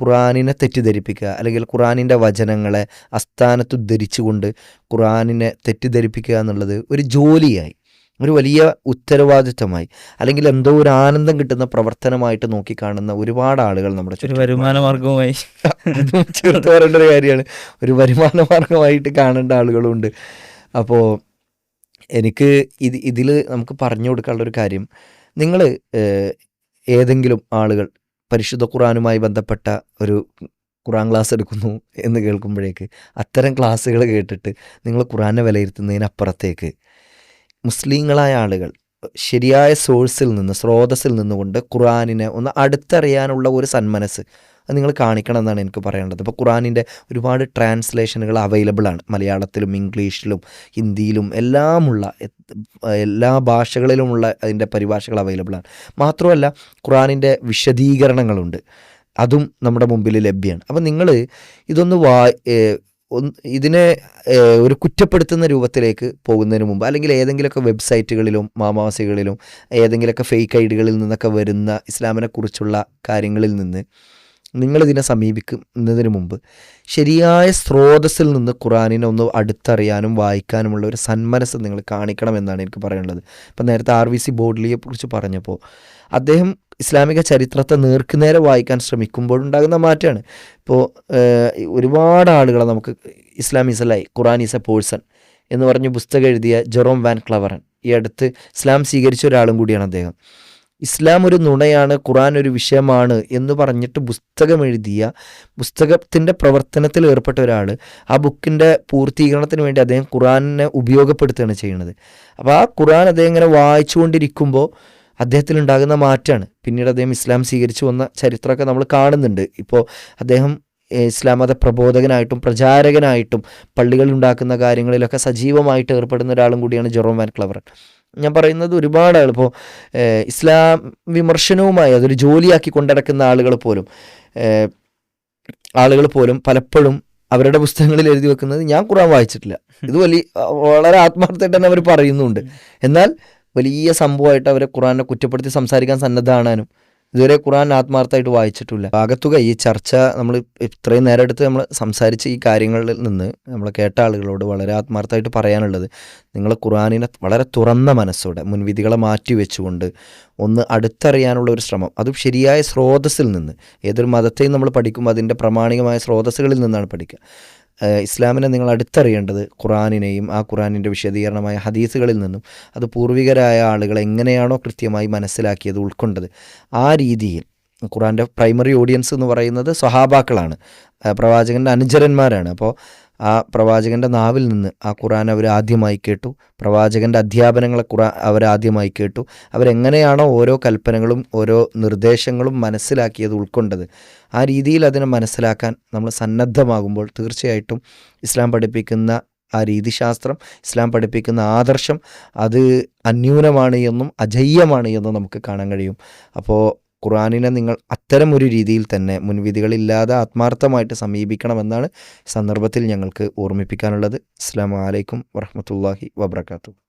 ഖുർആനിനെ തെറ്റിദ്ധരിപ്പിക്കുക, അല്ലെങ്കിൽ ഖുർആനിൻ്റെ വചനങ്ങളെ അസ്ഥാനത്ത് ഉദ്ധരിച്ചുകൊണ്ട് ഖുർആനിനെ തെറ്റിദ്ധരിപ്പിക്കുക എന്നുള്ളത് ഒരു ജോലിയായി, ഒരു വലിയ ഉത്തരവാദിത്തമായി, അല്ലെങ്കിൽ എന്തോ ഒരു ആനന്ദം കിട്ടുന്ന പ്രവർത്തനമായിട്ട് നോക്കിക്കാണുന്ന ഒരുപാട് ആളുകൾ നമ്മുടെ വരുമാന മാർഗവുമായി ചേർത്ത് പറയേണ്ട ഒരു കാര്യമാണ്. ഒരു വരുമാന മാർഗമായിട്ട് കാണേണ്ട ആളുകളുണ്ട്. അപ്പോൾ എനിക്ക് ഇതിൽ നമുക്ക് പറഞ്ഞു കൊടുക്കാനുള്ളൊരു കാര്യം, നിങ്ങൾ ഏതെങ്കിലും ആളുകൾ പരിശുദ്ധ ഖുർആനുമായി ബന്ധപ്പെട്ട ഒരു ഖുർആൻ ക്ലാസ് എടുക്കുന്നു എന്ന് കേൾക്കുമ്പോഴേക്ക് അത്തരം ക്ലാസ്സുകൾ കേട്ടിട്ട് നിങ്ങൾ ഖുർആനെ വിലയിരുത്തുന്നതിനപ്പുറത്തേക്ക് മുസ്ലിങ്ങളായ ആളുകൾ ശരിയായ സോഴ്സിൽ നിന്ന്, സ്രോതസ്സിൽ നിന്നുകൊണ്ട് ഖുർആനിനെ ഒന്ന് അടുത്തറിയാനുള്ള ഒരു സന്മനസ്സ് അത് നിങ്ങൾ കാണിക്കണം എന്നാണ് എനിക്ക് പറയേണ്ടത്. ഇപ്പോൾ ഖുർആനിൻ്റെ ഒരുപാട് ട്രാൻസ്ലേഷനുകൾ അവൈലബിൾ ആണ്. മലയാളത്തിലും ഇംഗ്ലീഷിലും ഹിന്ദിയിലും എല്ലാമുള്ള എല്ലാ ഭാഷകളിലുമുള്ള അതിൻ്റെ പരിഭാഷകൾ അവൈലബിൾ ആണ്. മാത്രമല്ല ഖുർആനിൻ്റെ വിശദീകരണങ്ങളുണ്ട്, അതും നമ്മുടെ മുമ്പിൽ ലഭ്യമാണ്. അപ്പം നിങ്ങൾ ഇതൊന്ന് ഇതിനെ ഒരു കുറ്റപ്പെടുത്തുന്ന രൂപത്തിലേക്ക് പോകുന്നതിന് മുമ്പ്, അല്ലെങ്കിൽ ഏതെങ്കിലുമൊക്കെ വെബ്സൈറ്റുകളിലും മാമാസികളിലും ഏതെങ്കിലുമൊക്കെ ഫേക്ക് ഐഡികളിൽ നിന്നൊക്കെ വരുന്ന ഇസ്ലാമിനെ കുറിച്ചുള്ള കാര്യങ്ങളിൽ നിന്ന് നിങ്ങളിതിനെ സമീപിക്കുന്നതിന് മുമ്പ് ശരിയായ സ്രോതസ്സിൽ നിന്ന് ഖുർആനിനെ ഒന്ന് അടുത്തറിയാനും വായിക്കാനുമുള്ള ഒരു സന്മനസ് നിങ്ങൾ കാണിക്കണമെന്നാണ് എനിക്ക് പറയാനുള്ളത്. ഇപ്പം നേരത്തെ RVC ബോഡ്ലിയെ കുറിച്ച് പറഞ്ഞപ്പോൾ അദ്ദേഹം ഇസ്ലാമിക ചരിത്രത്തെ നേർക്കുനേരെ വായിക്കാൻ ശ്രമിക്കുമ്പോഴുണ്ടാകുന്ന മാറ്റമാണ്. ഇപ്പോൾ ഒരുപാട് ആളുകളെ നമുക്ക് Islam is a lie, Quran is a person എന്ന് പറഞ്ഞ് പുസ്തകം എഴുതിയ ജെറോം വാൻ ക്ലവറൻ, ഈ അടുത്ത് ഇസ്ലാം സ്വീകരിച്ച ഒരാളും കൂടിയാണ് അദ്ദേഹം. ഇസ്ലാം ഒരു നുണയാണ്, ഖുർആൻ ഒരു വിഷയമാണ് എന്ന് പറഞ്ഞിട്ട് പുസ്തകം എഴുതിയ, പുസ്തകത്തിൻ്റെ പ്രവർത്തനത്തിൽ ഏർപ്പെട്ട ഒരാൾ, ആ ബുക്കിൻ്റെ പൂർത്തീകരണത്തിന് വേണ്ടി അദ്ദേഹം ഖുർആനിനെ ഉപയോഗപ്പെടുത്തുകയാണ് ചെയ്യുന്നത്. അപ്പോൾ ആ ഖുർആൻ അദ്ദേഹം ഇങ്ങനെ വായിച്ചുകൊണ്ടിരിക്കുമ്പോൾ അദ്ദേഹത്തിലുണ്ടാകുന്ന മാറ്റമാണ്. പിന്നീട് അദ്ദേഹം ഇസ്ലാം സ്വീകരിച്ചു വന്ന ചരിത്രമൊക്കെ നമ്മൾ കാണുന്നുണ്ട്. ഇപ്പോൾ അദ്ദേഹം ഇസ്ലാം മത പ്രബോധകനായിട്ടും പ്രചാരകനായിട്ടും പള്ളികളുണ്ടാക്കുന്ന കാര്യങ്ങളിലൊക്കെ സജീവമായിട്ട് ഏർപ്പെടുന്ന ഒരാളും കൂടിയാണ് ജെറോം വാൻ ക്ലവറൻ. ഞാൻ പറയുന്നത് ഒരുപാട് ആൾ ഇപ്പോൾ ഇസ്ലാം വിമർശനവുമായി അതൊരു ജോലിയാക്കി കൊണ്ടിടക്കുന്ന ആളുകൾ പോലും പലപ്പോഴും അവരുടെ പുസ്തകങ്ങളിൽ എഴുതി വെക്കുന്നത് ഞാൻ ഖുർആൻ വായിച്ചിട്ടില്ല. ഇത് വളരെ ആത്മാർത്ഥമായിട്ട് തന്നെ അവർ പറയുന്നുണ്ട്. എന്നാൽ വലിയ സംഭവമായിട്ട് അവരെ ഖുർആനെ കുറ്റപ്പെടുത്തി സംസാരിക്കാൻ സന്നദ്ധമാണാനും ഇതുവരെ ഖുർആൻ ആത്മാർത്ഥമായിട്ട് വായിച്ചിട്ടില്ല. ആകത്തുക ഈ ചർച്ച നമ്മൾ ഇത്രയും നേരം എടുത്ത് നമ്മൾ സംസാരിച്ച ഈ കാര്യങ്ങളിൽ നിന്ന് നമ്മൾ കേട്ട ആളുകളോട് വളരെ ആത്മാർത്ഥമായിട്ട് പറയാനുള്ളത്, നിങ്ങൾ ഖുർആനിനെ വളരെ തുറന്ന മനസ്സോടെ മുൻവിധികളെ മാറ്റി വെച്ചുകൊണ്ട് ഒന്ന് അടുത്തറിയാനുള്ള ഒരു ശ്രമം, അതും ശരിയായ സ്രോതസ്സിൽ നിന്ന്. ഏതൊരു മതത്തെയും നമ്മൾ പഠിക്കുമ്പോൾ അതിൻ്റെ പ്രാമാണികമായ സ്രോതസ്സുകളിൽ നിന്നാണ് പഠിക്കുക. ഇസ്ലാമിനെ നിങ്ങൾ അടുത്തറിയേണ്ടത് ഖുർആനിനെയും ആ ഖുർആനിൻ്റെ വിശദീകരണമായ ഹദീസുകളിൽ നിന്നും, അത് പൂർവികരായ ആളുകൾ എങ്ങനെയാണോ കൃത്യമായി മനസ്സിലാക്കിയത്, ഉൾക്കൊണ്ടത്, ആ രീതിയിൽ. ഖുർആൻ്റെ പ്രൈമറി ഓഡിയൻസ് എന്ന് പറയുന്നത് സ്വഹാബാക്കളാണ്, പ്രവാചകൻ്റെ അനുചരന്മാരാണ്. അപ്പോൾ ആ പ്രവാചകൻ്റെ നാവിൽ നിന്ന് ആ ഖുർആൻ അവർ ആദ്യമായി കേട്ടു, പ്രവാചകൻ്റെ അധ്യാപനങ്ങളെ അവരാദ്യമായി കേട്ടു. അവരെങ്ങനെയാണോ ഓരോ കൽപ്പനകളും ഓരോ നിർദ്ദേശങ്ങളും മനസ്സിലാക്കിയത്, ഉൾക്കൊണ്ടത്, ആ രീതിയിൽ അതിനെ മനസ്സിലാക്കാൻ നമ്മൾ സന്നദ്ധമാകുമ്പോൾ തീർച്ചയായിട്ടും ഇസ്ലാം പഠിപ്പിക്കുന്ന ആ രീതിശാസ്ത്രം, ഇസ്ലാം പഠിപ്പിക്കുന്ന ആദർശം അത് അന്യൂനമാണ് എന്നും അജയ്യമാണ് എന്നും നമുക്ക് കാണാൻ കഴിയും. അപ്പോൾ ഖുർആനിനെ നിങ്ങൾ അത്തരം ഒരു രീതിയിൽ തന്നെ മുൻവിധികളില്ലാതെ ആത്മാർത്ഥമായിട്ട് സമീപിക്കണമെന്നാണ് സന്ദർഭത്തിൽ ഞങ്ങൾക്ക് ഓർമ്മിപ്പിക്കാനുള്ളത്. അസ്സലാമു അലൈക്കും വറഹ്മത്തുള്ളാഹി വബറകാതുഹു.